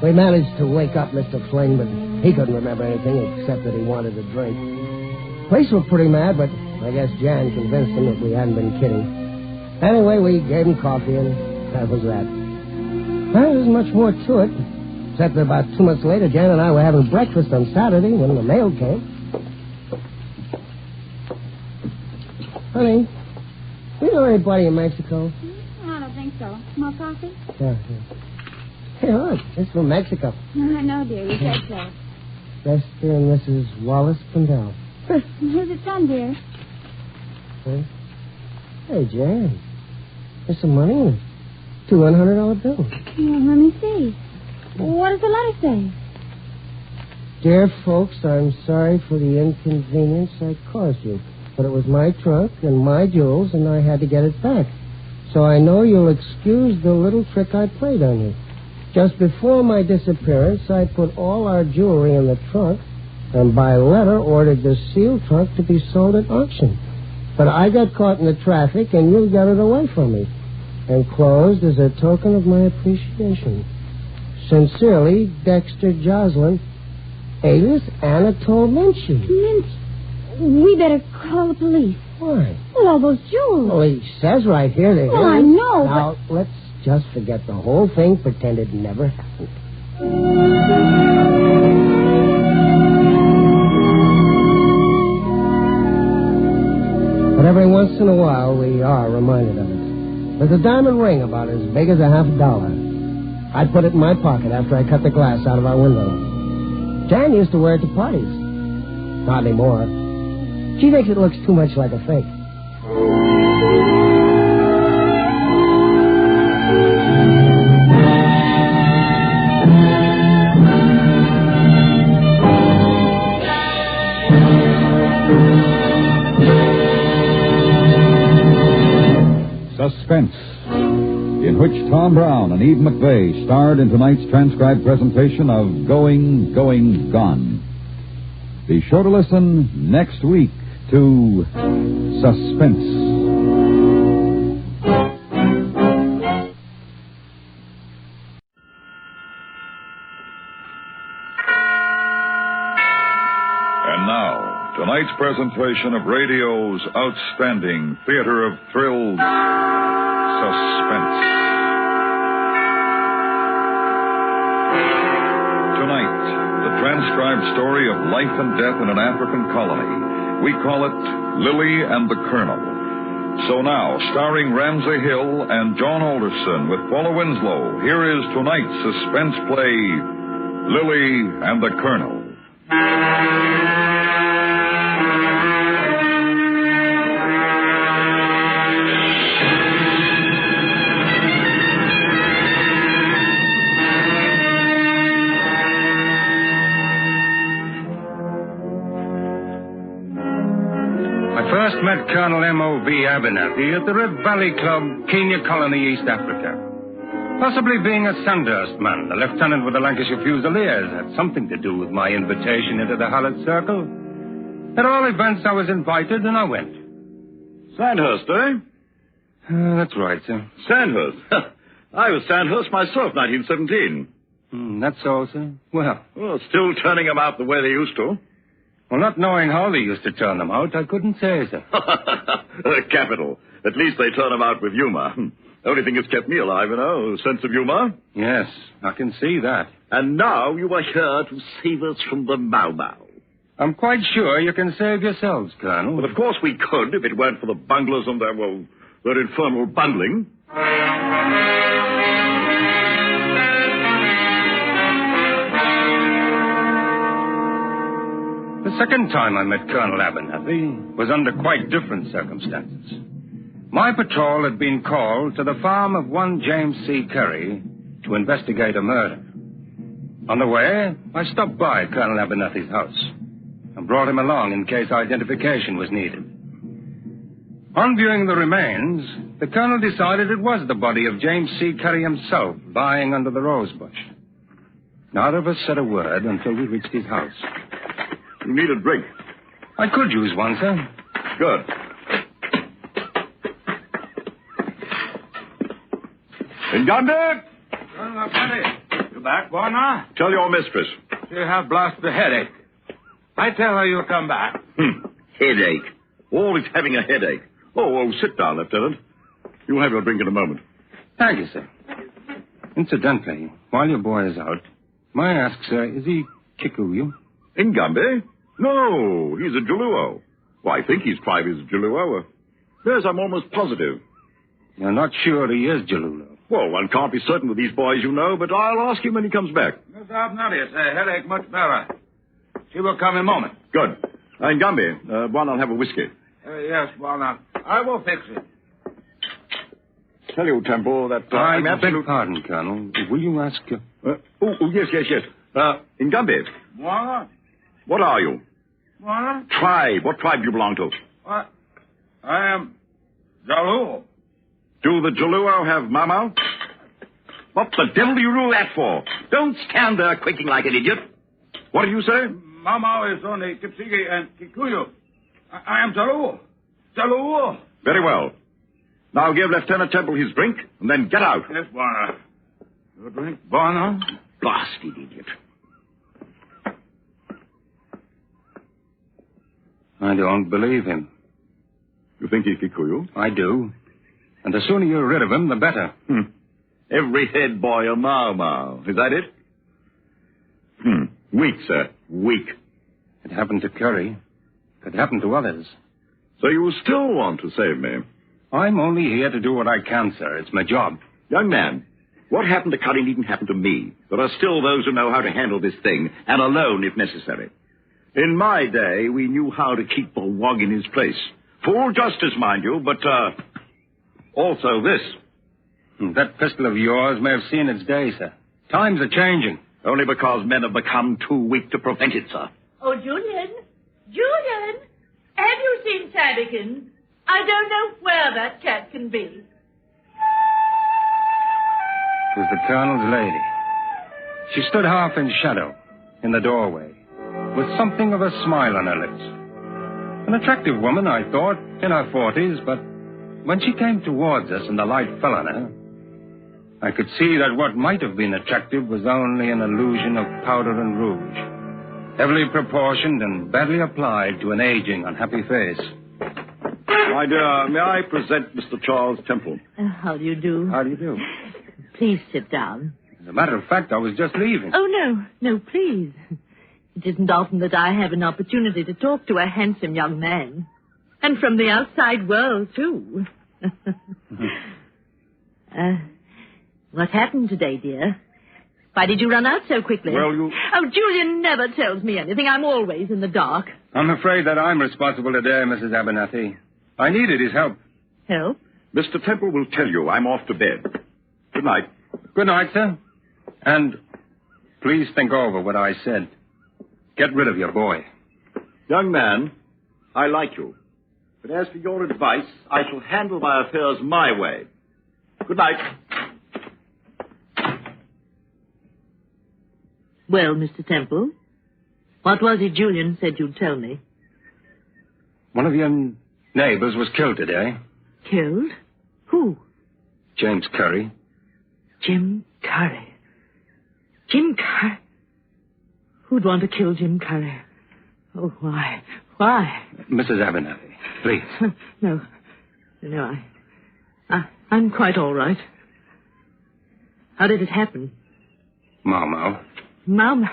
We managed to wake up Mr. Fling, but he couldn't remember anything except that he wanted a drink. Police were pretty mad, but I guess Jan convinced them that we hadn't been kidding. Anyway, we gave him coffee, and that was that. Well, there isn't much more to it, except that about 2 months later, Jan and I were having breakfast on Saturday when the mail came. Honey, you know anybody in Mexico? I don't think so. More coffee? Yeah. Hood. This is from Mexico. I know, dear. You said so. Mr. and Mrs. Wallace Pindell. Who's it from, dear? Huh? Hey, Jan. There's some money in it. $200 bill. Well, let me see. What does the letter say? Dear folks, I'm sorry for the inconvenience I caused you. But it was my trunk and my jewels, and I had to get it back. So I know you'll excuse the little trick I played on you. Just before my disappearance, I put all our jewelry in the trunk and by letter ordered the sealed trunk to be sold at auction. But I got caught in the traffic, and you got it away from me. Enclosed as a token of my appreciation. Sincerely, Dexter Joslin, alias Anatole Minchie. Minchie? We better call the police. Why? Well, all those jewels. Well, he says right here they Well, I know, Now, let's just forget the whole thing, pretend it never happened. But every once in a while, we are reminded of it. There's a diamond ring about as big as $50. I put it in my pocket after I cut the glass out of our window. Jan used to wear it to parties. Not anymore. She thinks it looks too much like a fake. Suspense, in which Tom Brown and Eve McVeigh starred in tonight's transcribed presentation of Going, Going, Gone. Be sure to listen next week to Suspense. And now, tonight's presentation of radio's outstanding theater of thrills, Suspense. Tonight, the transcribed story of life and death in an African colony. We call it Lily and the Colonel. So now, starring Ramsey Hill and John Alderson with Paula Winslow, here is tonight's suspense play, Lily and the Colonel. First met Colonel M.O.V. Abernathy at the Red Valley Club, Kenya Colony, East Africa. Possibly being a Sandhurst man, a lieutenant with the Lancashire Fusiliers had something to do with my invitation into the Hullet Circle. At all events, I was invited, and I went. Sandhurst, eh? That's right, sir. Sandhurst? I was Sandhurst myself, 1917. That's all, sir? Well, still turning them out the way they used to. Well, not knowing how they used to turn them out, I couldn't say, sir. Capital. At least they turn them out with humor. Only thing that's kept me alive, sense of humor. Yes, I can see that. And now you are here to save us from the Mau Mau. I'm quite sure you can save yourselves, Colonel. Well, of course we could, if it weren't for the bunglers and their infernal bungling. The second time I met Colonel Abernathy was under quite different circumstances. My patrol had been called to the farm of one James C. Curry to investigate a murder. On the way, I stopped by Colonel Abernathy's house and brought him along in case identification was needed. On viewing the remains, the colonel decided it was the body of James C. Curry himself lying under the rose bush. Neither of us said a word until we reached his house. You need a drink. I could use one, sir. Good. Ngande? You back, boy, now? Tell your mistress. She have blasted a headache. I tell her you'll come back. Headache. Always having a headache. Oh, sit down, Lieutenant. You'll have your drink in a moment. Thank you, sir. Incidentally, while your boy is out, may I ask, sir, is he Kikuyu? Ngambe? No, he's a Jaluo. Well, I think his tribe is Jaluo. Yes, I'm almost positive. You're not sure he is Jaluo? Well, one can't be certain with these boys, you know, but I'll ask him when he comes back. Mr. Abnadius, a headache much better. She will come in a moment. Good. Ngumbi, one, I'll have a whiskey. Yes, well, now, I will fix it. Tell you, Temple, that I beg pardon, Colonel. Will you ask... yes. Ngumbi. What are you? What? Tribe. What tribe do you belong to? What? I am Jalu. Do the Jaluo have Mama? What the devil do you rule that for? Don't stand there quaking like an idiot. What do you say? Mama is only Kipsigi and Kikuyu. I am Jalu. Jalu. Very well. Now give Lieutenant Temple his drink, and then get out. Yes, Warner. Your drink, Warner? Blasted idiot. I don't believe him. You think he's Kikuyu? I do. And the sooner you're rid of him, the better. Every head boy a Mau. Is that it? Weak, sir. Weak. It happened to Curry. Could happen to others. So you still want to save me? I'm only here to do what I can, sir. It's my job. Young man, what happened to Curry needn't happen to me. There are still those who know how to handle this thing, and alone if necessary. In my day, we knew how to keep the wog in his place. Full justice, mind you, but, also this. That pistol of yours may have seen its day, sir. Times are changing. Only because men have become too weak to prevent it, sir. Oh, Julian! Julian! Have you seen Saddikin? I don't know where that cat can be. It was the Colonel's lady. She stood half in shadow in the doorway, with something of a smile on her lips. An attractive woman, I thought, in her 40s, but when she came towards us and the light fell on her, I could see that what might have been attractive was only an illusion of powder and rouge, heavily proportioned and badly applied to an aging, unhappy face. My dear, may I present Mr. Charles Temple? How do you do? How do you do? Please sit down. As a matter of fact, I was just leaving. Oh, no, please. It isn't often that I have an opportunity to talk to a handsome young man. And from the outside world, too. What happened today, dear? Why did you run out so quickly? Well, you... Oh, Julian never tells me anything. I'm always in the dark. I'm afraid that I'm responsible today, Mrs. Abernathy. I needed his help. Help? Mr. Temple will tell you I'm off to bed. Good night. Good night, sir. And please think over what I said. Get rid of your boy. Young man, I like you. But as for your advice, I shall handle my affairs my way. Good night. Well, Mr. Temple, what was it Julian said you'd tell me? One of your neighbors was killed today. Killed? Who? James Curry. Jim Curry. Jim Curry? Who'd want to kill Jim Curry? Oh, why? Why? Mrs. Abernathy, please. No, I'm quite all right. How did it happen? Mau. Mom?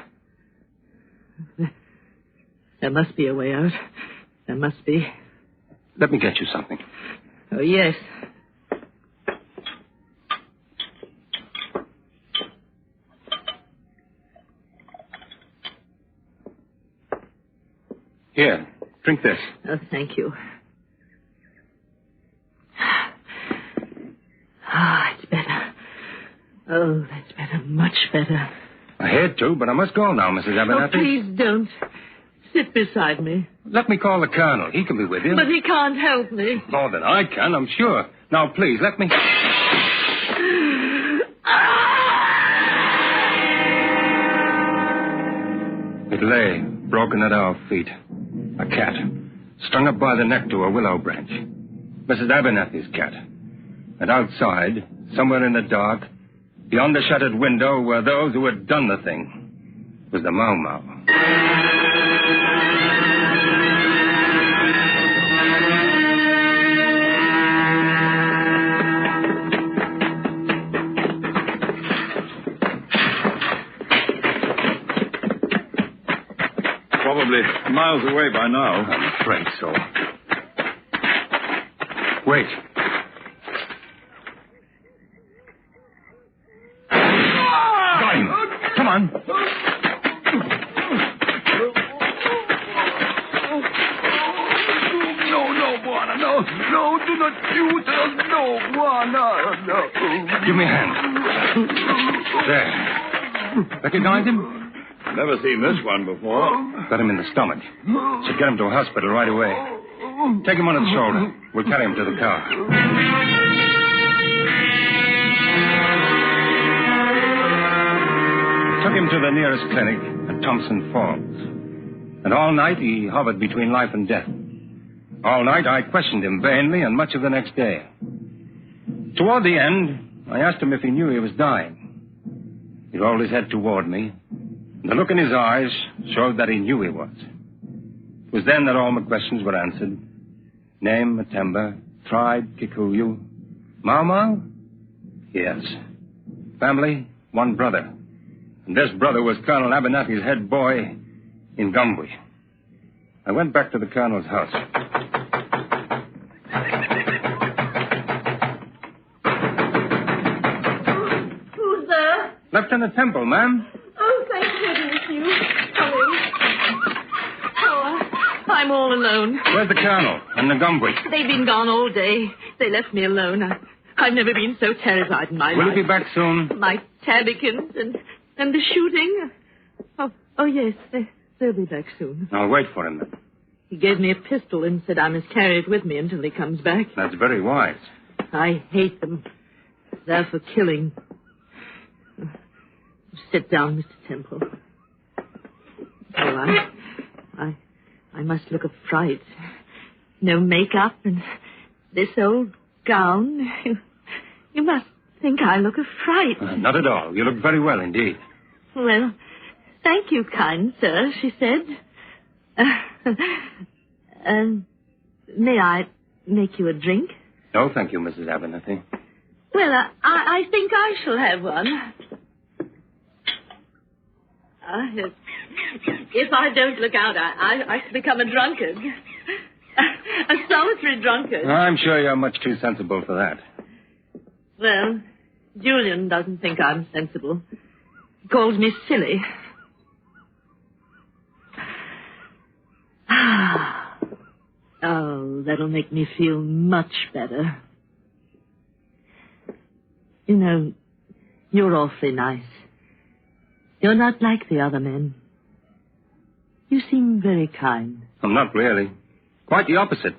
There must be a way out. There must be. Let me get you something. Oh, yes. Here, drink this. Oh, thank you. It's better. Oh, that's better. Much better. I hate to, but I must go now, Mrs. Abernathy. Oh, please don't. Sit beside me. Let me call the Colonel. He can be with you. But he can't help me. More than I can, I'm sure. Now, please, let me... It lay, broken at our feet. A cat, strung up by the neck to a willow branch. Mrs. Abernathy's cat. And outside, somewhere in the dark, beyond the shuttered window, were those who had done the thing. It was the Mau. Probably miles away by now. I'm afraid so. Wait. on. No, Buana, no, do not shoot us. No, Buana, no. Give me a hand. There. Recognize him? Never seen this one before. Got him in the stomach. Should get him to a hospital right away. Take him on the shoulder. We'll carry him to the car. Took him to the nearest clinic at Thompson Falls. And all night he hovered between life and death. All night I questioned him vainly and much of the next day. Toward the end, I asked him if he knew he was dying. He rolled his head toward me. The look in his eyes showed that he knew he was. It was then that all my questions were answered. Name, Matemba, tribe, Kikuyu. Mama? Yes. Family, one brother. And this brother was Colonel Abernathy's head boy in Gumby. I went back to the colonel's house. Who's there? Lieutenant Temple, ma'am. Oh, thank goodness you. Come in. Oh, I'm all alone. Where's the colonel and the Gumby? They've been gone all day. They left me alone. I've never been so terrified in my life. Will he be back soon? My tabbikins and the shooting. Oh yes, they'll be back soon. I'll wait for him then. He gave me a pistol and said I must carry it with me until he comes back. That's very wise. I hate them. They're for killing. Sit down, Mr. Temple. Oh, I must look a fright. No makeup and this old gown. You must think I look a fright. Not at all. You look very well indeed. Well, thank you, kind sir, she said. May I make you a drink? No, thank you, Mrs. Abernathy. Well, I think I shall have one. If I don't look out, I shall become a drunkard. A solitary drunkard. I'm sure you're much too sensible for that. Well, Julian doesn't think I'm sensible. He calls me silly. Oh, that'll make me feel much better. You know, you're awfully nice. You're not like the other men. You seem very kind. I'm not really. Quite the opposite.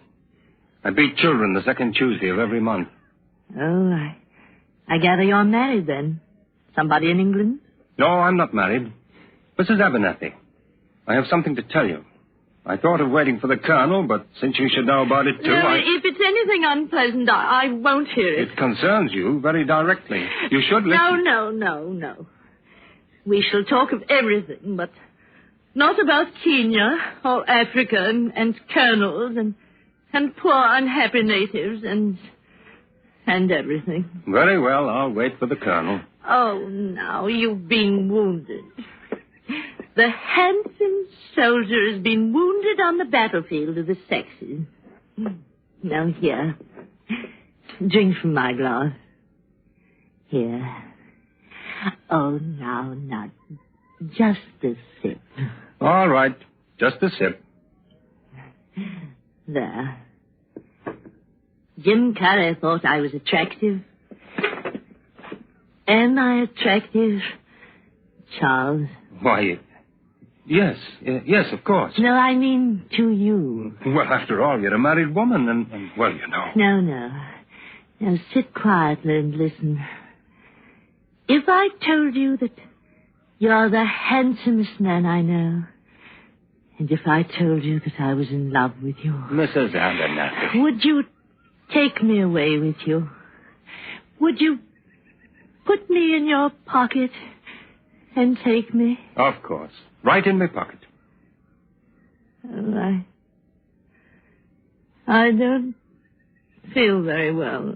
I beat children the second Tuesday of every month. Oh, I gather you're married then. Somebody in England? No, I'm not married. Mrs. Abernathy, I have something to tell you. I thought of waiting for the colonel, but since you should know about it too, No, if it's anything unpleasant, I won't hear it. It concerns you very directly. You should listen. No. We shall talk of everything, but not about Kenya or Africa and colonels and poor unhappy natives and everything. Very well, I'll wait for the colonel. Oh, now you've been wounded. The handsome soldier has been wounded on the battlefield of the sexes. Now, here. Drink from my glass. Here. Oh, now, not just a sip. All right. Just a sip. There. Jim Carrey thought I was attractive. Am I attractive, Charles? Why, yes, of course. No, I mean to you. Well, after all, you're a married woman, and well, you know. No. Now, sit quietly and listen. If I told you that you're the handsomest man I know, and if I told you that I was in love with you... Mrs. Abernathy. Would you take me away with you? Would you put me in your pocket and take me? Of course. Right in my pocket. Oh, I don't feel very well.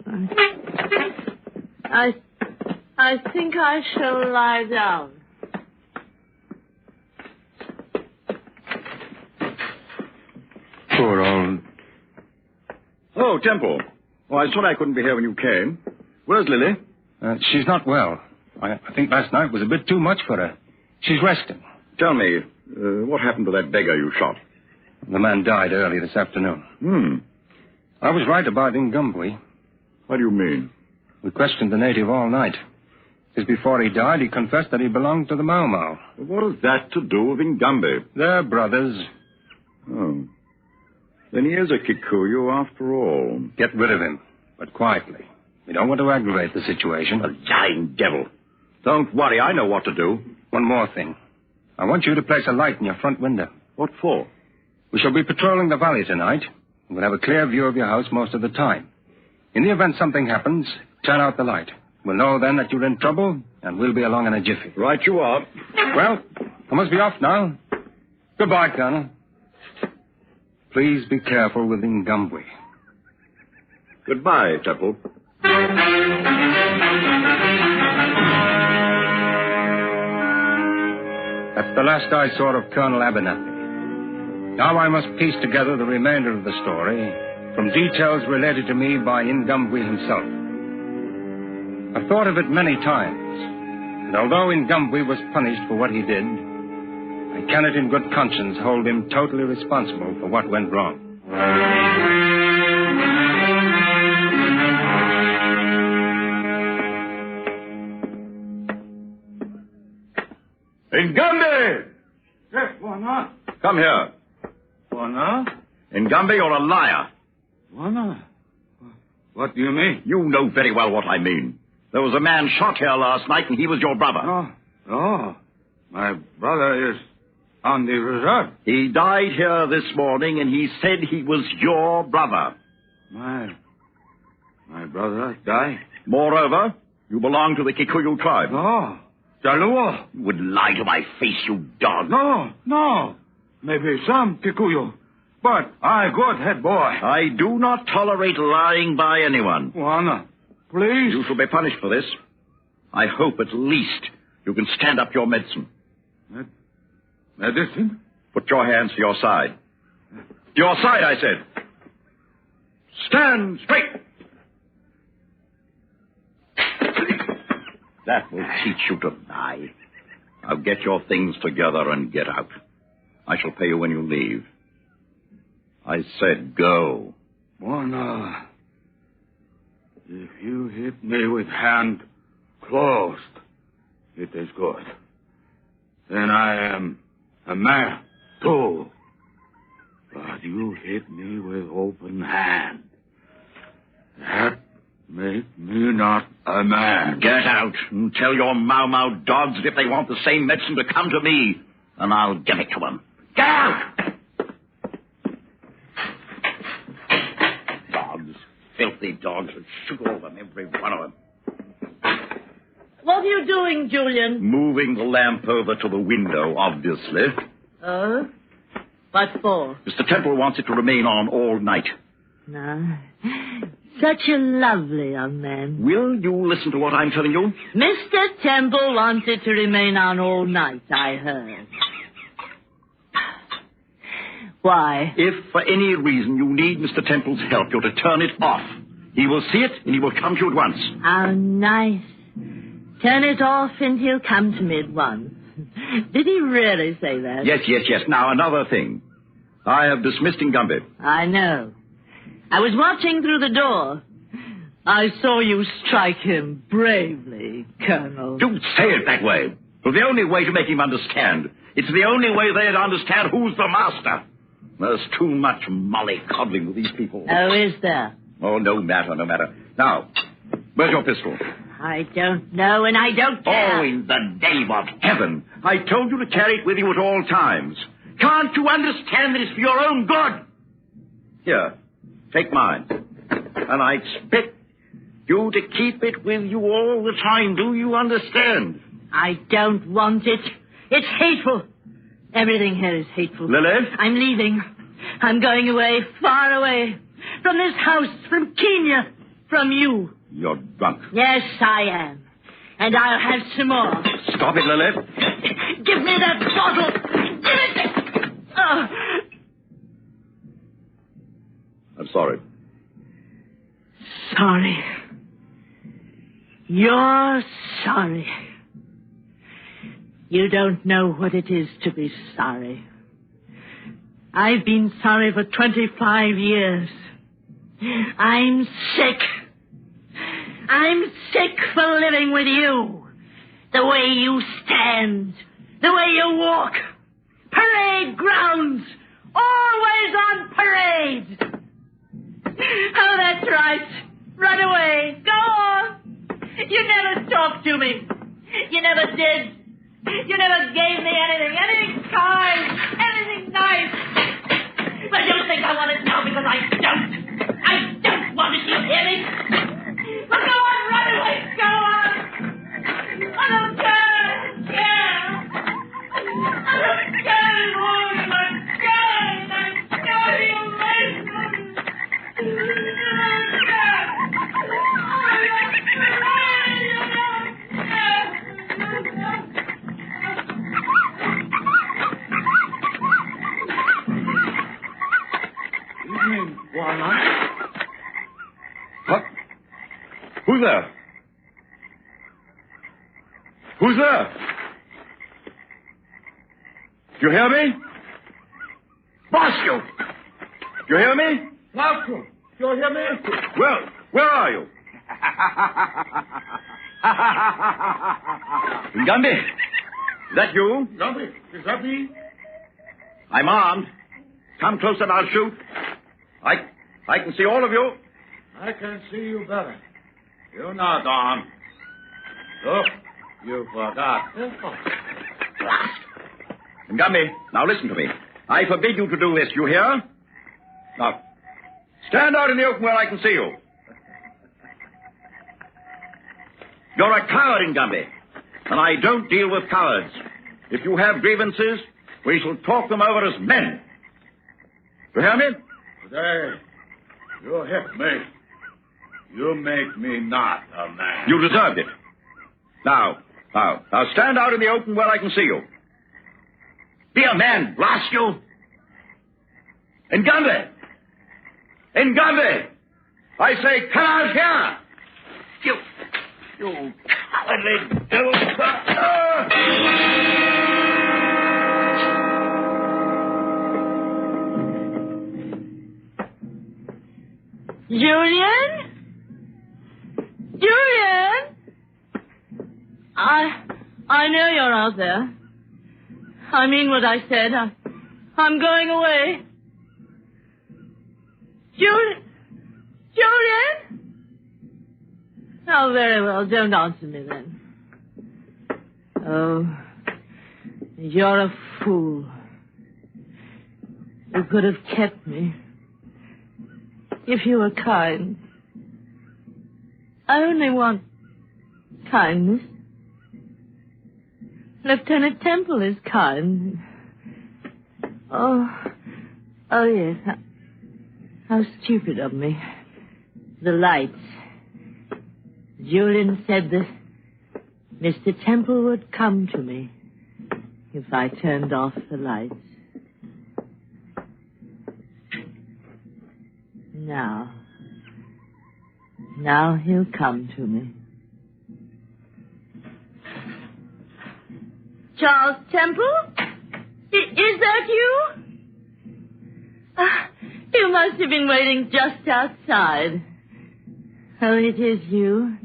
I think I shall lie down. Poor old... Oh, Temple. Oh, I thought I couldn't be here when you came. Where's Lily? She's not well. I think last night was a bit too much for her. She's resting. Tell me, what happened to that beggar you shot? The man died early this afternoon. I was right about Ngambwe. What do you mean? We questioned the native all night. Just before he died, he confessed that he belonged to the Mau Mau. What has that to do with Ngambwe? They're brothers. Oh. Then he is a Kikuyu after all. Get rid of him, but quietly. We don't want to aggravate the situation. A lying devil. Don't worry, I know what to do. One more thing. I want you to place a light in your front window. What for? We shall be patrolling the valley tonight. We'll have a clear view of your house most of the time. In the event something happens, turn out the light. We'll know then that you're in trouble, and we'll be along in a jiffy. Right you are. Well, I must be off now. Goodbye, Colonel. Please be careful with Ngambwe. Goodbye, Temple. That's the last I saw of Colonel Abernathy. Now I must piece together the remainder of the story from details related to me by Ngambwe himself. I've thought of it many times, and although Ngambwe was punished for what he did, I cannot in good conscience hold him totally responsible for what went wrong. Ngambwe! Yes, Wana. Come here. Wana? Ngambwe, you're a liar. Wana? What do you mean? You know very well what I mean. There was a man shot here last night, and he was your brother. Oh. My brother is on the reserve. He died here this morning, and he said he was your brother. My brother died? Moreover, you belong to the Kikuyu tribe. Oh. Jaluo. You would lie to my face, you dog. No. Maybe some Kikuyu. But I good head boy. I do not tolerate lying by anyone. Wana, please. You shall be punished for this. I hope at least you can stand up your medicine. Medicine? Put your hands to your side. To your side, I said. Stand straight. That will teach you to lie. Now get your things together and get out. I shall pay you when you leave. I said go. Wana, if you hit me with hand closed, it is good. Then I am a man, too. But you hit me with open hand. That make me not a man. Get out and tell your Mau Mau dogs that if they want the same medicine to come to me, and I'll give it to them. Get out! Dogs. Filthy dogs. I'll shoot all of them, every one of them. What are you doing, Julian? Moving the lamp over to the window, obviously. Oh? What for? Mr. Temple wants it to remain on all night. No. Such a lovely young man. Will you listen to what I'm telling you? Mr. Temple wants it to remain on all night, I heard. Why? If for any reason you need Mr. Temple's help, you're to turn it off. He will see it, and he will come to you at once. How nice. Turn it off, and he'll come to me at once. Did he really say that? Yes. Now, another thing. I have dismissed Ngambwe. I know. I was watching through the door. I saw you strike him bravely, Colonel. Don't say it that way. It's the only way to make him understand. It's the only way they'd understand who's the master. There's too much mollycoddling with these people. Oh, is there? Oh, no matter. Now, where's your pistol? I don't know, and I don't care. Oh, in the name of heaven. I told you to carry it with you at all times. Can't you understand that it's for your own good? Here, take mine. And I expect you to keep it with you all the time. Do you understand? I don't want it. It's hateful. Everything here is hateful. Lily? I'm leaving. I'm going away, far away. From this house, from Kenya, from you. You're drunk. Yes, I am. And I'll have some more. Stop it, Lily. Give me that bottle. Give it. Oh. I'm sorry. Sorry. You're sorry. You don't know what it is to be sorry. I've been sorry for 25 years. I'm sick. I'm sick for living with you. The way you stand. The way you walk. Parade grounds. Always on parade. Oh, that's right. Run away. Go on. You never talked to me. You never did. You never gave me anything kind, anything nice. But you think I want it now because I don't. I don't want it, you hear me? But go on, run away, go on. I don't care, yeah. I don't care anymore, I'm scared you away from me. What? Who's there? Who's there? You hear me? Bosco! You hear me? Bosco, you hear me? Well, where are you? Gumby, is that you? Gumby, is that me? I'm armed. Come closer and I'll shoot. I can see all of you. I can see you better. You're not armed. Look, you forgot. Gumby, now listen to me. I forbid you to do this, you hear? Now, stand out in the open where I can see you. You're a coward, Gumby, and I don't deal with cowards. If you have grievances, we shall talk them over as men. You hear me? Today, you hit me. You make me not a man. You deserved it. Now stand out in the open where I can see you. Be a man, blast you. Ngumbe! I say, come out here! You cowardly devil! Julian? I know you're out there. I mean what I said. I'm going away. Julian? Oh, very well. Don't answer me then. Oh, you're a fool. You could have kept me. If you were kind. I only want kindness. Lieutenant Temple is kind. Oh, yes. How stupid of me. The lights. Julian said that Mr. Temple would come to me if I turned off the lights. Now he'll come to me. Charles Temple? Is that you? You must have been waiting just outside. Oh, it is you.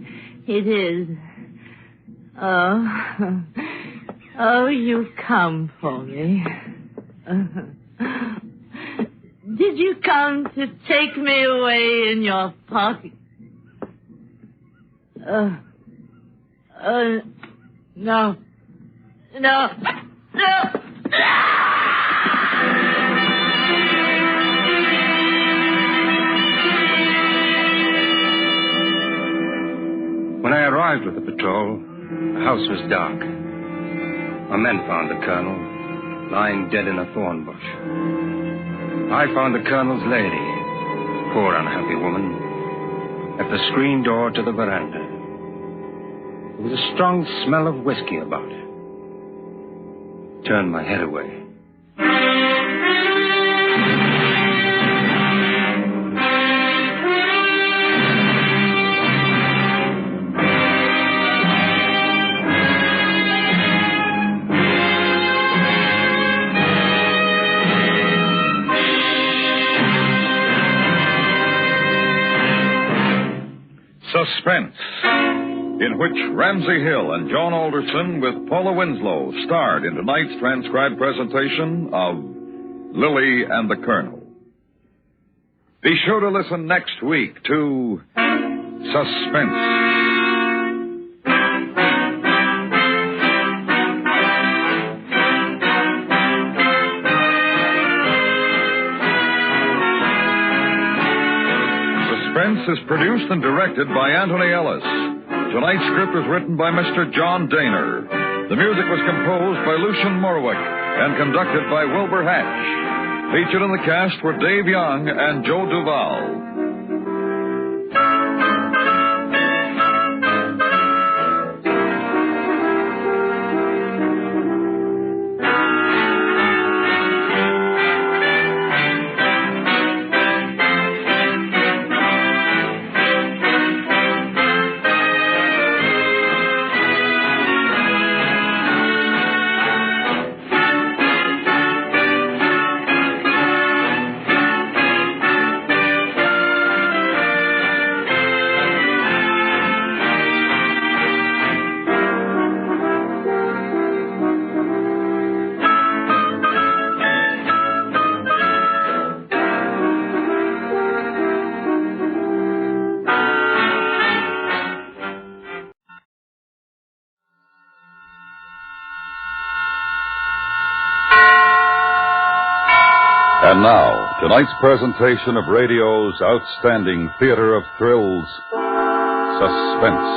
It is. Oh, you come for me. Did you come to take me away in your pocket? No. When I arrived with the patrol, the house was dark. My men found the colonel lying dead in a thorn bush. I found the colonel's lady, poor unhappy woman, at the screen door to the veranda. There was a strong smell of whiskey about. Turned my head away. Suspense, in which Ramsey Hill and John Alderson with Paula Winslow starred in tonight's transcribed presentation of Lily and the Colonel. Be sure to listen next week to Suspense. Suspense is produced and directed by Anthony Ellis. Tonight's script was written by Mr. John Daner. The music was composed by Lucian Morwick and conducted by Wilbur Hatch. Featured in the cast were Dave Young and Joe Duval. And now, tonight's presentation of radio's outstanding theater of thrills, Suspense.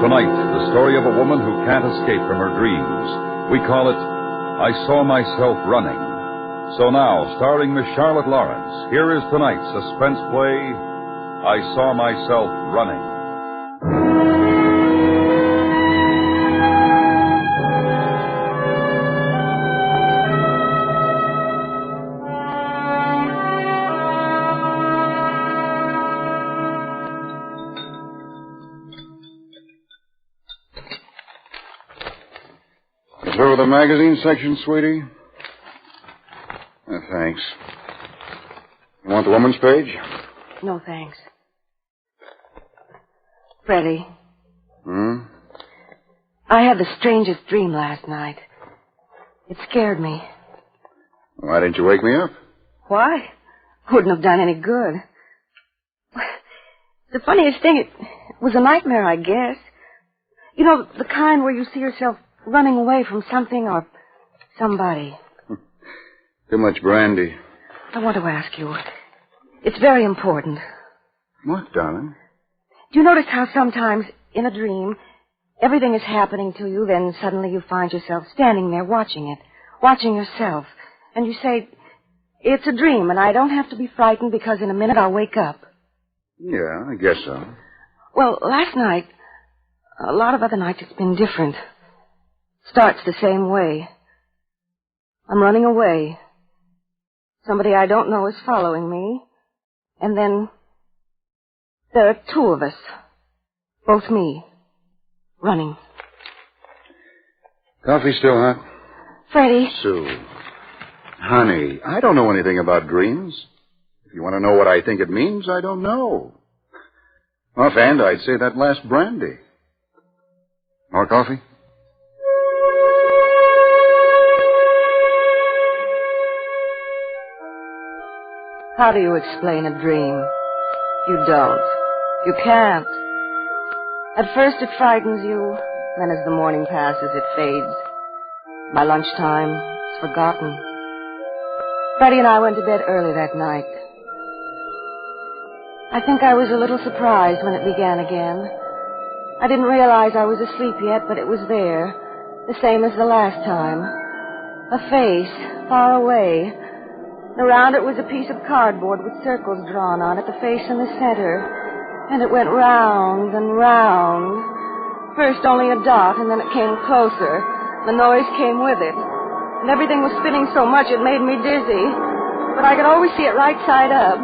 Tonight, the story of a woman who can't escape from her dreams. We call it I Saw Myself Running. So now, starring Miss Charlotte Lawrence, here is tonight's suspense play, I Saw Myself Running. Through the magazine section, sweetie? Thanks. You want the woman's page? No, thanks. Freddie. I had the strangest dream last night. It scared me. Why didn't you wake me up? Why? Wouldn't have done any good. The funniest thing, it was a nightmare, I guess. You know, the kind where you see yourself running away from something or somebody. Too much brandy. I want to ask you. It's very important. What, darling? Do you notice how sometimes, in a dream, everything is happening to you, then suddenly you find yourself standing there watching it, watching yourself, and you say, it's a dream, and I don't have to be frightened because in a minute I'll wake up. Yeah, I guess so. Well, last night, a lot of other nights it's been different. Starts the same way. I'm running away. Somebody I don't know is following me. And then there are two of us. Both me. Running. Coffee still hot? Freddie. Sue. Honey, I don't know anything about dreams. If you want to know what I think it means, I don't know. Offhand, I'd say that last brandy. More coffee? How do you explain a dream? You don't. You can't. At first it frightens you, then as the morning passes it fades. By lunchtime, it's forgotten. Freddie and I went to bed early that night. I think I was a little surprised when it began again. I didn't realize I was asleep yet, but it was there, the same as the last time. A face, far away. Around it was a piece of cardboard with circles drawn on it, the face in the center. And it went round and round. First only a dot, and then it came closer. The noise came with it. And everything was spinning so much it made me dizzy. But I could always see it right side up.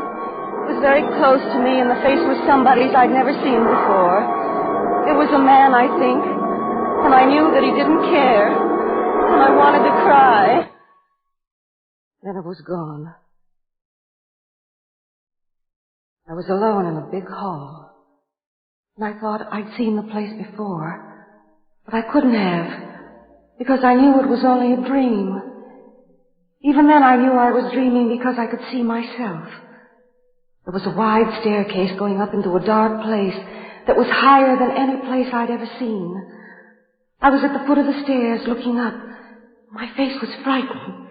It was very close to me, and the face was somebody's I'd never seen before. It was a man, I think. And I knew that he didn't care. And I wanted to cry. Then it was gone. I was alone in a big hall. And I thought I'd seen the place before. But I couldn't have, because I knew it was only a dream. Even then I knew I was dreaming because I could see myself. There was a wide staircase going up into a dark place that was higher than any place I'd ever seen. I was at the foot of the stairs looking up. My face was frightened.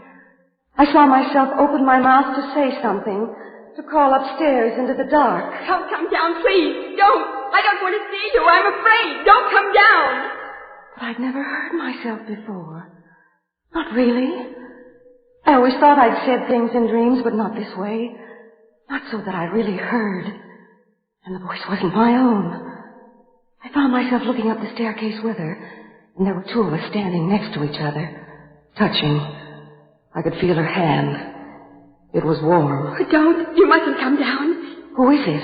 I saw myself open my mouth to say something, to call upstairs into the dark. Don't come down, please. Don't. I don't want to see you. I'm afraid. Don't come down. But I'd never heard myself before. Not really. I always thought I'd said things in dreams, but not this way. Not so that I really heard. And the voice wasn't my own. I found myself looking up the staircase with her, and there were two of us standing next to each other, touching. I could feel her hand. It was warm. Don't. You mustn't come down. Who is it?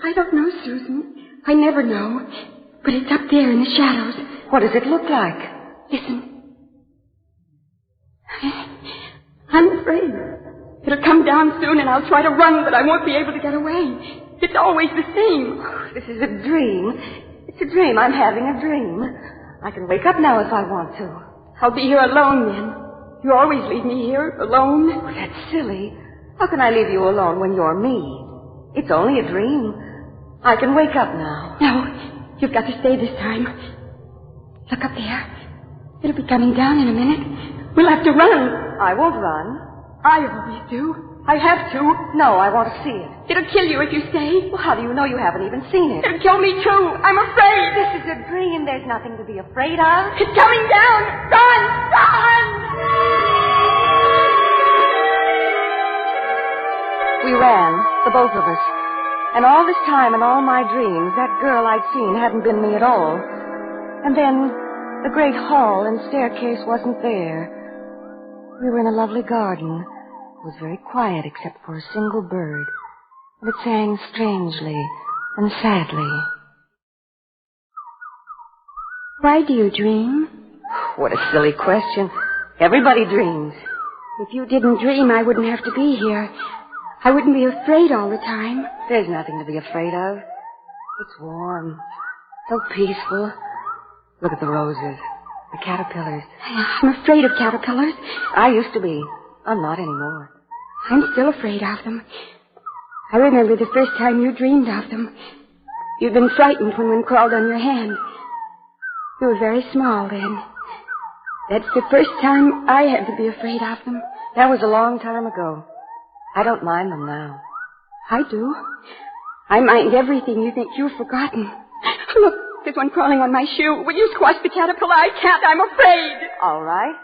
I don't know, Susan. I never know. But it's up there in the shadows. What does it look like? Listen. I'm afraid. It'll come down soon and I'll try to run, but I won't be able to get away. It's always the same. Oh, this is a dream. It's a dream. I'm having a dream. I can wake up now if I want to. I'll be here alone then. You always leave me here, alone. Oh, that's silly. How can I leave you alone when you're me? It's only a dream. I can wake up now. No, you've got to stay this time. Look up there. It'll be coming down in a minute. We'll have to run. I won't run. I always do. I have to. No, I want to see it. It'll kill you if you stay. Well, how do you know you haven't even seen it? It'll kill me too. I'm afraid. This is a dream. There's nothing to be afraid of. It's coming down. Run! Run! We ran, the both of us. And all this time in all my dreams, that girl I'd seen hadn't been me at all. And then the great hall and staircase wasn't there. We were in a lovely garden. It was very quiet except for a single bird. And it sang strangely and sadly. Why do you dream? What a silly question. Everybody dreams. If you didn't dream, I wouldn't have to be here. I wouldn't be afraid all the time. There's nothing to be afraid of. It's warm. So peaceful. Look at the roses. The caterpillars. I'm afraid of caterpillars. I used to be. I'm not anymore. I'm still afraid of them. I remember the first time you dreamed of them. You'd been frightened when one crawled on your hand. You were very small then. That's the first time I had to be afraid of them. That was a long time ago. I don't mind them now. I do. I mind everything you think you've forgotten. Look, there's one crawling on my shoe. Will you squash the caterpillar? I can't. I'm afraid. All right.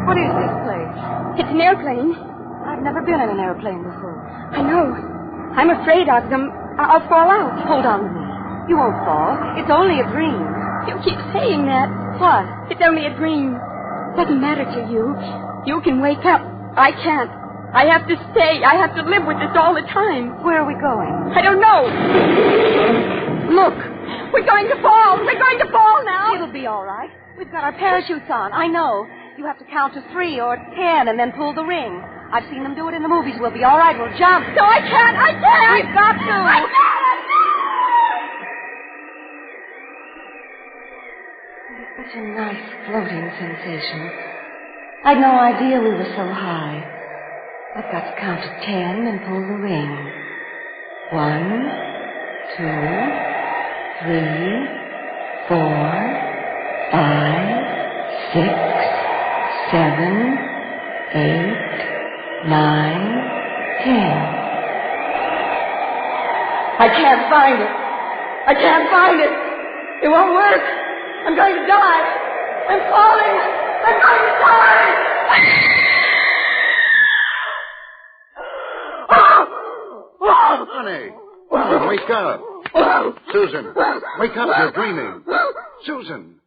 What is this place? It's an airplane. I've never been in an airplane before. I know. I'm afraid of them. I'll fall out. Hold on to me. You won't fall. It's only a dream. You keep saying that. What? It's only a dream. Doesn't matter to you. You can wake up. I can't. I have to stay. I have to live with this all the time. Where are we going? I don't know. Look. We're going to fall. We're going to fall now. It'll be all right. We've got our parachutes on. I know. You have to count to 3 or 10 and then pull the ring. I've seen them do it in the movies. We'll be all right. We'll jump. No, I can't. I can't. We've got to. I can't. Such a nice floating sensation. I'd no idea we were so high. I've got to count to 10 and pull the ring. 1, 2, 3, 4, 5, 6, 7, 8, 9, 10. I can't find it. I can't find it. It won't work. I'm going to die. I'm falling. I'm going to die. Honey, wake up. Susan, wake up. You're dreaming. Susan.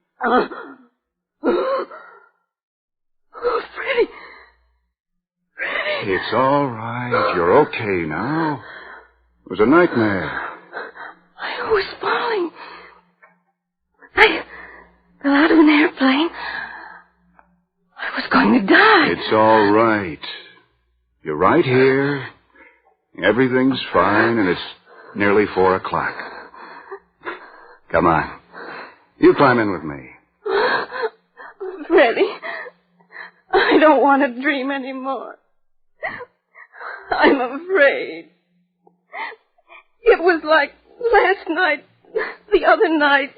Freddie. It's all right. You're okay now. It was a nightmare. I was falling. I fell out of an airplane. I was going to die. It's all right. You're right here. Everything's fine, and it's nearly 4 o'clock. Come on. You climb in with me. Freddie, I don't want to dream anymore. I'm afraid. It was like last night, the other night,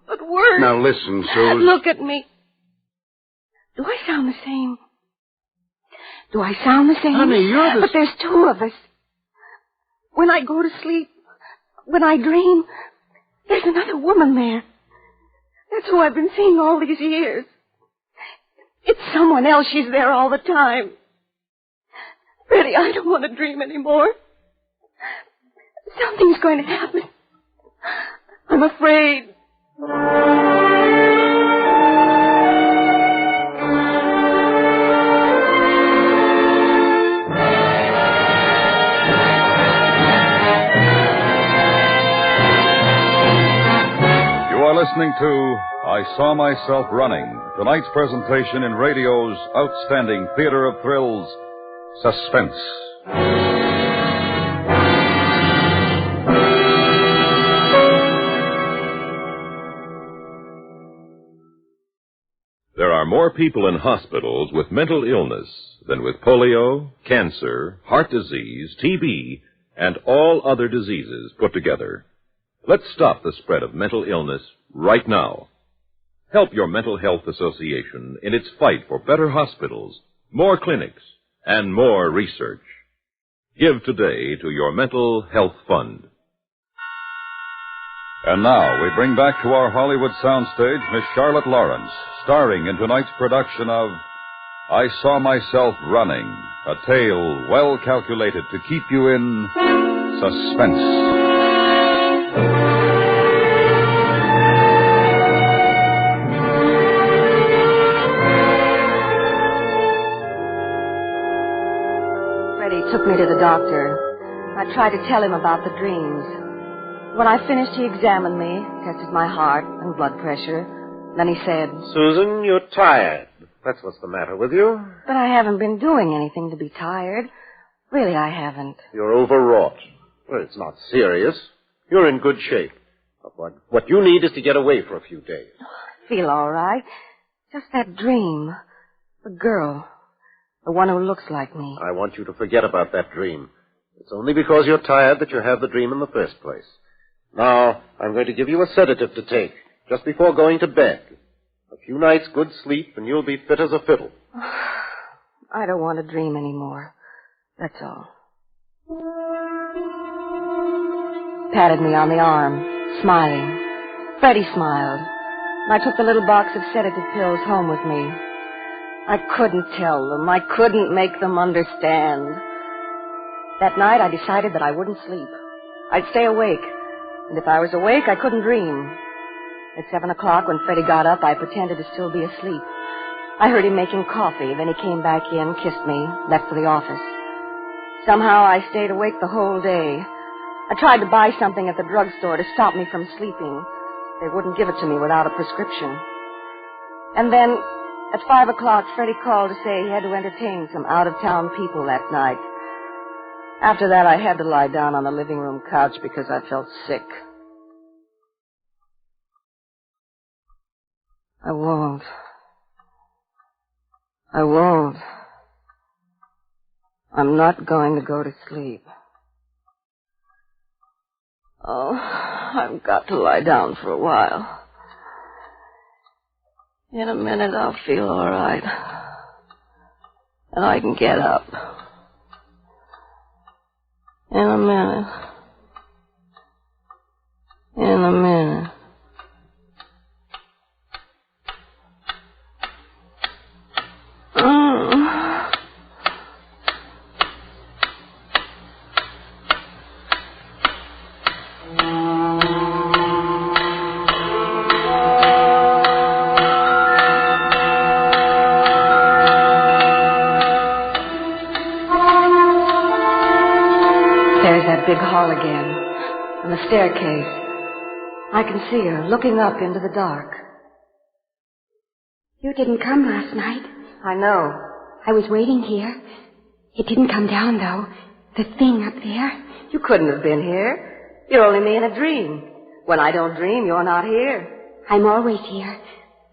but worse. Now listen, Susan. Look at me. Do I sound the same? Do I sound the same? Honey, you're the... But there's 2 of us. When I go to sleep, when I dream, there's another woman there. That's who I've been seeing all these years. It's someone else. She's there all the time. Freddie, I don't want to dream anymore. Something's going to happen. I'm afraid. You are listening to I Saw Myself Running, tonight's presentation in radio's outstanding theater of thrills, Suspense. There are more people in hospitals with mental illness than with polio, cancer, heart disease, TB, and all other diseases put together. Let's stop the spread of mental illness right now. Help your Mental Health Association in its fight for better hospitals, more clinics, and more research. Give today to your Mental Health Fund. And now we bring back to our Hollywood soundstage Miss Charlotte Lawrence, starring in tonight's production of I Saw Myself Running, a tale well calculated to keep you in suspense. Freddie took me to the doctor. I tried to tell him about the dreams. When I finished, he examined me, tested my heart and blood pressure. Then he said, Susan, you're tired. That's what's the matter with you. But I haven't been doing anything to be tired. Really, I haven't. You're overwrought. Well, it's not serious. You're in good shape. What you need is to get away for a few days. I feel all right. Just that dream. The girl. The one who looks like me. I want you to forget about that dream. It's only because you're tired that you have the dream in the first place. Now, I'm going to give you a sedative to take just before going to bed. A few nights' good sleep, and you'll be fit as a fiddle. I don't want to dream anymore. That's all. Patted me on the arm, smiling. Freddie smiled. And I took the little box of sedative pills home with me. I couldn't tell them. I couldn't make them understand. That night, I decided that I wouldn't sleep. I'd stay awake. And if I was awake, I couldn't dream. At 7 o'clock, when Freddie got up, I pretended to still be asleep. I heard him making coffee. Then he came back in, kissed me, left for the office. Somehow, I stayed awake the whole day. I tried to buy something at the drugstore to stop me from sleeping. They wouldn't give it to me without a prescription. And then, at 5 o'clock, Freddie called to say he had to entertain some out-of-town people that night. After that, I had to lie down on the living room couch because I felt sick. I won't. I'm not going to go to sleep. Oh, I've got to lie down for a while. In a minute, I'll feel all right. And I can get up. In a minute. There's that big hall again, on the staircase. I can see her looking up into the dark. You didn't come last night. I know. I was waiting here. It didn't come down, though. The thing up there. You couldn't have been here. You're only me in a dream. When I don't dream, you're not here. I'm always here.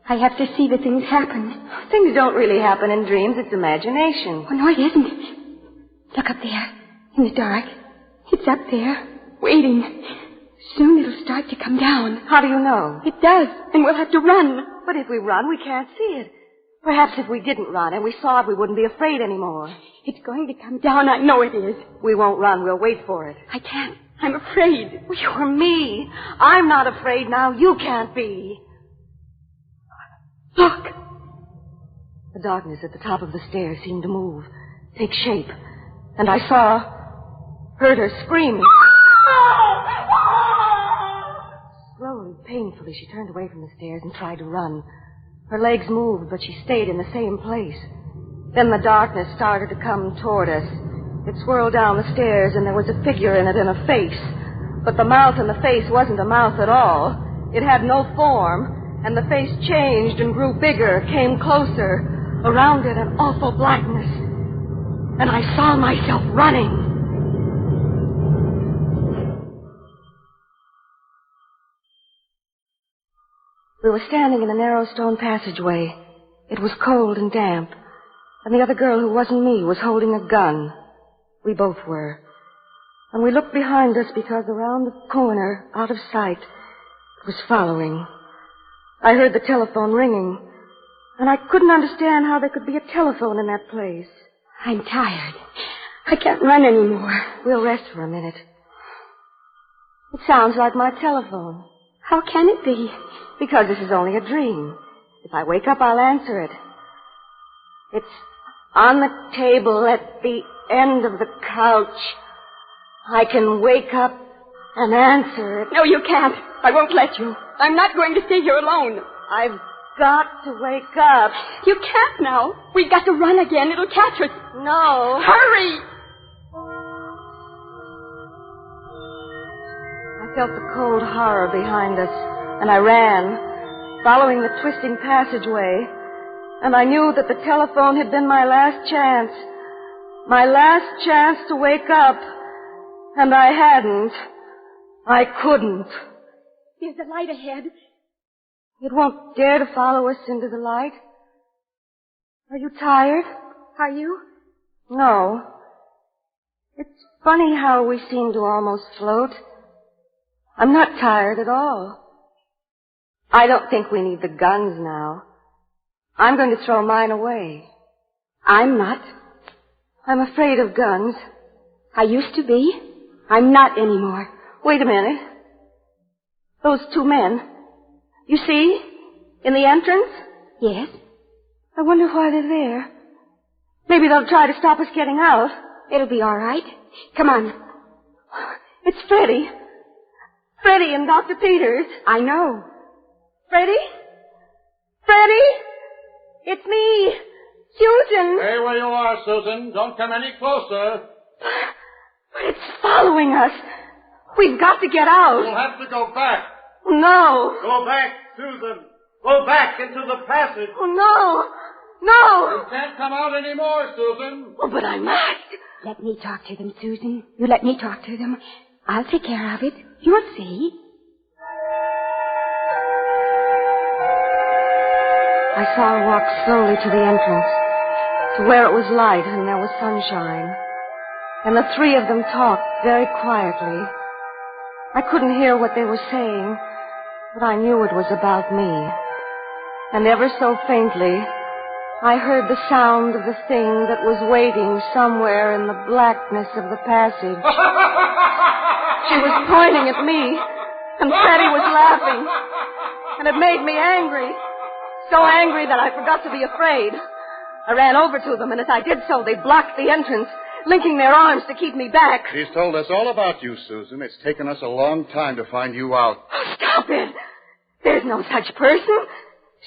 I have to see the things happen. Things don't really happen in dreams. It's imagination. Oh, no, it isn't. Look up there, in the dark. It's up there, waiting. Soon it'll start to come down. How do you know? It does, and we'll have to run. But if we run, we can't see it. Perhaps if we didn't run and we saw it, we wouldn't be afraid anymore. It's going to come down. I know it is. We won't run. We'll wait for it. I can't. I'm afraid. Well, you're me. I'm not afraid now. You can't be. Look. The darkness at the top of the stairs seemed to move, take shape. And I heard her screaming. Slowly, painfully, she turned away from the stairs and tried to run. Her legs moved, but she stayed in the same place. Then the darkness started to come toward us. It swirled down the stairs, and there was a figure in it and a face. But the mouth in the face wasn't a mouth at all. It had no form, and the face changed and grew bigger, came closer. Around it, an awful blackness. And I saw myself running. We were standing in a narrow stone passageway. It was cold and damp. And the other girl who wasn't me was holding a gun. We both were. And we looked behind us because around the corner, out of sight, it was following. I heard the telephone ringing. And I couldn't understand how there could be a telephone in that place. I'm tired. I can't run anymore. We'll rest for a minute. It sounds like my telephone. How can it be? Because this is only a dream. If I wake up, I'll answer it. It's on the table at the end of the couch. I can wake up and answer it. No, you can't. I won't let you. I'm not going to stay here alone. I've got to wake up. You can't now. We've got to run again. It'll catch us. No. Hurry! I felt the cold horror behind us, and I ran, following the twisting passageway, and I knew that the telephone had been my last chance. My last chance to wake up. And I hadn't. I couldn't. There's a light ahead. It won't dare to follow us into the light. Are you tired? Are you? No. It's funny how we seem to almost float. I'm not tired at all. I don't think we need the guns now. I'm going to throw mine away. I'm not. I'm afraid of guns. I used to be. I'm not anymore. Wait a minute. Those two men. You see? In the entrance? Yes. I wonder why they're there. Maybe they'll try to stop us getting out. It'll be all right. Come on. It's Freddie. Freddie and Dr. Peters. I know. Freddie? Freddie? It's me. Susan. Stay where you are, Susan. Don't come any closer. But it's following us. We've got to get out. You'll have to go back. No. Go back, Susan. Go back into the passage. Oh, no. No. You can't come out anymore, Susan. Oh, but I must. Let me talk to them, Susan. You let me talk to them. I'll take care of it. You'll see. I saw her walk slowly to the entrance, to where it was light and there was sunshine. And the three of them talked very quietly. I couldn't hear what they were saying, but I knew it was about me. And ever so faintly, I heard the sound of the thing that was waiting somewhere in the blackness of the passage. She was pointing at me, and Freddie was laughing. And it made me angry. So angry that I forgot to be afraid. I ran over to them, and as I did so, they blocked the entrance, linking their arms to keep me back. She's told us all about you, Susan. It's taken us a long time to find you out. Oh, stop it. There's no such person.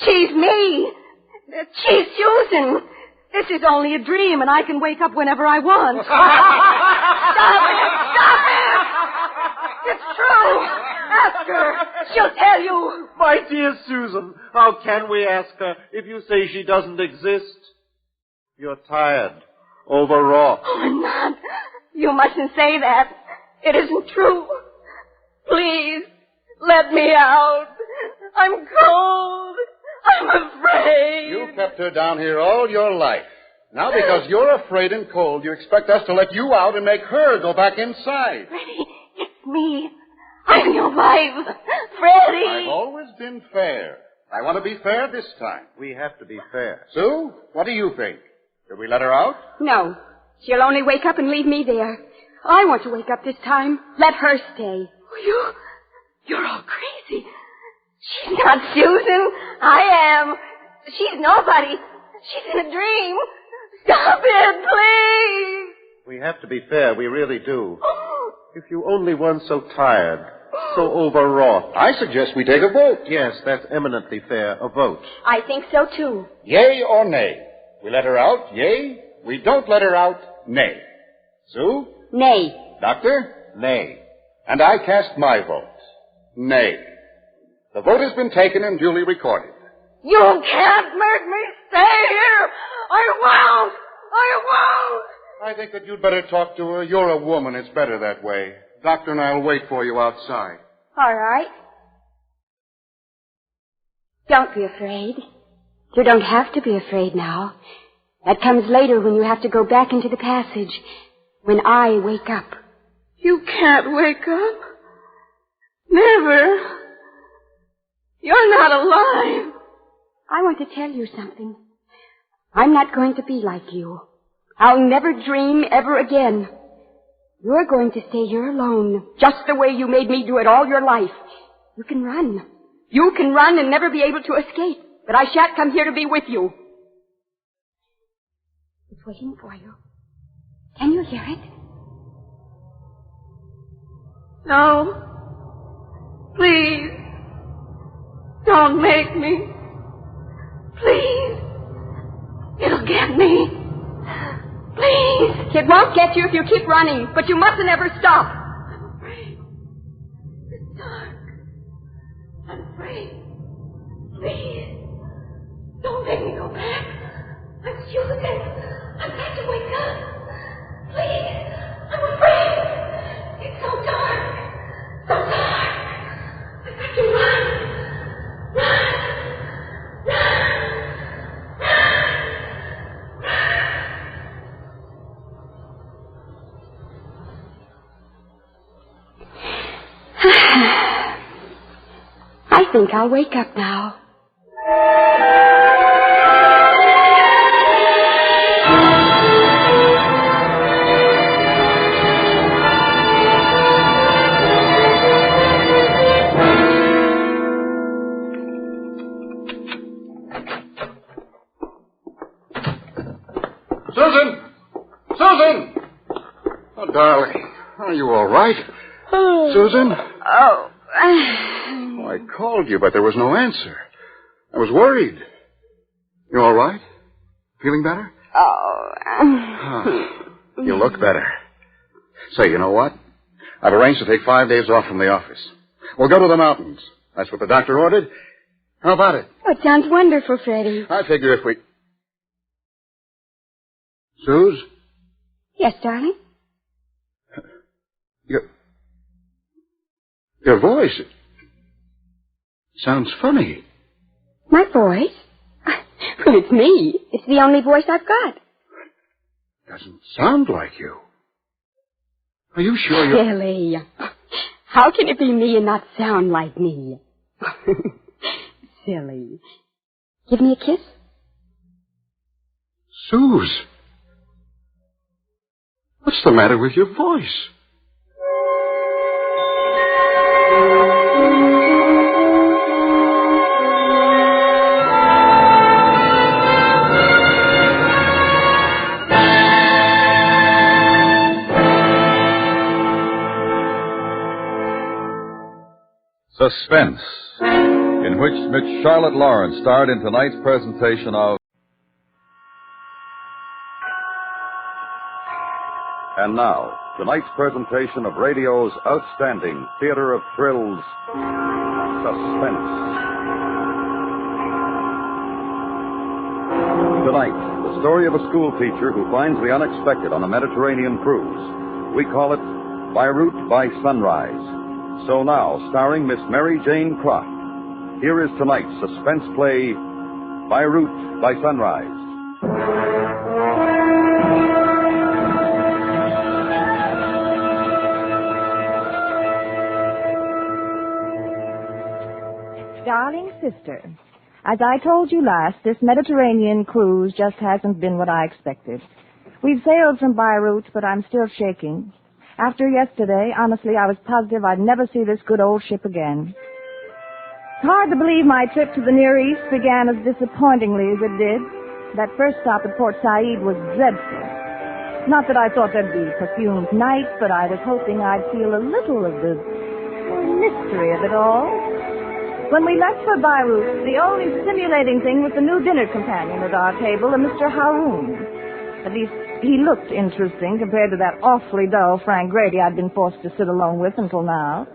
She's me. She's Susan. This is only a dream, and I can wake up whenever I want. Stop it! Stop it! It's true. Ask her. She'll tell you. My dear Susan, how can we ask her if you say she doesn't exist? You're tired. Overwrought. Oh, I'm not. You mustn't say that. It isn't true. Please, let me out. I'm cold. I'm afraid. You kept her down here all your life. Now, because you're afraid and cold, you expect us to let you out and make her go back inside. Freddie, it's me. I'm your wife. Freddie. I've always been fair. I want to be fair this time. We have to be fair. Sue, what do you think? Should we let her out? No. She'll only wake up and leave me there. I want to wake up this time. Let her stay. You're all crazy. She's not Susan. I am. She's nobody. She's in a dream. Stop it, please. We have to be fair. We really do. If you only weren't so tired, so overwrought. I suggest we take a vote. Yes, that's eminently fair. A vote. I think so, too. Yay or nay? We let her out, yay. We don't let her out, nay. Sue? Nay. Doctor? Nay. And I cast my vote. Nay. The vote has been taken and duly recorded. You can't make me stay here. I won't. I think that you'd better talk to her. You're a woman. It's better that way. Doctor and I'll wait for you outside. All right. Don't be afraid. You don't have to be afraid now. That comes later when you have to go back into the passage. When I wake up. You can't wake up. Never. You're not alive. I want to tell you something. I'm not going to be like you. I'll never dream ever again. You're going to stay here alone, just the way you made me do it all your life. You can run. You can run and never be able to escape. But I shan't come here to be with you. It's waiting for you. Can you hear it? No. Please. Don't make me. Please. It'll get me. Please. It won't get you if you keep running, but you mustn't ever stop. I'm afraid. It's dark. I'm afraid. Please. Don't make me go back. I'm Susan. I've got to wake up. Please. I'm afraid. It's so dark. So dark. I've got to run. Run. I think I'll wake up now. Susan! Susan! Oh, darling. Are you all right? Susan? Oh. I called you, but there was no answer. I was worried. You all right? Feeling better? You look better. Say, you know what? I've arranged to take 5 days off from the office. We'll go to the mountains. That's what the doctor ordered. How about it? Oh, it sounds wonderful, Freddie. I figure if we... Suze? Yes, darling? Your voice... It sounds funny. My voice? Well, it's me. It's the only voice I've got. Doesn't sound like you. Are you sure you're... Silly. How can it be me and not sound like me? Silly. Give me a kiss? Suze. What's the matter with your voice? Suspense, in which Miss Charlotte Lawrence starred in tonight's presentation of... And now, tonight's presentation of radio's outstanding theater of thrills, Suspense. Tonight, the story of a school teacher who finds the unexpected on a Mediterranean cruise. We call it Birut by Sunrise. So now, starring Miss Mary Jane Croft, here is tonight's suspense play, Birut by Sunrise. Darling sister, as I told you last, this Mediterranean cruise just hasn't been what I expected. We've sailed from Birut, but I'm still shaking. After yesterday, honestly, I was positive I'd never see this good old ship again. It's hard to believe my trip to the Near East began as disappointingly as it did. That first stop at Port Said was dreadful. Not that I thought there'd be perfumed nights, but I was hoping I'd feel a little of the mystery of it all. When we left for Birut, the only stimulating thing was the new dinner companion at our table, a Mr. Haroun. At least, he looked interesting compared to that awfully dull Frank Grady I'd been forced to sit alone with until now.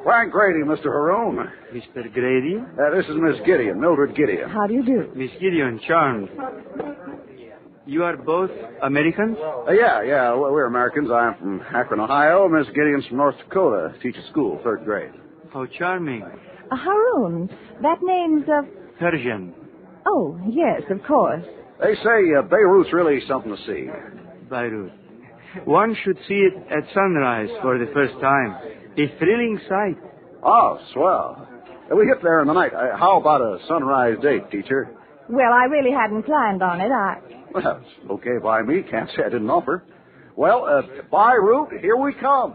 Frank Grady, Mr. Haroun. Mr. Grady? This is Miss Gideon, Mildred Gideon. How do you do? Miss Gideon, charmed. You are both Americans? Yeah, we're Americans. I'm from Akron, Ohio. Miss Gideon's from North Dakota. Teaches school, 3rd grade. How charming. Haroun, that name's Persian. Oh, yes, of course. They say Beirut's really something to see. Beirut. One should see it at sunrise for the first time. A thrilling sight. Oh, swell. We get there in the night. How about a sunrise date, teacher? Well, I really hadn't planned on it. Well, it's okay by me. Can't say I didn't offer. Well, Birut, here we come.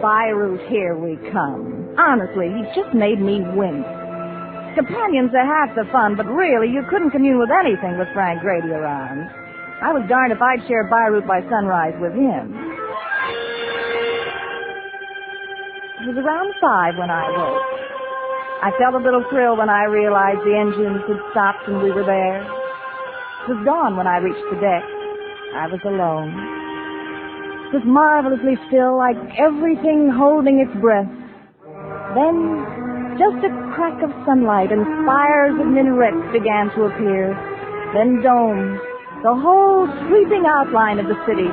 Birut, here we come. Honestly, he just made me wince. Companions are half the fun, but really, you couldn't commune with anything with Frank Grady around. I was darned if I'd share Birut by Sunrise with him. It was around 5 when I woke. I felt a little thrill when I realized the engines had stopped and we were there. It was dawn when I reached the deck. I was alone. It was marvelously still, like everything holding its breath. Then, just a crack of sunlight and spires of minarets began to appear. Then domes, the whole sweeping outline of the city,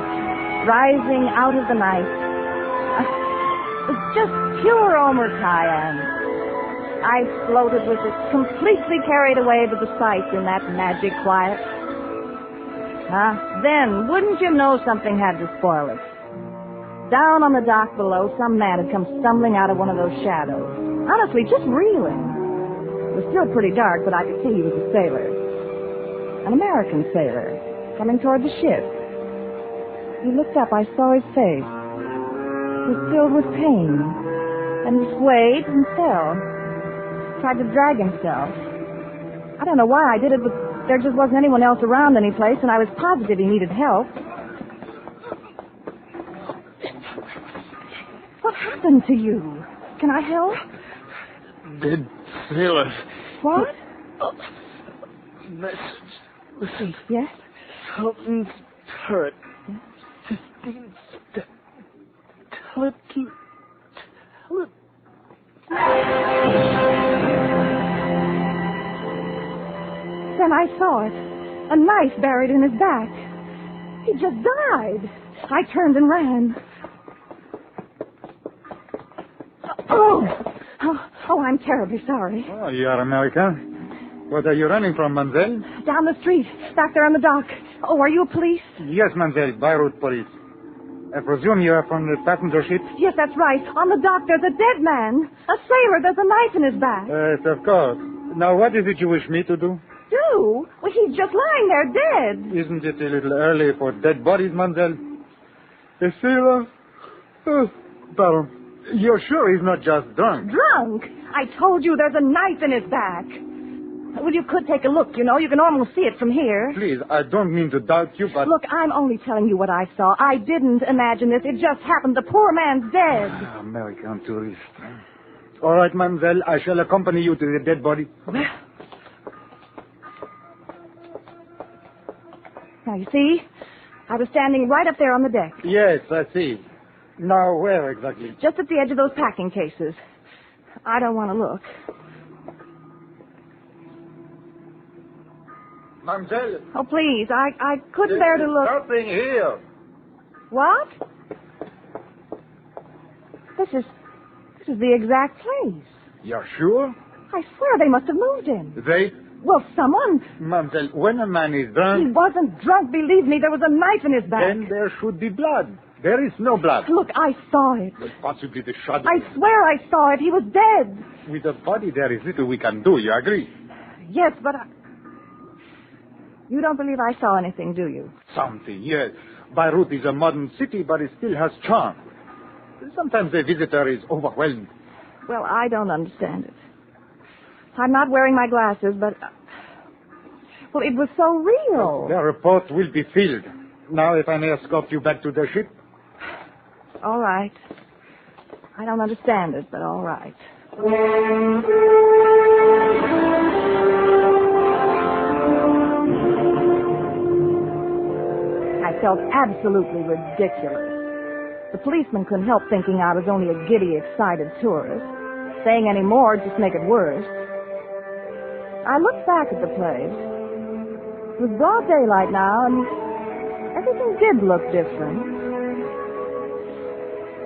rising out of the night. It was just pure Omer Khayyam. I floated with it, completely carried away with the sights in that magic quiet. Then, wouldn't you know, something had to spoil it. Down on the dock below, some man had come stumbling out of one of those shadows. Honestly, just reeling. It was still pretty dark, but I could see he was a sailor. An American sailor, coming toward the ship. He looked up. I saw his face. It was filled with pain. And he swayed and fell. Tried to drag himself. I don't know why I did it, but there just wasn't anyone else around any place, and I was positive he needed help. What happened to you? Can I help? Dead sailor. What? Message. Listen. Yes? Something's hurt. Tell it to... Tell it... Then I saw it. A knife buried in his back. He just died. I turned and ran. Oh, I'm terribly sorry. Oh, you are American. What are you running from, Mademoiselle? Down the street, back there on the dock. Oh, are you a police? Yes, Mademoiselle, Beirut police. I presume you are from the passenger ship? Yes, that's right. On the dock, there's a dead man. A sailor, there's a knife in his back. Yes, of course. Now, what is it you wish me to do? Do? Well, he's just lying there dead. Isn't it a little early for dead bodies, Mademoiselle? A sailor? Oh, pardon. You're sure he's not just drunk? Drunk? I told you there's a knife in his back. Well, you could take a look, you know. You can almost see it from here. Please, I don't mean to doubt you, but... Look, I'm only telling you what I saw. I didn't imagine this. It just happened. The poor man's dead. American tourist. All right, mademoiselle, I shall accompany you to the dead body. Well... Now, you see? I was standing right up there on the deck. Yes, I see. Now, where exactly? Just at the edge of those packing cases. I don't want to look. Mademoiselle. Oh, please. I couldn't bear to look. Nothing here. What? This is the exact place. You're sure? I swear they must have moved in. They? Well, someone. Mademoiselle, when a man is drunk... He wasn't drunk, believe me. There was a knife in his back. Then there should be blood. There is no blood. Look, I saw it. Well, possibly the shadow. I swear I saw it. He was dead. With the body, there is little we can do. You agree? Yes, but You don't believe I saw anything, do you? Something, yes. Birut is a modern city, but it still has charm. Sometimes a visitor is overwhelmed. Well, I don't understand it. I'm not wearing my glasses, but... Well, it was so real. The report will be filled. Now, if I may escort you back to the ship. All right. I don't understand it, but all right. I felt absolutely ridiculous. The policeman couldn't help thinking I was only a giddy, excited tourist. Saying any more would just make it worse. I looked back at the place. It was broad daylight now, and everything did look different.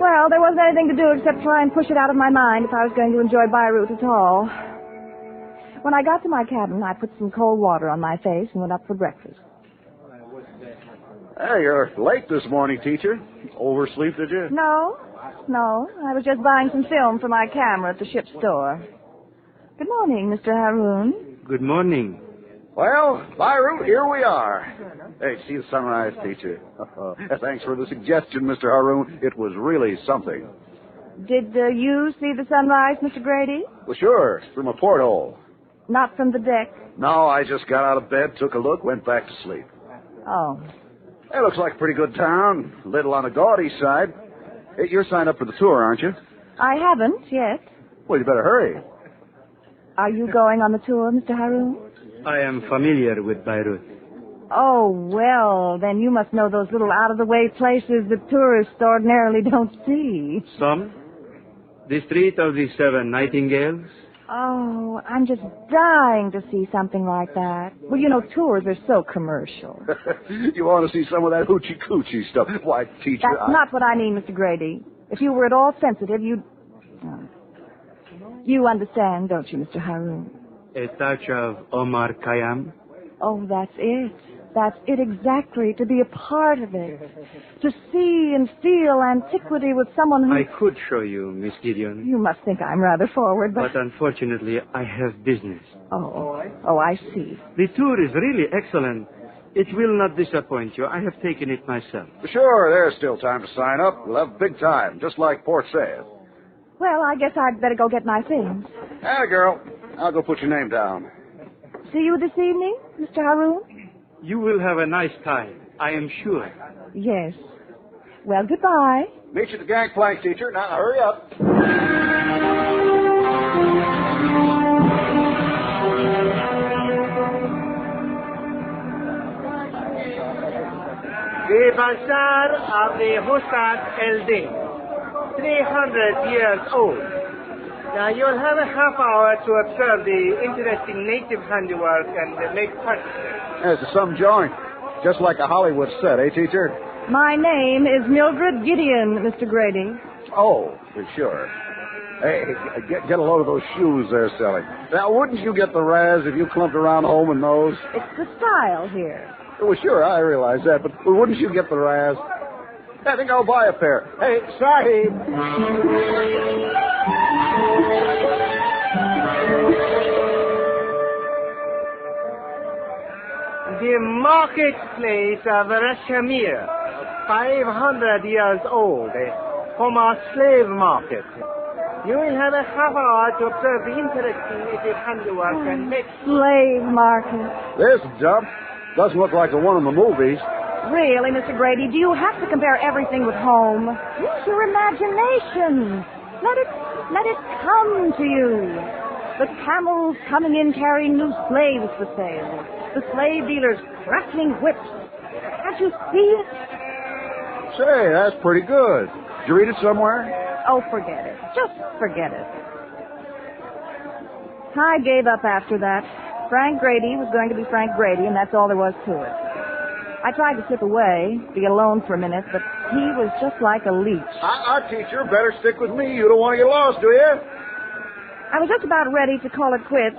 Well, there wasn't anything to do except try and push it out of my mind if I was going to enjoy Birut at all. When I got to my cabin, I put some cold water on my face and went up for breakfast. Hey, you're late this morning, teacher. Oversleep, did you? No. I was just buying some film for my camera at the ship's store. Good morning, Mr. Haroun. Good morning. Well, Birut, here we are. Hey, see the sunrise, teacher. Thanks for the suggestion, Mr. Haroun. It was really something. Did you see the sunrise, Mr. Grady? Well, sure, from a porthole. Not from the deck? No, I just got out of bed, took a look, went back to sleep. Oh. It looks like a pretty good town. A little on the gaudy side. Hey, you're signed up for the tour, aren't you? I haven't yet. Well, you better hurry. Are you going on the tour, Mr. Haroun? I am familiar with Birut. Oh, well, then you must know those little out-of-the-way places that tourists ordinarily don't see. Some? The Street of the Seven Nightingales? Oh, I'm just dying to see something like that. Well, you know, tours are so commercial. You want to see some of that hoochie-coochie stuff? Why, teacher, That's not what I mean, Mr. Grady. If you were at all sensitive, you'd... Oh. You understand, don't you, Mr. Haroun? A touch of Omar Khayyam? Oh, that's it. That's it exactly, to be a part of it. To see and feel antiquity with someone who... I could show you, Miss Gideon. You must think I'm rather forward, but... But unfortunately, I have business. Oh, I see. The tour is really excellent. It will not disappoint you. I have taken it myself. Sure, there's still time to sign up. We'll have big time, just like Port said. Well, I guess I'd better go get my things. Atta girl. I'll go put your name down. See you this evening, Mr. Haroun? You will have a nice time, I am sure. Yes. Well, goodbye. Meet you at the gangplank, teacher. Now, hurry up. The Bazaar of the Husat El-Din, 300 years old. Now, you'll have a half hour to observe the interesting native handiwork and make purchases. There's some joint. Just like a Hollywood set, eh, teacher? My name is Mildred Gideon, Mr. Grady. Oh, for sure. Hey, get a load of those shoes they're selling. Now, wouldn't you get the Raz if you clumped around home in those? It's the style here. Well, sure, I realize that, but wouldn't you get the Raz? I think I'll buy a pair. Hey, Sahib! The marketplace of Rashamir, 500 years old, from our slave market. You will have a half hour to observe the interesting native handiwork and make... Slave market. This dump doesn't look like the one in the movies. Really, Mr. Grady, do you have to compare everything with home? Use your imagination. Let it come to you. The camels coming in carrying new slaves for sale. The slave dealers cracking whips. Can't you see it? Say, that's pretty good. Did you read it somewhere? Oh, forget it. Just forget it. I gave up after that. Frank Grady was going to be Frank Grady, and that's all there was to it. I tried to slip away, be alone for a minute, but he was just like a leech. Our teacher, better stick with me. You don't want to get lost, do you? I was just about ready to call it quits,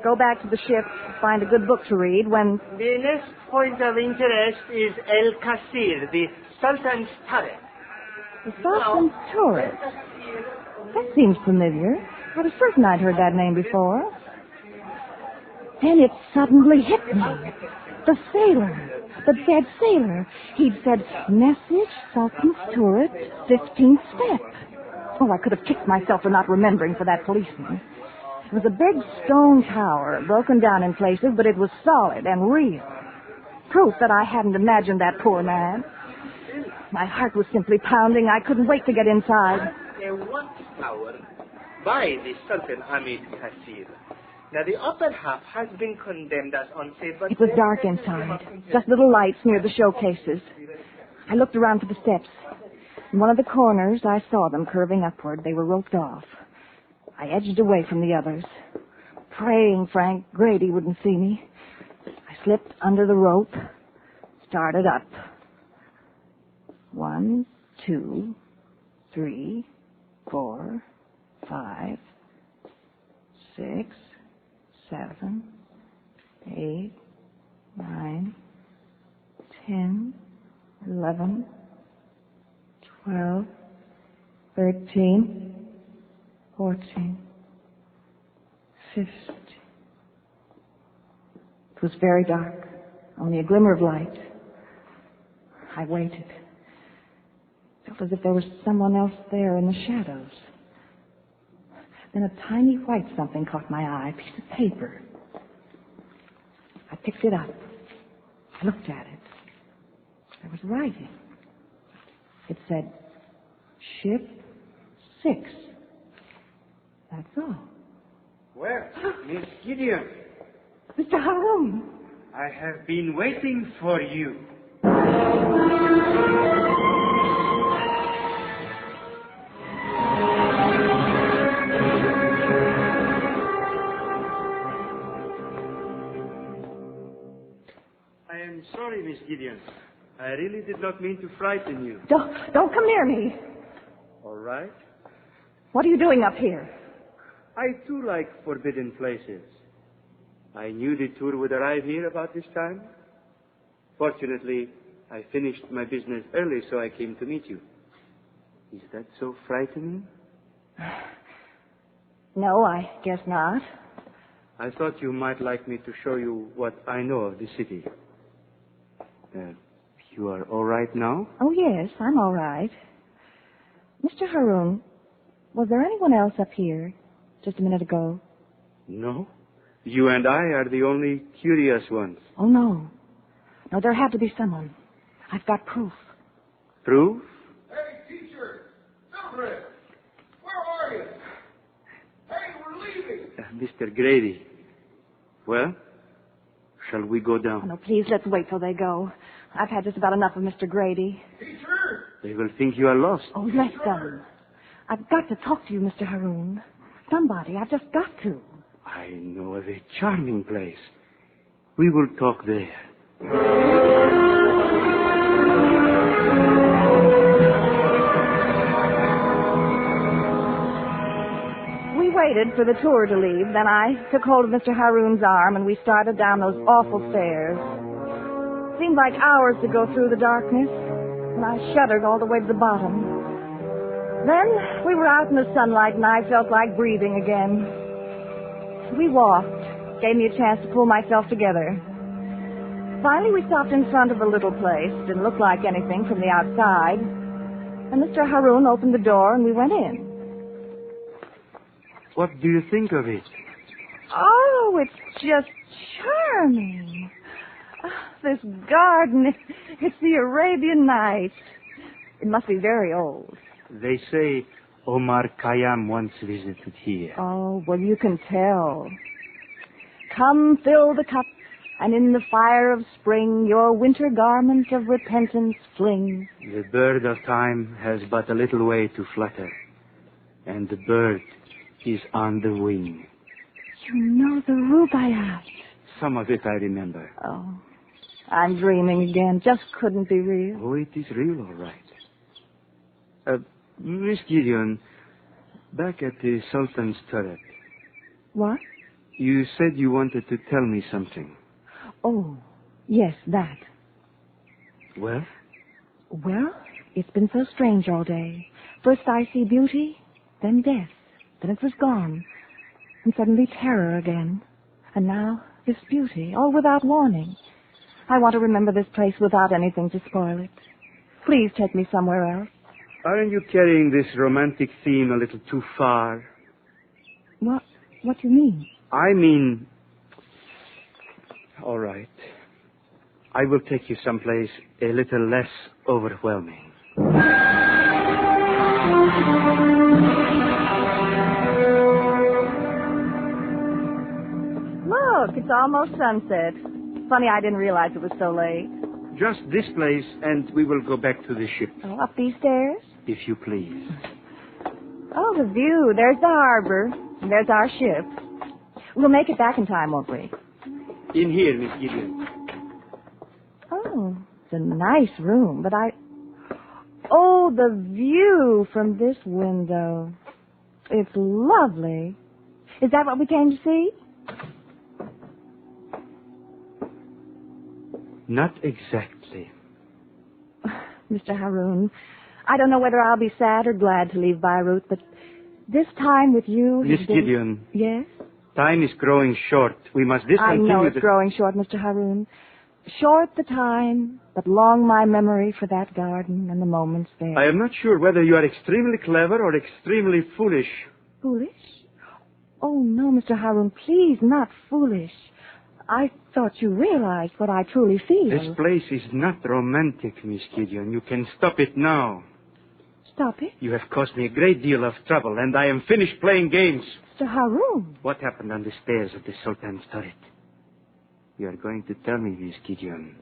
go back to the ship, find a good book to read, when... The next point of interest is El Qasir, the Sultan's turret. The Sultan's turret? That seems familiar. I was certain I'd heard that name before. Then it suddenly hit me. The sailor. The dead sailor. He'd said, message, Sultan's turret, 15th step. Oh, I could have kicked myself for not remembering for that policeman. It was a big stone tower, broken down in places, but it was solid and real. Proof that I hadn't imagined that poor man. My heart was simply pounding. I couldn't wait to get inside. A watchtower by the Sultan Hamid Qasir. Now, the upper half has been condemned as unsafe, but... It was dark inside. Just little lights near the showcases. I looked around for the steps. In one of the corners, I saw them curving upward. They were roped off. I edged away from the others, praying Frank Grady wouldn't see me. I slipped under the rope, started up. 1, 2, 3, 4, 5, 6, 7, 8, 9, 10, 11, 12, 13, 14, 15. It was very dark, only a glimmer of light. I waited. Felt as if there was someone else there in the shadows. Then a tiny white something caught my eye, a piece of paper. I picked it up. I looked at it. There was writing. It said, Ship 6. That's all. Well, Miss Gideon. Mr. Haroun. I have been waiting for you. I am sorry, Miss Gideon. I really did not mean to frighten you. Don't come near me. All right. What are you doing up here? I too like forbidden places. I knew the tour would arrive here about this time. Fortunately, I finished my business early, so I came to meet you. Is that so frightening? No, I guess not. I thought you might like me to show you what I know of the city. You are all right now? Oh, yes, I'm all right. Mr. Haroun, was there anyone else up here just a minute ago? No. You and I are the only curious ones. Oh, no. No, there had to be someone. I've got proof. Proof? Hey, teacher! Mildred! Where are you? Hey, we're leaving! Mr. Grady. Well, shall we go down? Oh, no, please, let's wait till they go. I've had just about enough of Mr. Grady. Teacher! They will think you are lost. Oh, let them. I've got to talk to you, Mr. Haroun. Somebody, I've just got to. I know of a charming place. We will talk there. We waited for the tour to leave. Then I took hold of Mr. Haroun's arm, and we started down those awful stairs. It seemed like hours to go through the darkness, and I shuddered all the way to the bottom. Then we were out in the sunlight, and I felt like breathing again. We walked, gave me a chance to pull myself together. Finally, we stopped in front of a little place. Didn't look like anything from the outside. And Mr. Haroun opened the door, and we went in. What do you think of it? Oh, it's just charming. Oh, this garden, it's the Arabian Nights. It must be very old. They say Omar Khayyam once visited here. Oh, well, you can tell. Come fill the cup and in the fire of spring your winter garments of repentance fling. The bird of time has but a little way to flutter, and the bird is on the wing. You know the rubaiyat. Some of it I remember. Oh, I'm dreaming again. Just couldn't be real. Oh, it is real, all right. Miss Gideon, back at the Sultan's turret. What? You said you wanted to tell me something. Oh, yes, that. Well? Well, it's been so strange all day. First I see beauty, then death, then it was gone, and suddenly terror again. And now this beauty, all without warning. I want to remember this place without anything to spoil it. Please take me somewhere else. Aren't you carrying this romantic theme a little too far? What do you mean? I mean... All right. I will take you someplace a little less overwhelming. Look, it's almost sunset. Funny I didn't realize it was so late. Just this place, and we will go back to the ship. Oh, up these stairs? If you please. Oh, the view. There's the harbor. And there's our ship. We'll make it back in time, won't we? In here, Miss Gideon. Oh, it's a nice room, but Oh, the view from this window. It's lovely. Is that what we came to see? Not exactly. Mr. Haroun, I don't know whether I'll be sad or glad to leave Birut, but this time with you... Miss Gideon. Yes? Time is growing short. We must discontinue... I know it's growing short, Mr. Haroun. Short the time, but long my memory for that garden and the moments there. I am not sure whether you are extremely clever or extremely foolish. Foolish? Oh, no, Mr. Haroun, please, not foolish. I thought you realized what I truly feel. This place is not romantic, Miss Gideon. You can stop it now. Stop it? You have caused me a great deal of trouble, and I am finished playing games. Mr. Haroun. What happened on the stairs of the Sultan's turret? You are going to tell me, Miss Gideon.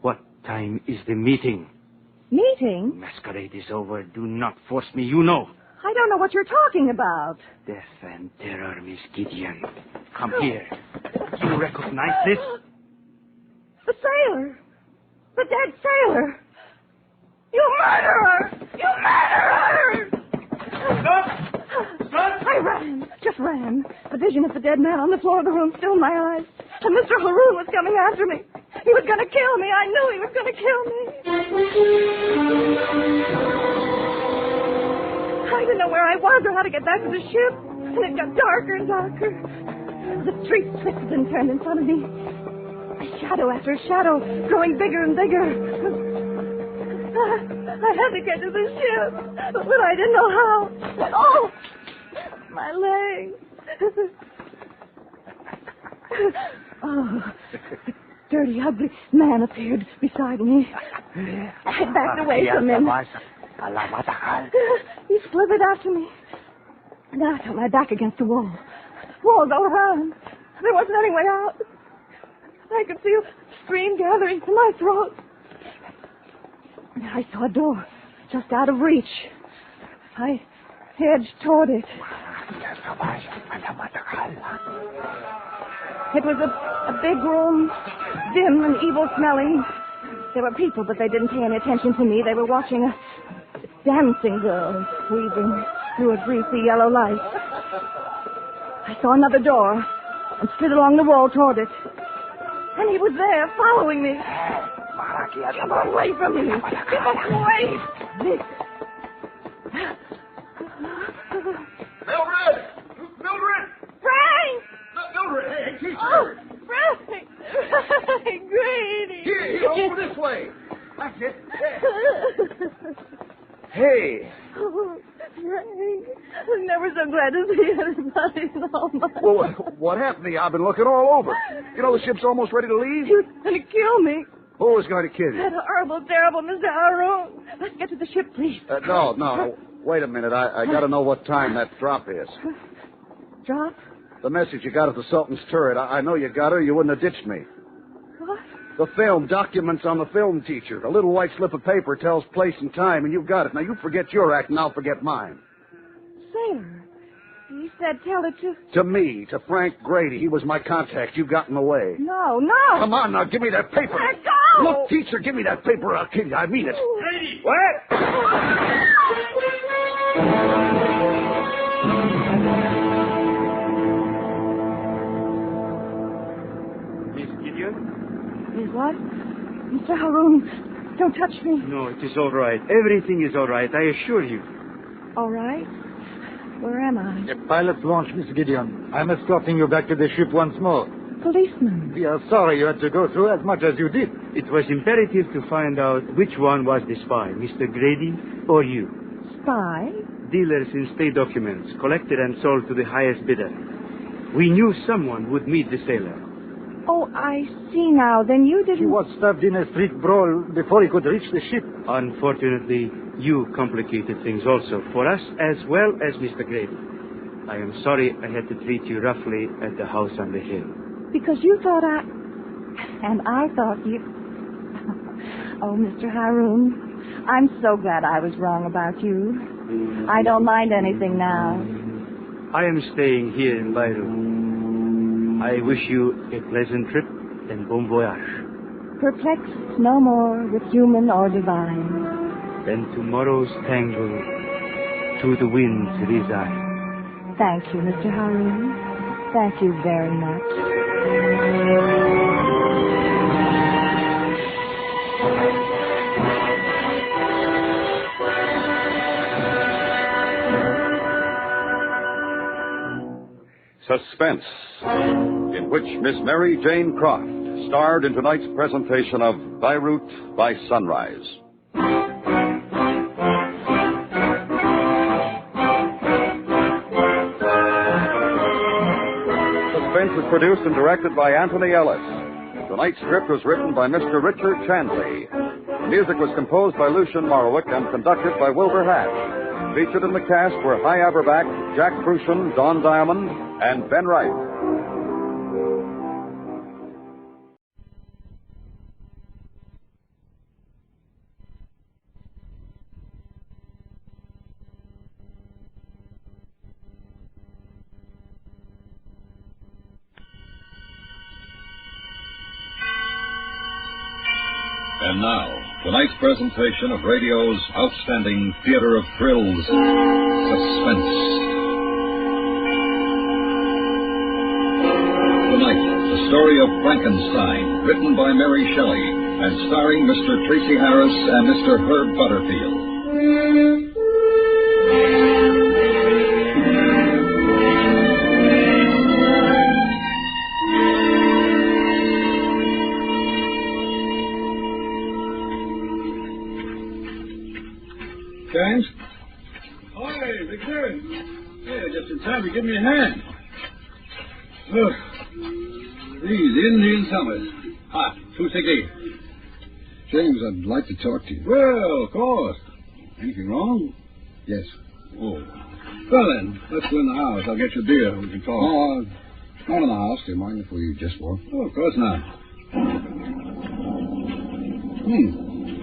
What time is the meeting? Meeting? Masquerade is over. Do not force me, you know. I don't know what you're talking about. Death and terror, Miss Gideon. Come here. Do you recognize this? The sailor. The dead sailor. You murderer! You murderer! Stop! I ran. Just ran. The vision of the dead man on the floor of the room filled my eyes. And Mr. Haroun was coming after me. He was going to kill me. I knew he was going to kill me. I didn't know where I was or how to get back to the ship. And it got darker and darker. The street twisted and turned in front of me. Shadow after shadow, growing bigger and bigger. I had to get to the ship, but I didn't know how. Oh! My leg. Oh, a dirty, ugly man appeared beside me. I backed away from him. He slithered after me. And then I felt my back against the wall. Walls all around. There wasn't any way out. I could feel steam gathering to my throat. I saw a door just out of reach. I edged toward it. It was a big room, dim and evil-smelling. There were people, but they didn't pay any attention to me. They were watching a dancing girl weaving through a greasy yellow light. I saw another door and slid along the wall toward it. And he was there, following me. Get away from me! Get away! Mildred! Mildred! Frank! Mildred! Hey, teacher! Oh, Frank! Frank, Grady! Here, over this way. That's it. Hey. Oh, Frank, I'm never so glad to see anybody in all my life. Well, what happened to you? I've been looking all over. You know the ship's almost ready to leave? He was going to kill me. Who was going to kill you? That horrible, terrible Mr. Haroun. Let's get to the ship, please. No. Wait a minute. I got to know what time that drop is. Drop? The message you got at the Sultan's turret. I know you got her. You wouldn't have ditched me. The film, documents on the film teacher. A little white slip of paper tells place and time, and you've got it. Now, you forget your act, and I'll forget mine. Sailor, he said tell it to... To me, to Frank Grady. He was my contact. You got in the way. No. Come on, now, give me that paper. Let go! Look, teacher, give me that paper. I'll kill you. I mean it. Grady! What? Is what? Mr. Haroun, don't touch me. No, it is all right. Everything is all right, I assure you. All right? Where am I? The pilot's launch, Miss Gideon. I'm escorting you back to the ship once more. Policeman. We are sorry you had to go through as much as you did. It was imperative to find out which one was the spy, Mr. Grady or you. Spy? Dealers in state documents, collected and sold to the highest bidder. We knew someone would meet the sailor. Oh, I see now. Then you didn't... He was stabbed in a street brawl before he could reach the ship. Unfortunately, you complicated things also, for us as well as Mr. Grady. I am sorry I had to treat you roughly at the house on the hill. Because you thought I... And I thought you... Oh, Mr. Haroun, I'm so glad I was wrong about you. I don't mind anything now. I am staying here in Birut. I wish you a pleasant trip and bon voyage. Perplexed no more with human or divine. Then tomorrow's tangle to the winds resign. Thank you, Mr. Haroun. Thank you very much. Suspense, in which Miss Mary Jane Croft starred in tonight's presentation of Birut by Sunrise. Suspense is produced and directed by Anthony Ellis. Tonight's script was written by Mr. Richard Chanley. The music was composed by Lucien Morawick and conducted by Wilbur Hatch. Featured in the cast were Hy Averback, Jack Crucian, Don Diamond, and Ben Wright. And now, tonight's presentation of radio's outstanding theater of thrills, Suspense. Tonight, the story of Frankenstein, written by Mary Shelley, and starring Mr. Tracy Harris and Mr. Herb Butterfield. James? Hi, Victor. Yeah, just in time to give me a hand. These Indian summers. Hot, 268. James, I'd like to talk to you. Well, of course. Anything wrong? Yes. Oh. Well, then, let's go in the house. I'll get you a beer. We can talk. Oh, not in the house. Do you mind if we just walk? Oh, of course not.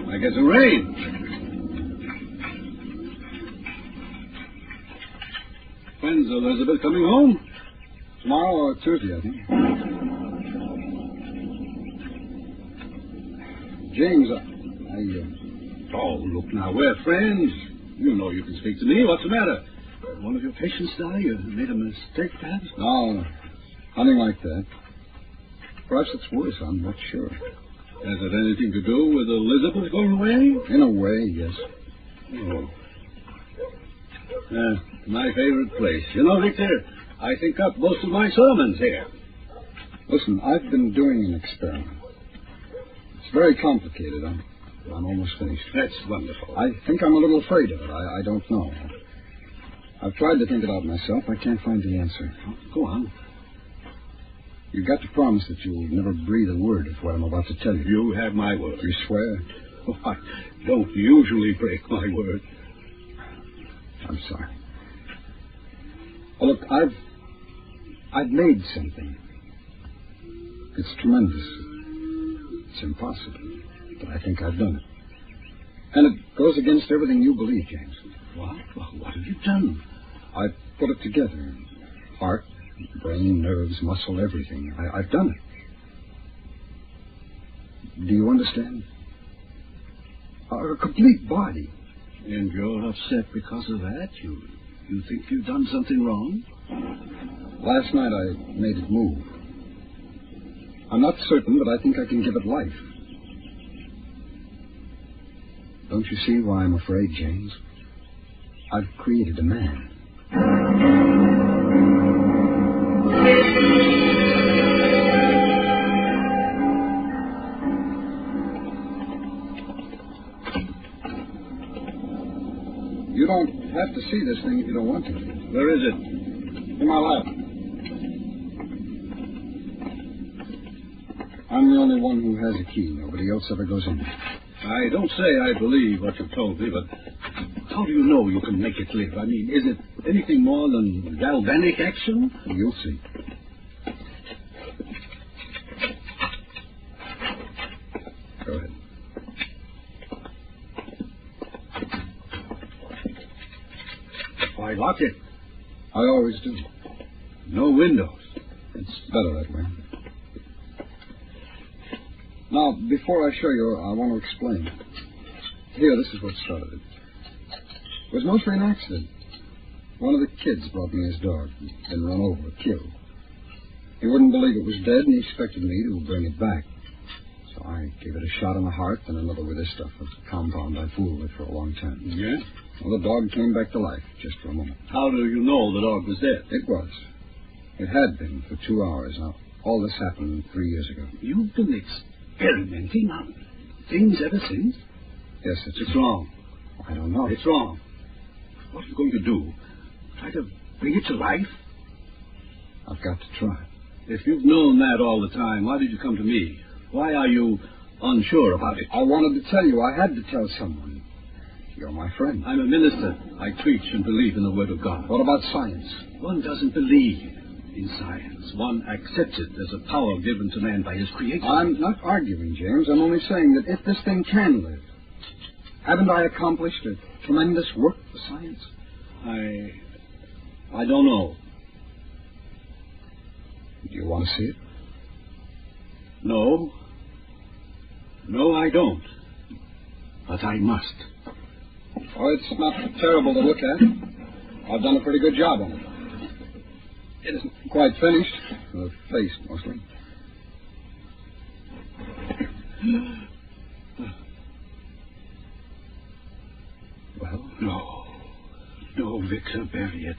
I guess it rained. When's Elizabeth coming home? Tomorrow or Tuesday, I think. James, Oh, look now, we're friends. You know you can speak to me. What's the matter? One of your patients die? You made a mistake, perhaps? No, nothing like that. Perhaps it's worse, I'm not sure. Has it anything to do with Elizabeth going away? In a way, yes. Oh. My favorite place. You know, Victor, I think up most of my sermons here. Listen, I've been doing an experiment. It's very complicated. I'm almost finished. That's wonderful. I think I'm a little afraid of it. I don't know. I've tried to think it out myself. I can't find the answer. Go on. You've got to promise that you'll never breathe a word of what I'm about to tell you. You have my word. You swear? Oh, I don't usually break my word. I'm sorry. Well, look, I've made something. It's tremendous. It's impossible. But I think I've done it. And it goes against everything you believe, James. What? Well, what have you done? I put it together. Heart, brain, nerves, muscle, everything. I've done it. Do you understand? A complete body. And you're upset because of that? You think you've done something wrong? Last night I made it move. I'm not certain, but I think I can give it life. Don't you see why I'm afraid, James? I've created a man. You don't have to see this thing if you don't want to. Where is it? In my lap. I'm the only one who has a key. Nobody else ever goes in. I don't say I believe what you told me, but how do you know you can make it live? I mean, is it anything more than galvanic action? You'll see. Go ahead. Why lock it? I always do. No windows. It's better that way. Now, before I show you, I want to explain. Here, this is what started it. It was mostly an accident. One of the kids brought me his dog. Been run over, killed. He wouldn't believe it was dead, and he expected me to bring it back. So I gave it a shot on the heart, and another with this stuff, a compound I fooled with for a long time. Yeah? Well, the dog came back to life, just for a moment. How do you know the dog was dead? It was. It had been for 2 hours. Now, all this happened 3 years ago. You've been experimenting on things ever since? Yes, it's wrong. I don't know. It's wrong. What are you going to do? Try to bring it to life? I've got to try. If you've known that all the time, why did you come to me? Why are you unsure about it? I wanted to tell you. I had to tell someone. You're my friend. I'm a minister. I preach and believe in the Word of God. What about science? One doesn't believe in science. One accepts it as a power given to man by his creator. I'm not arguing, James. I'm only saying that if this thing can live, haven't I accomplished a tremendous work for science? I don't know. Do you want to see it? No. No, I don't. But I must. Oh, it's not terrible to look at. I've done a pretty good job on it. It isn't quite finished. The face, mostly. Well, no, Victor, bury it.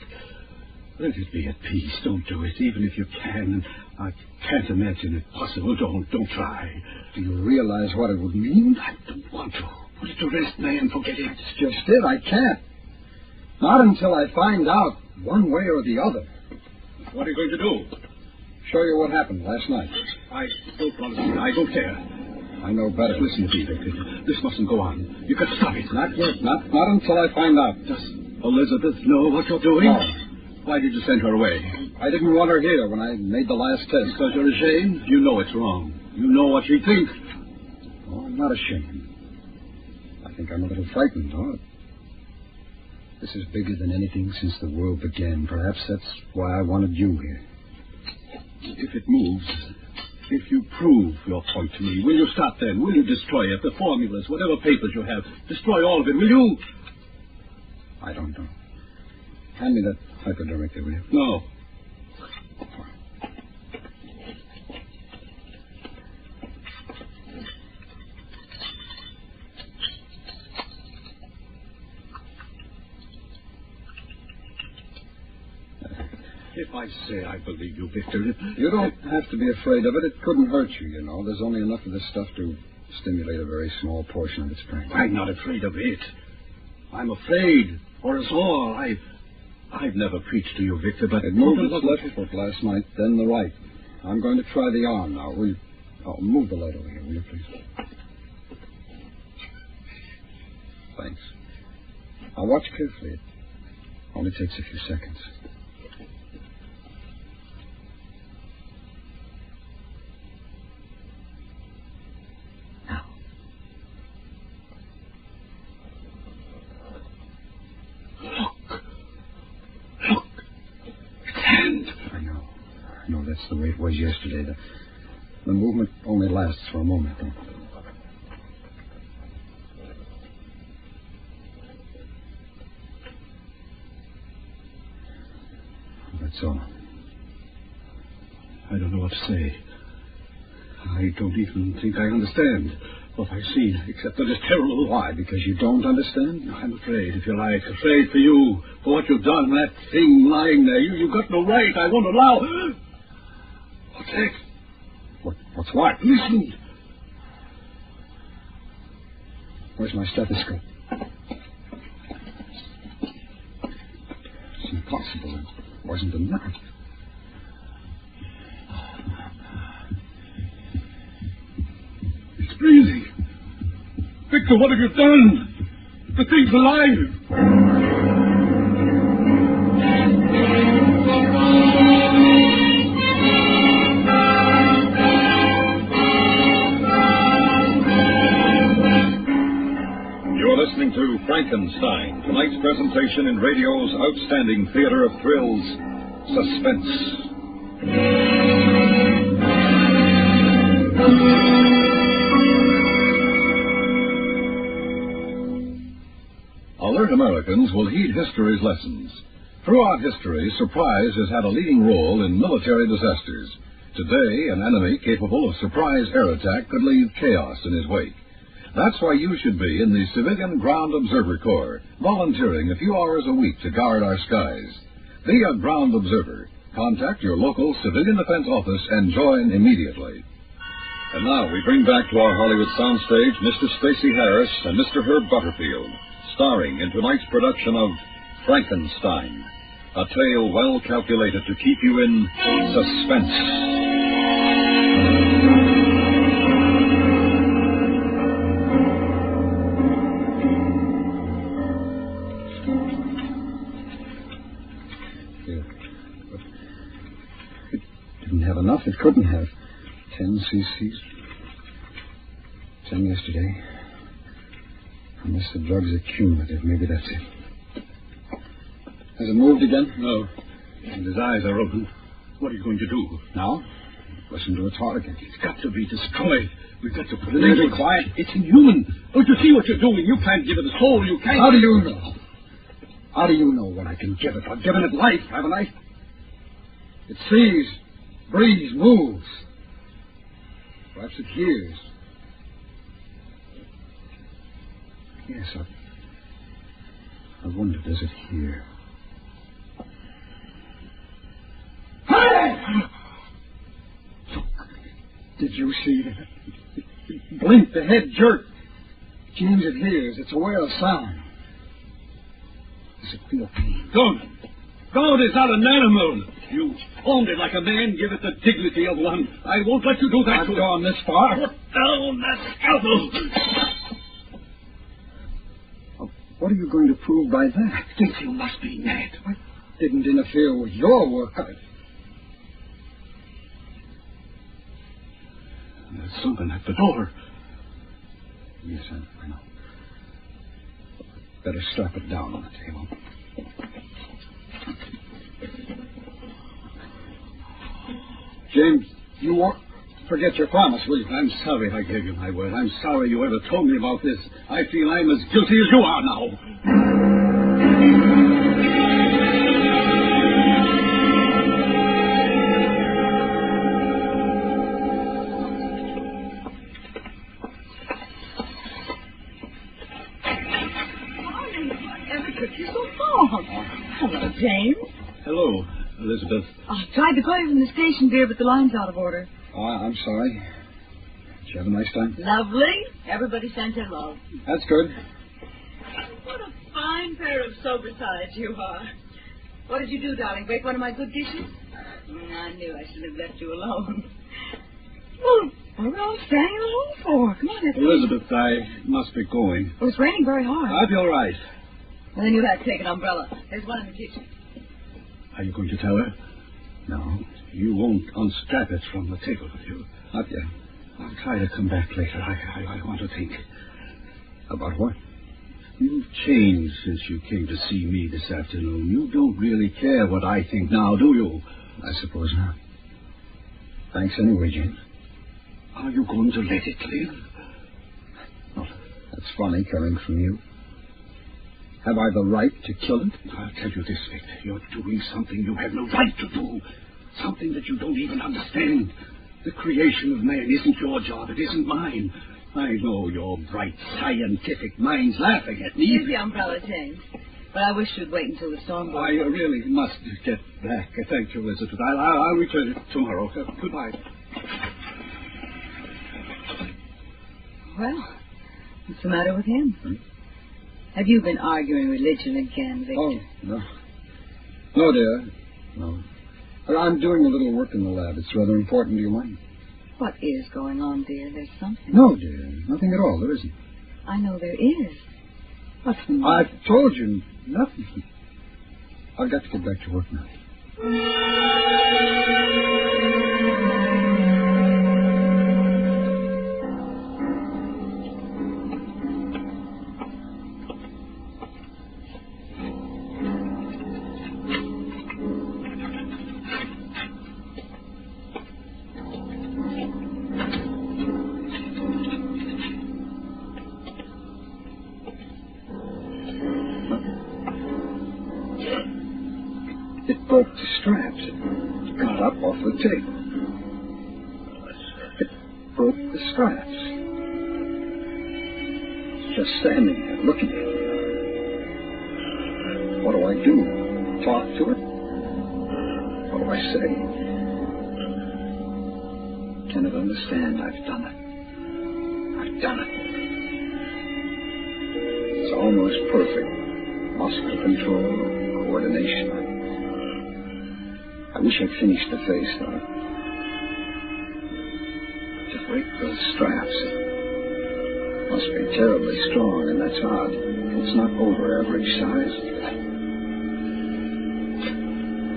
Let it be at peace. Don't do it, even if you can. I can't imagine it possible. Don't try. Do you realize what it would mean? I don't want to. Put it to rest, man. Forget it. It's just it. I can't. Not until I find out one way or the other. What are you going to do? Show you what happened last night. I don't want to see it. I don't care. I know better. Listen to me, Victor. This mustn't go on. You've got to stop it. Not yet. Not until I find out. Does Elizabeth know what you're doing? No. Why did you send her away? I didn't want her here when I made the last test. Because you're ashamed? You know it's wrong. You know what she thinks. Oh, I'm not ashamed. I think I'm a little frightened, huh? This is bigger than anything since the world began. Perhaps that's why I wanted you here. If it moves, if you prove your point to me, will you stop then? Will you destroy it? The formulas, whatever papers you have. Destroy all of it, will you? I don't know. Hand me that hyperdirector, will you? No. If I say I believe you, Victor... You don't have to be afraid of it. It couldn't hurt you, you know. There's only enough of this stuff to stimulate a very small portion of its brain. I'm not afraid of it. I'm afraid for us all. I've never preached to you, Victor, but... It moved its left foot last night, then the right. I'm going to try the arm now. Will you... Oh, move the light over here, will you, please? Thanks. Now, watch carefully. It only takes a few seconds. That's the way it was yesterday. The movement only lasts for a moment, though. That's all. I don't know what to say. I don't even think I understand what I've seen, except that it's terrible. Why? Because you don't understand? I'm afraid, if you like. Afraid for you, for what you've done. That thing lying there. You've got no right. I won't allow... What's that? What's what? Listen. Where's my stethoscope? It's impossible. It wasn't a knife. It's breathing. Victor, what have you done? The thing's alive. Listening to Frankenstein, tonight's presentation in radio's outstanding theater of thrills, Suspense. Alert Americans will heed history's lessons. Throughout history, surprise has had a leading role in military disasters. Today, an enemy capable of surprise air attack could leave chaos in his wake. That's why you should be in the Civilian Ground Observer Corps, volunteering a few hours a week to guard our skies. Be a ground observer. Contact your local Civilian Defense Office and join immediately. And now we bring back to our Hollywood soundstage Mr. Stacey Harris and Mr. Herb Butterfield, starring in tonight's production of Frankenstein, a tale well calculated to keep you in suspense. Enough, it couldn't have. 10 cc's. 10 yesterday. Unless the drug's are cumulative, maybe that's it. Has it moved again? No. And his eyes are open. What are you going to do? Now? Listen to its heart again. It's got to be destroyed. We've got to put it in. Be quiet. It's inhuman. Don't you see what you're doing? You can't give it a soul. You can't. How do you know? How do you know what I can give it? I've given it life, haven't I? It sees, breathes, moves. Perhaps it hears. Yes, I wonder, does it hear? Hey! Did you see that? It blinked, the head jerked. James, it hears. It's aware of sound. Does it feel pain? Don't! It's not an animal. You owned it like a man. Give it the dignity of one. I won't let you do that. I've gone this far. Put down that scalpel. What are you going to prove by that? I think you must be mad. I didn't interfere with your work. There's something at the door. Yes, I know. Better strap it down on the table. James, you won't forget your promise, will you? I'm sorry I gave you my word. I'm sorry you ever told me about this. I feel I'm as guilty as you are now. Whatever took you so long? Hello, James. Hello, Elizabeth. I tried to call you from the station, dear, but the line's out of order. Oh, I'm sorry. Did you have a nice time? Lovely. Everybody sent their love. That's good. What a fine pair of sober sides you are. What did you do, darling? Break one of my good dishes? I knew I should have left you alone. Well, what are we all standing alone for? Come on, let's Elizabeth, I must be going. Well, it's raining very hard. I'll be all right. Well, then you'll have to take an umbrella. There's one in the kitchen. Are you going to tell her? No. You won't unstrap it from the table, will you? Not yet. I'll try to come back later. I want to think. About what? You've changed since you came to see me this afternoon. You don't really care what I think now, do you? I suppose not. Thanks anyway, James. Are you going to let it live? Oh, that's funny coming from you. Have I the right to kill it? I'll tell you this, Victor. You're doing something you have no right to do. Something that you don't even understand. The creation of man isn't your job. It isn't mine. I know your bright scientific mind's laughing at me. Here's the umbrella, James. But I wish you'd wait until the storm goes. I really must get back. Thank you, Elizabeth. I'll return it tomorrow. Goodbye. Well, what's the matter with him? Have you been arguing religion again, Victor? Oh, no. No, dear. No. I'm doing a little work in the lab. It's rather important. Do you mind? What is going on, dear? There's something. No, dear. Nothing at all. There isn't. I know there is. What's the matter? I've told you nothing. I've got to get back to work now. Broke the straps. It got up off the table. It broke the straps. It's just standing there looking at me. What do I do? Talk to it? What do I say? Can it understand I've done it? I've done it. It's almost perfect. Muscle control, coordination. I wish I'd finished the face, though. To break those straps. It must be terribly strong, and that's odd. It's not over average size.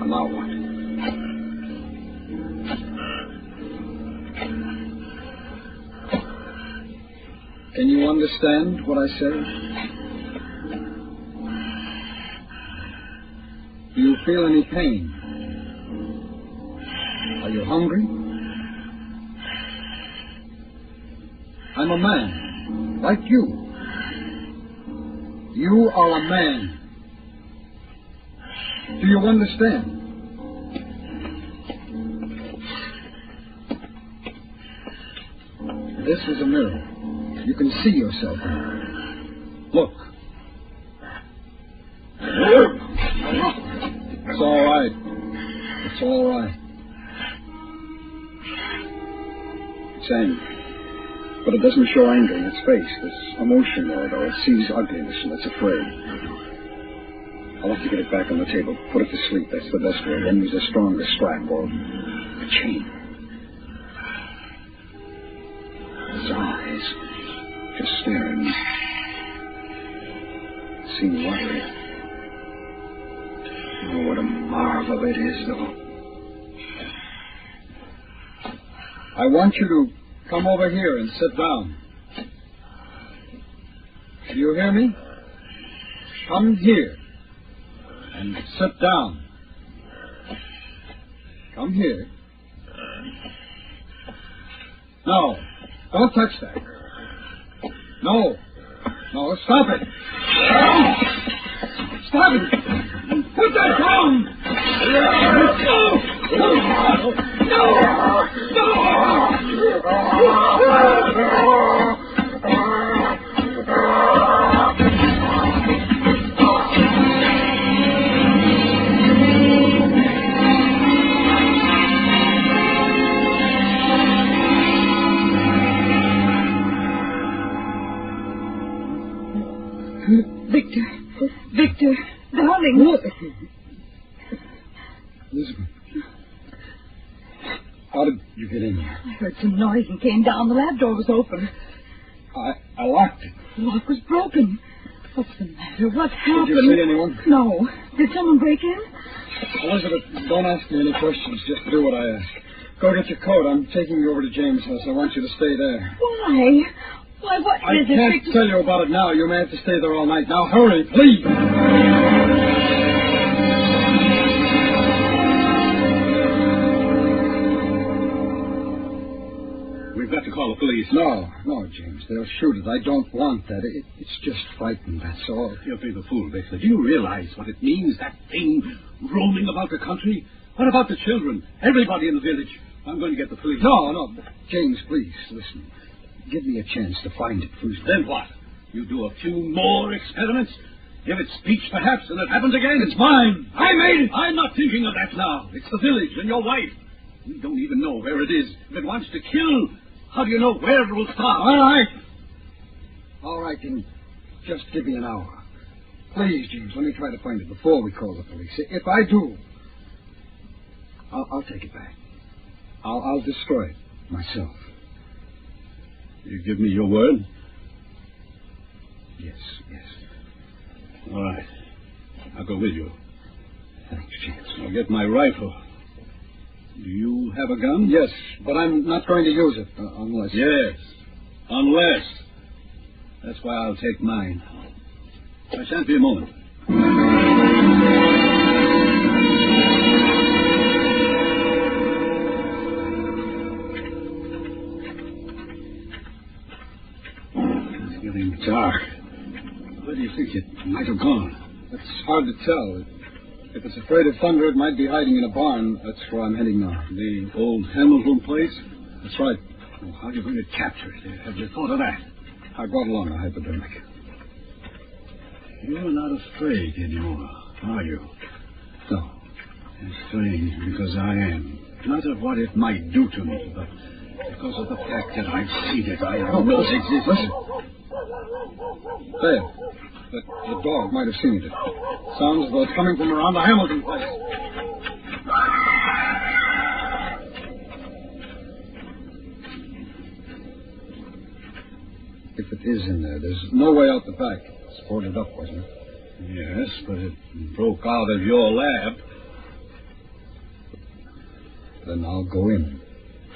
And now what? Can you understand what I say? Do you feel any pain? Are you hungry? I'm a man, like you. You are a man. Do you understand? This is a mirror. You can see yourself in it. Look. It's all right. It's all right. It's angry. But it doesn't show anger in its face. There's emotion there, though. It sees ugliness and it's afraid. I'll have to get it back on the table. Put it to sleep. That's the best way. Then use a stronger strap or a chain. Its eyes just staring. Seem worried. Oh, what a marvel it is, though. I want you to come over here and sit down. Do you hear me? Come here and sit down. Come here. No, don't touch that. No, stop it. Stop it. Put that down. Victor, darling. Elizabeth, how did you get in here? I heard some noise and came down. The lab door was open. I locked it. The lock was broken. What's the matter? What happened? Did you see anyone? No. Did someone break in? Elizabeth, don't ask me any questions. Just do what I ask. Go get your coat. I'm taking you over to James' house. I want you to stay there. Why? Why, what is it? I can't tell you about it now. You may have to stay there all night. Now, hurry, please. to call the police. No, James. They'll shoot it. I don't want that. It's just frightened, that's all. You're being a fool, Victor. Do you realize what it means, that thing roaming about the country? What about the children? Everybody in the village? I'm going to get the police. No. James, please, listen. Give me a chance to find it first. Then what? You do a few more experiments? Give it speech, perhaps, and it happens again? It's mine. I made it. I'm not thinking of that now. It's the village and your wife. You don't even know where it is. If it wants to kill, how do you know where it will stop? All right, then just give me an hour. Please, James, let me try to find it before we call the police. If I do, I'll take it back. I'll destroy it myself. You give me your word? Yes. All right. I'll go with you. Thanks, James. I'll get my rifle. Do you have a gun? Yes, but I'm not going to use it unless... Yes, unless. That's why I'll take mine. I shan't be a moment. It's getting dark. Where do you think it might have gone? It's hard to tell. If it's afraid of thunder, it might be hiding in a barn. That's where I'm heading now. The old Hamilton place? That's right. Well, how are you going to capture it? Have you thought of that? I brought along a hypodermic. You're not afraid anymore, are you? No. It's strange, because I am. Not of what it might do to me, but because of the fact that I've seen it. I know it exists. Listen. There. The dog might have seen it. Sounds as though it's coming from around the Hamilton place. If it is in there, there's no way out the back. It's boarded up, wasn't it? Yes, but it broke out of your lab. Then I'll go in.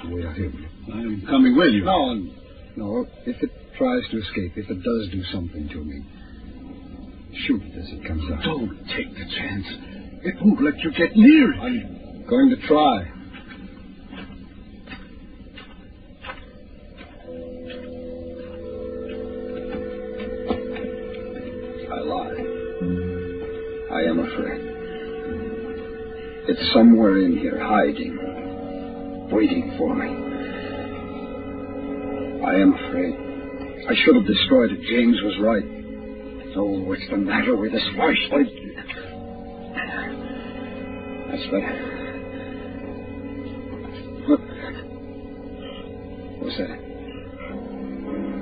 Wait out here. I'm coming with you. No. If it tries to escape, if it does do something to me, shoot it as it comes out. Don't take the chance. It won't let you get near it. I'm going to try. I lie. I am afraid. It's somewhere in here, hiding, waiting for me. I am afraid. I should have destroyed it. James was right. Oh, what's the matter with this flashlight? That's better. What? What's that?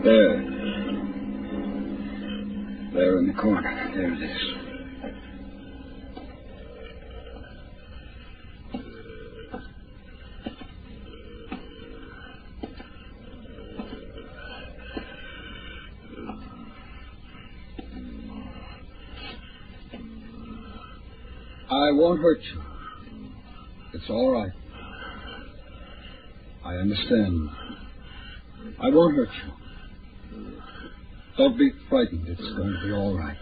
There. There in the corner. There it is. I won't hurt you. It's all right. I understand. I won't hurt you. Don't be frightened. It's going to be all right.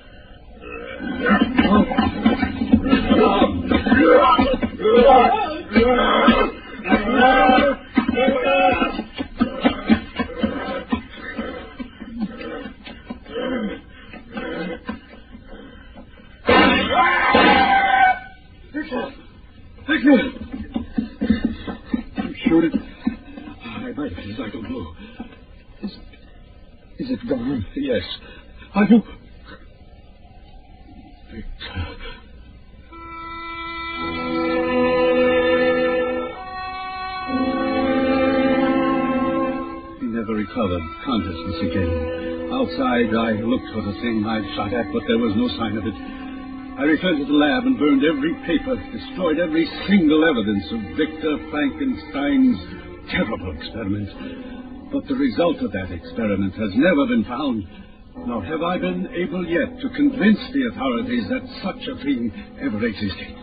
Shoot it. I might have. I don't know. Is it gone? Yes. I do. Victor. He never recovered consciousness again. Outside, I looked for the thing I'd shot at, but there was no sign of it. I returned to the lab and burned every paper, destroyed every single evidence of Victor Frankenstein's terrible experiment. But the result of that experiment has never been found, nor have I been able yet to convince the authorities that such a thing ever existed.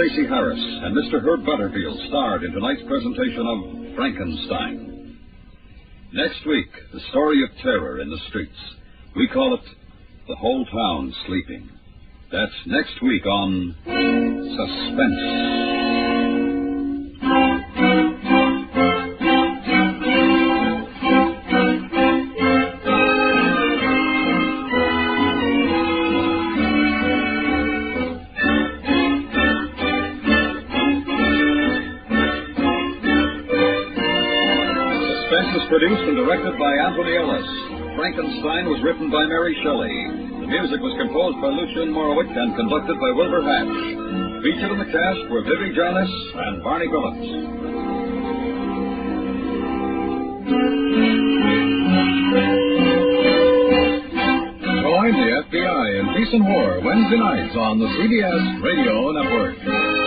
Stacey Harris and Mr. Herb Butterfield starred in tonight's presentation of Frankenstein. Next week, the story of terror in the streets. We call it The Whole Town Sleeping. That's next week on Suspense. Produced and directed by Anthony Ellis. Frankenstein was written by Mary Shelley. The music was composed by Lucien Morawick and conducted by Wilbur Hatch. Featured in the cast were Vivi Jarnis and Barney Phillips. Join the FBI in Peace and War Wednesday nights on the CBS Radio Network.